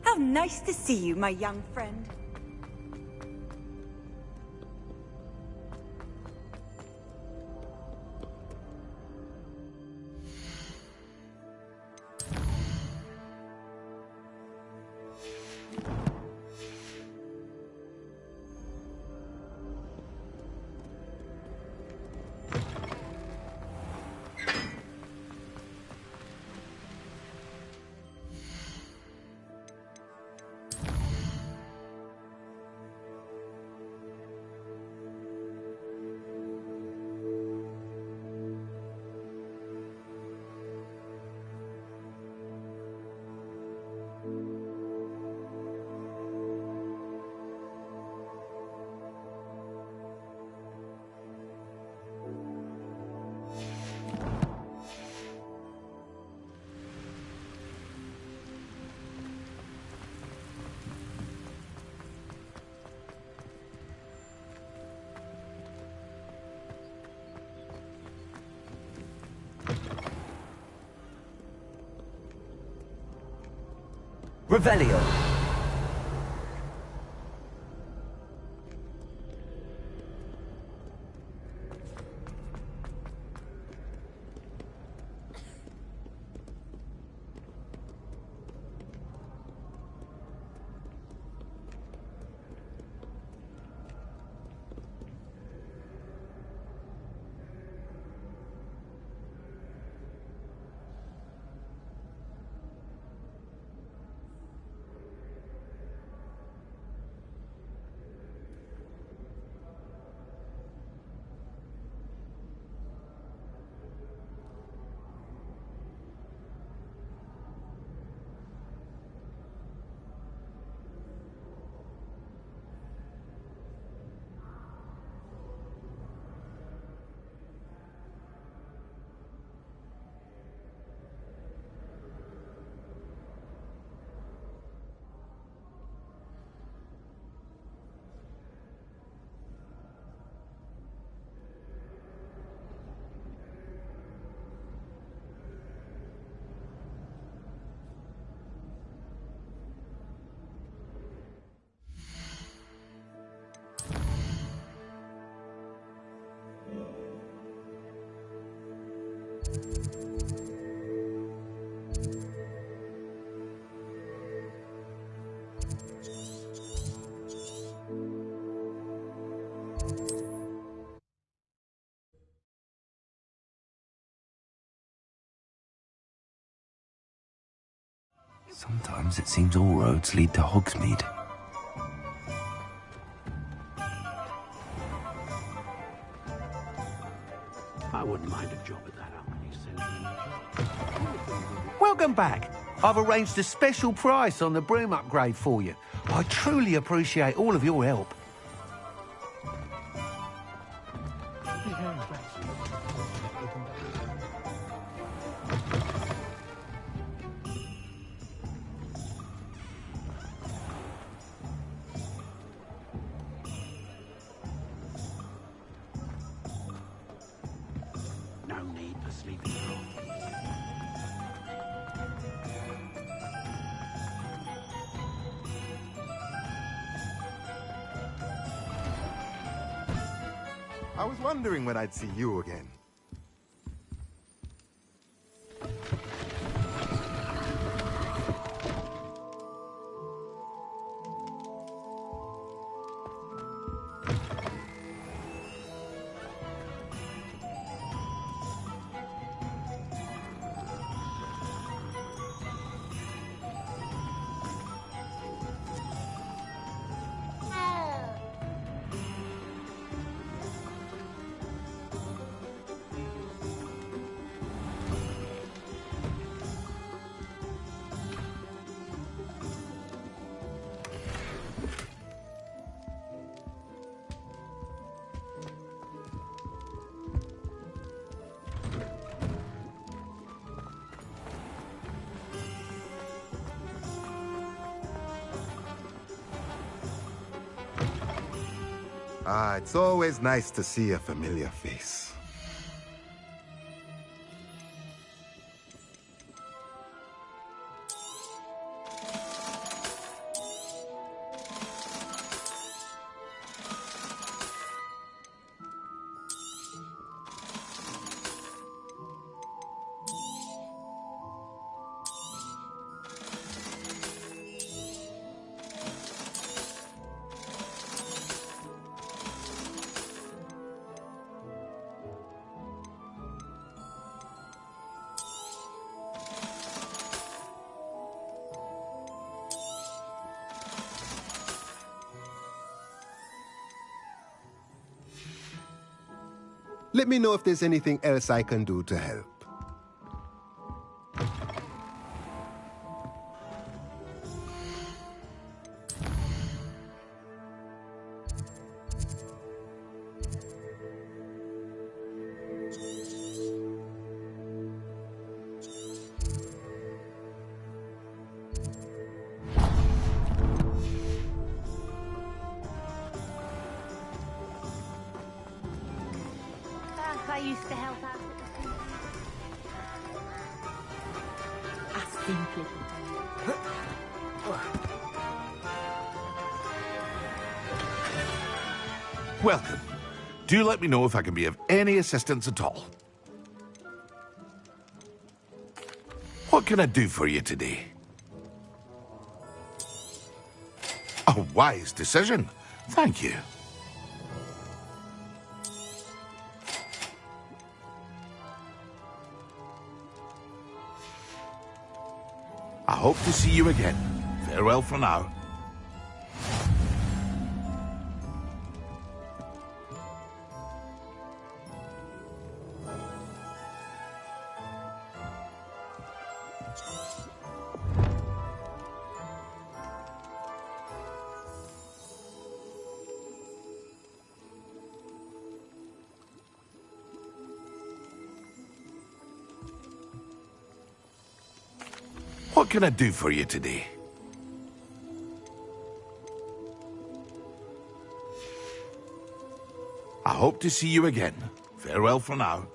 How nice to see you, my young friend. Revelio. Sometimes it seems all roads lead to Hogsmeade. I wouldn't mind a job at that Albany. Welcome back. I've arranged a special price on the broom upgrade for you. I truly appreciate all of your help. No need for sleeping alone. I was wondering when I'd see you again. Ah, it's always nice to see a familiar face. Let me know if there's anything else I can do to help. I used to help out with the I simply Welcome. Do let me know if I can be of any assistance at all. What can I do for you today? A wise decision. Thank you. I hope to see you again. Farewell for now. What can I do for you today? I hope to see you again. Farewell for now.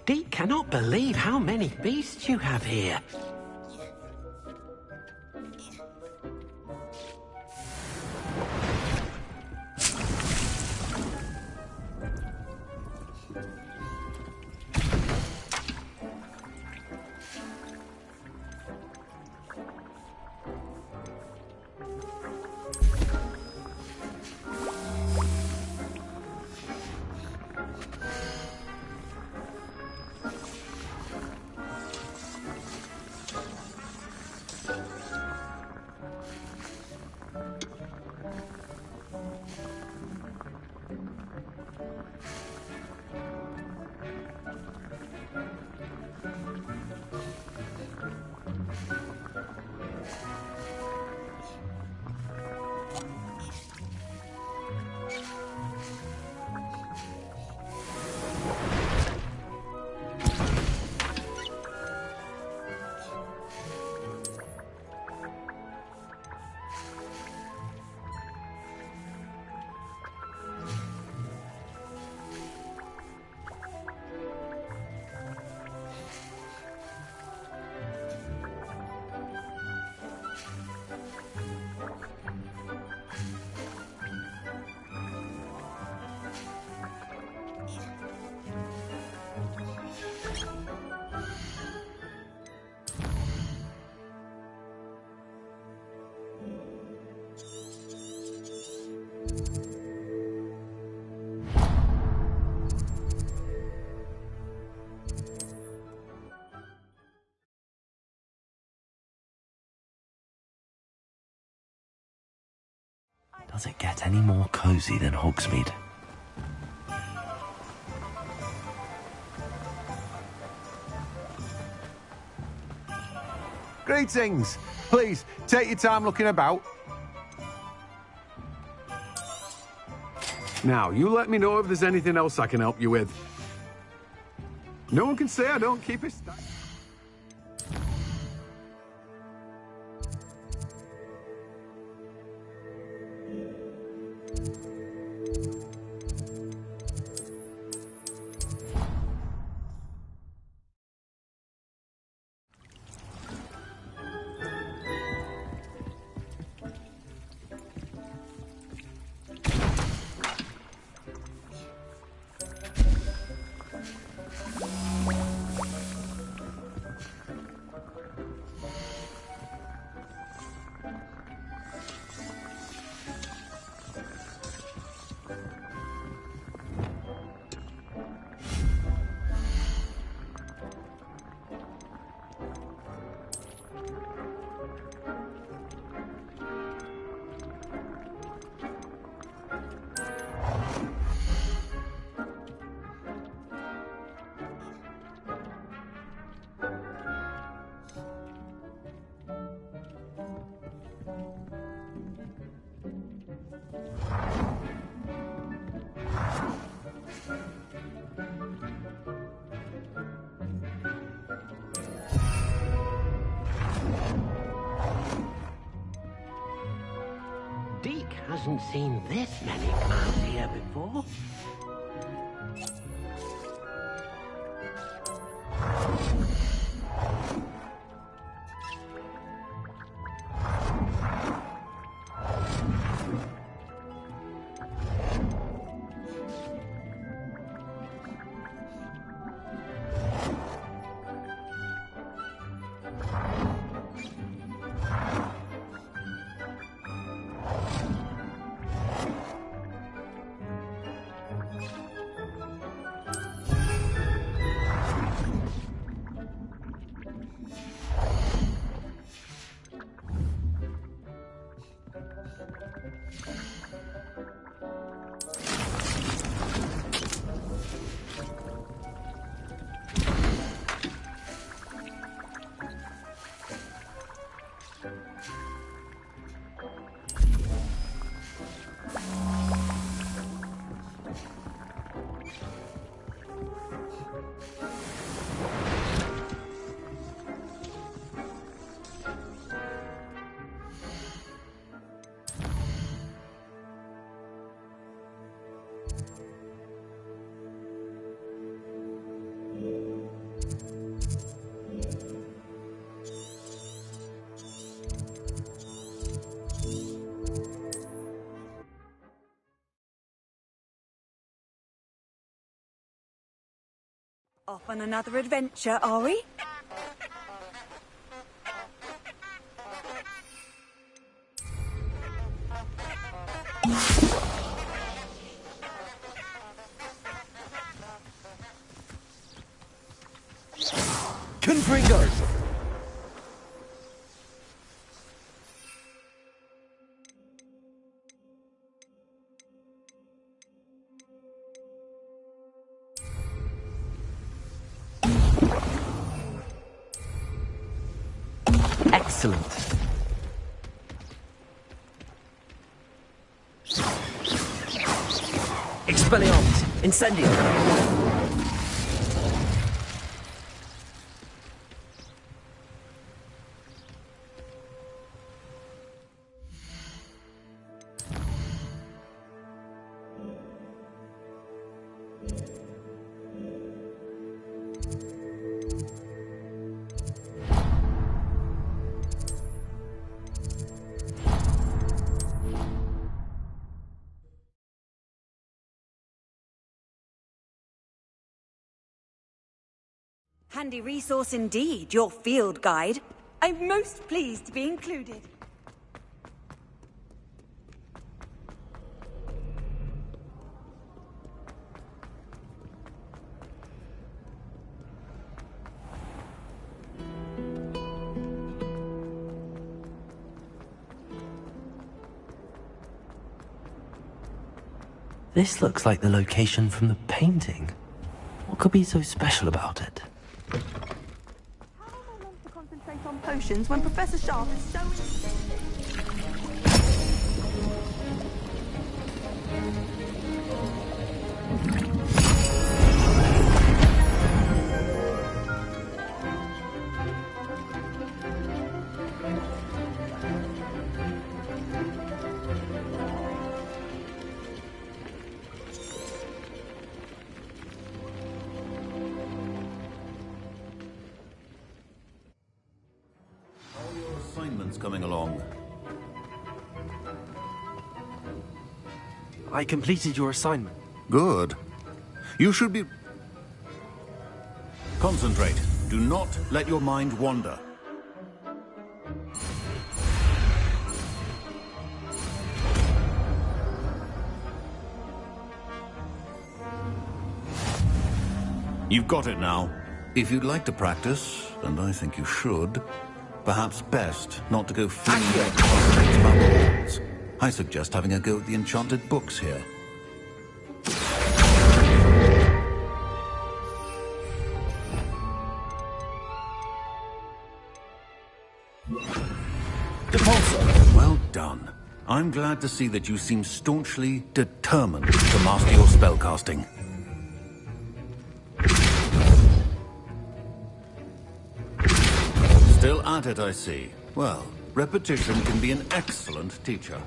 Deke cannot believe how many beasts you have here. Does it get any more cosy than Hogsmeade? Greetings. Please, take your time looking about. Now, you let me know if there's anything else I can help you with. No one can say I don't keep it. Deke hasn't seen this many clowns here before. Off on another adventure, are we? Confringo! Excellent. Expelliarmus! Incendio! Handy resource indeed, your field guide. I'm most pleased to be included. This looks like the location from the painting. What could be so special about it? Concentrate on potions when Professor Sharp is so... Assignments coming along. I completed your assignment. Good. You should be... Concentrate. Do not let your mind wander. You've got it now. If you'd like to practice, and I think you should, perhaps best not to go flinging your concentrates about the walls. I suggest having a go at the enchanted books here. Depulsor! Well done. I'm glad to see that you seem staunchly determined to master your spellcasting. Still at it, I see. Well, repetition can be an excellent teacher.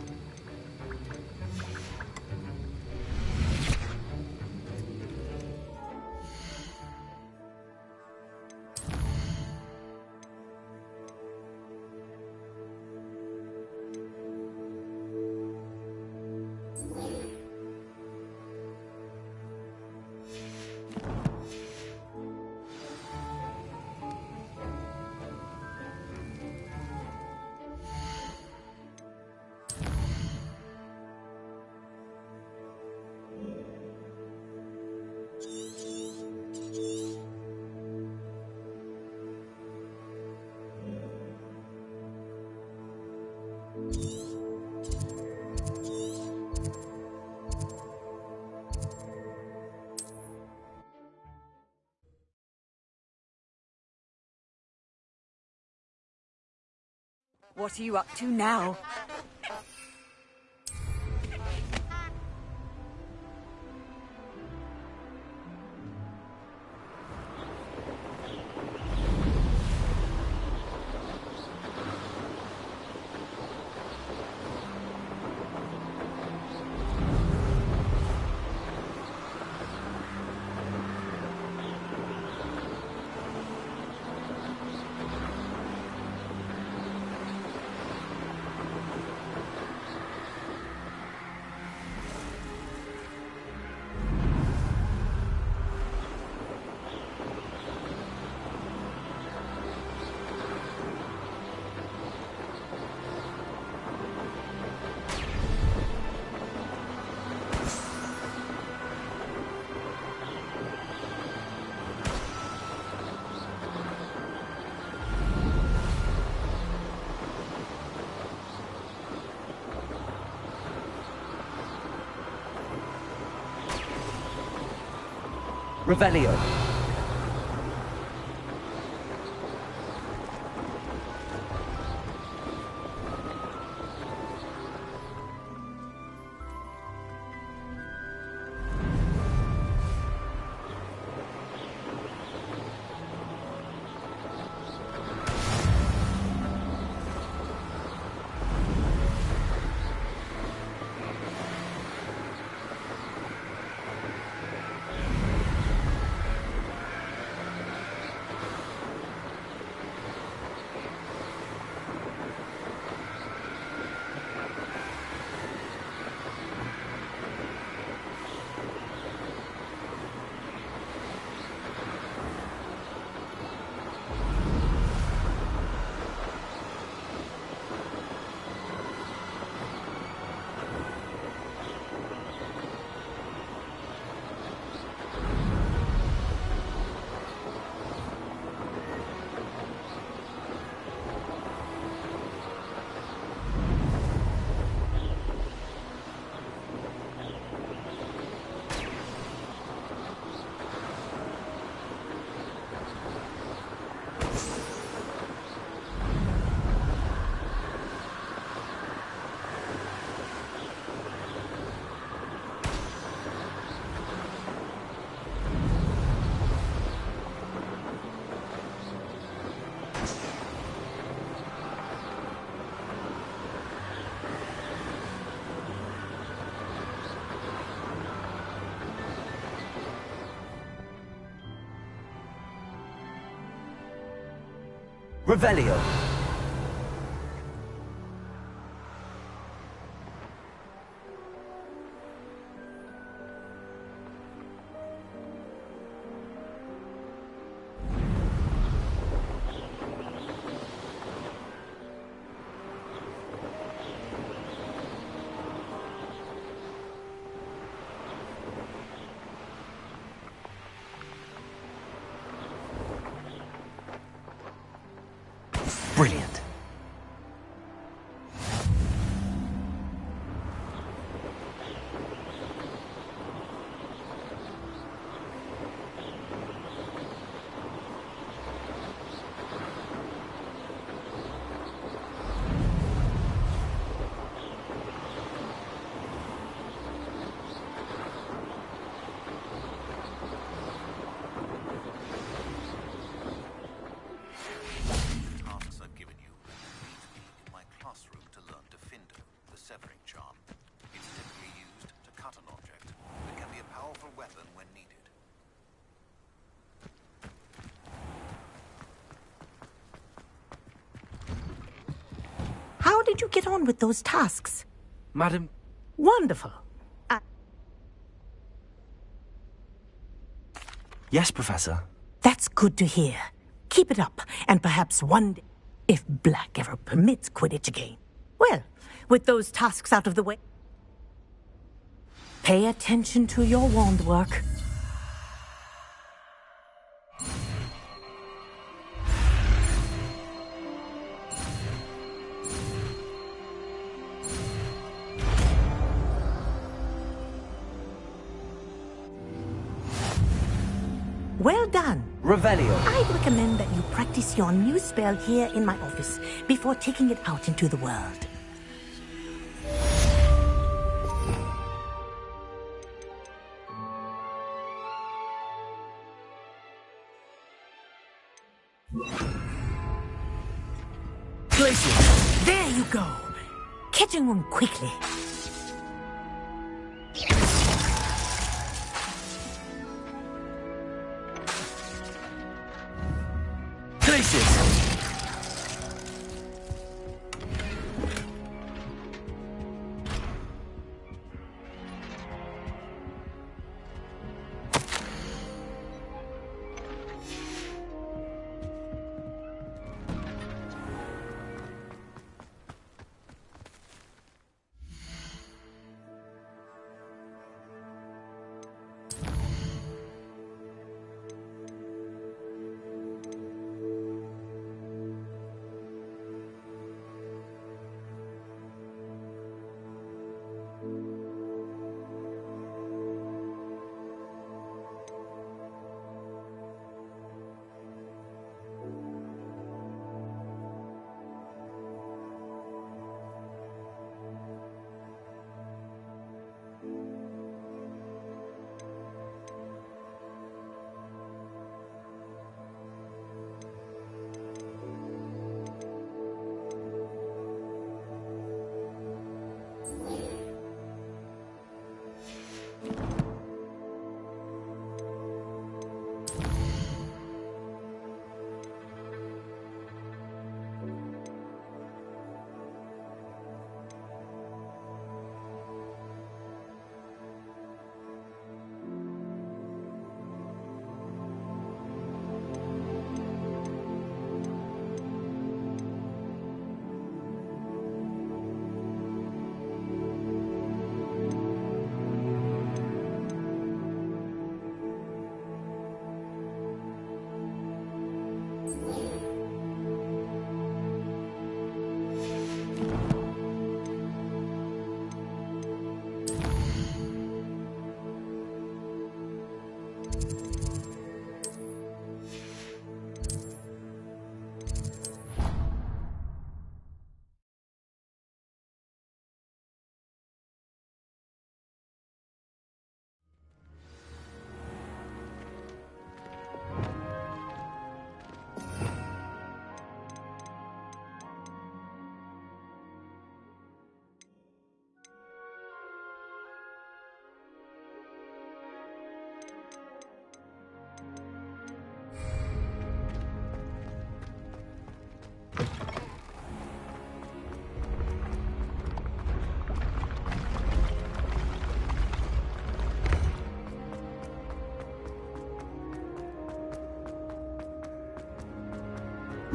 What are you up to now? Revelio. Revelio. Brilliant. How did you get on with those tasks? Madam... Wonderful. Yes, Professor. That's good to hear. Keep it up, and perhaps one day, if Black ever permits Quidditch again. Well, with those tasks out of the way, pay attention to your wand work. Well done. Revelio. I'd recommend that you practice your new spell here in my office before taking it out into the world. Glacius. There you go. Catching them quickly.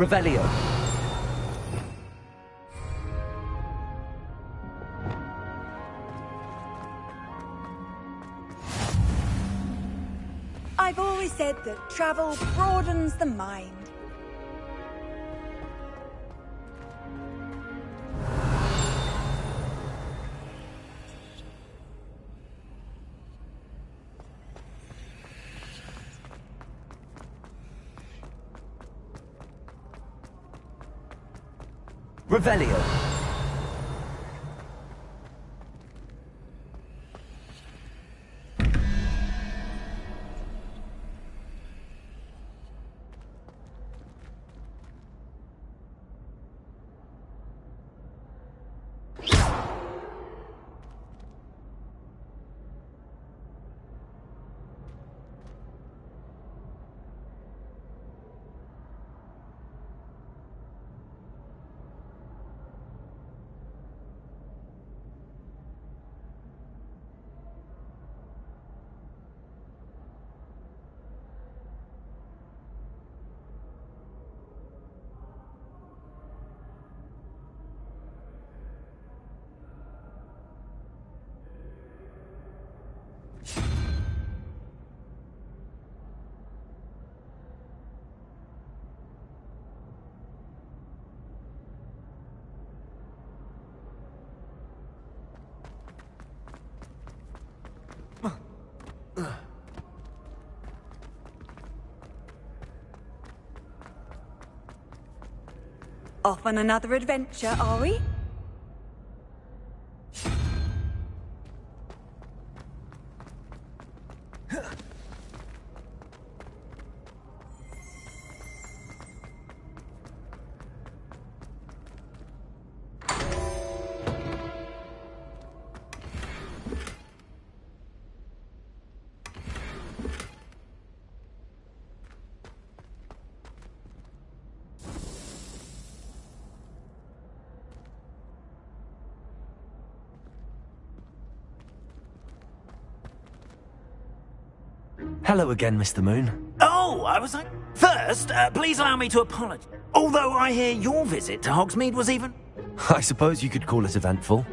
Revelio. I've always said that travel broadens the mind. Revelio. Off on another adventure, are we? Hello again, Mr. Moon. Oh, I was like... First, please allow me to apologize. Although I hear your visit to Hogsmeade was even... I suppose you could call it eventful.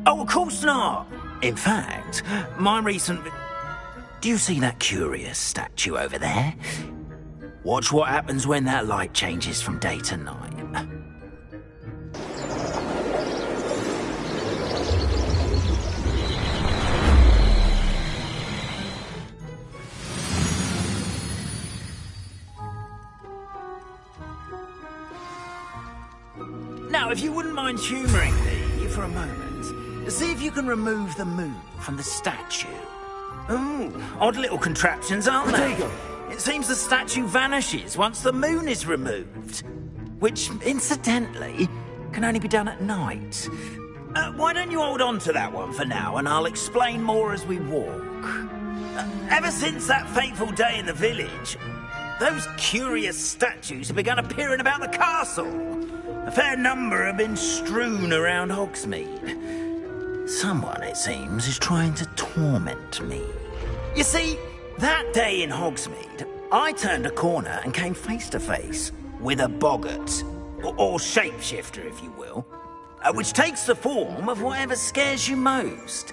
Oh, of course not. In fact, my recent... Do you see that curious statue over there? Watch what happens when that light changes from day to night. Now, if you wouldn't mind humouring me for a moment, see if you can remove the moon from the statue. Ooh, odd little contraptions, aren't they? It seems the statue vanishes once the moon is removed. Which, incidentally, can only be done at night. Why don't you hold on to that one for now, and I'll explain more as we walk. Ever since that fateful day in the village, those curious statues have begun appearing about the castle. A fair number have been strewn around Hogsmeade. Someone, it seems, is trying to torment me. You see, that day in Hogsmeade, I turned a corner and came face to face with a boggart, or shapeshifter, if you will, which takes the form of whatever scares you most.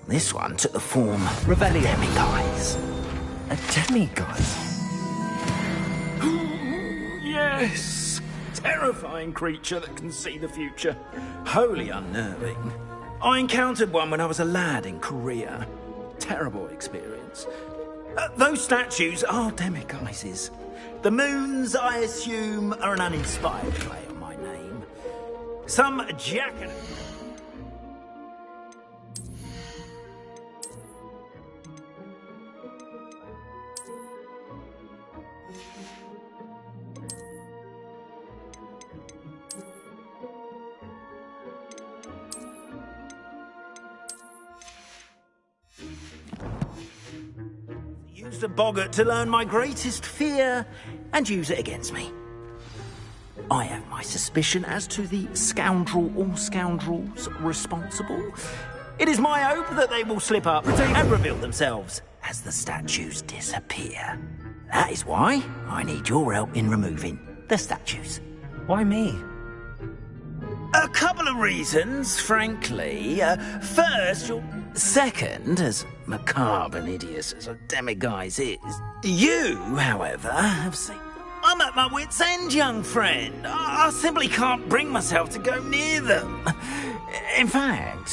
This one took the form of a demiguise. A demiguise? Yes! Terrifying creature that can see the future. Wholly unnerving. I encountered one when I was a lad in Korea. Terrible experience. Those statues are demiguises. The moons, I assume, are an uninspired play on my name. Some jacket... Used a boggart to learn my greatest fear and use it against me. I have my suspicion as to the scoundrel or scoundrels responsible. It is my hope that they will slip up and reveal themselves as the statues disappear. That is why I need your help in removing the statues. Why me? A couple of reasons, frankly. First, second, as macabre and hideous as a demiguise is, you, however, have seen... I'm at my wit's end, young friend. I simply can't bring myself to go near them. In fact,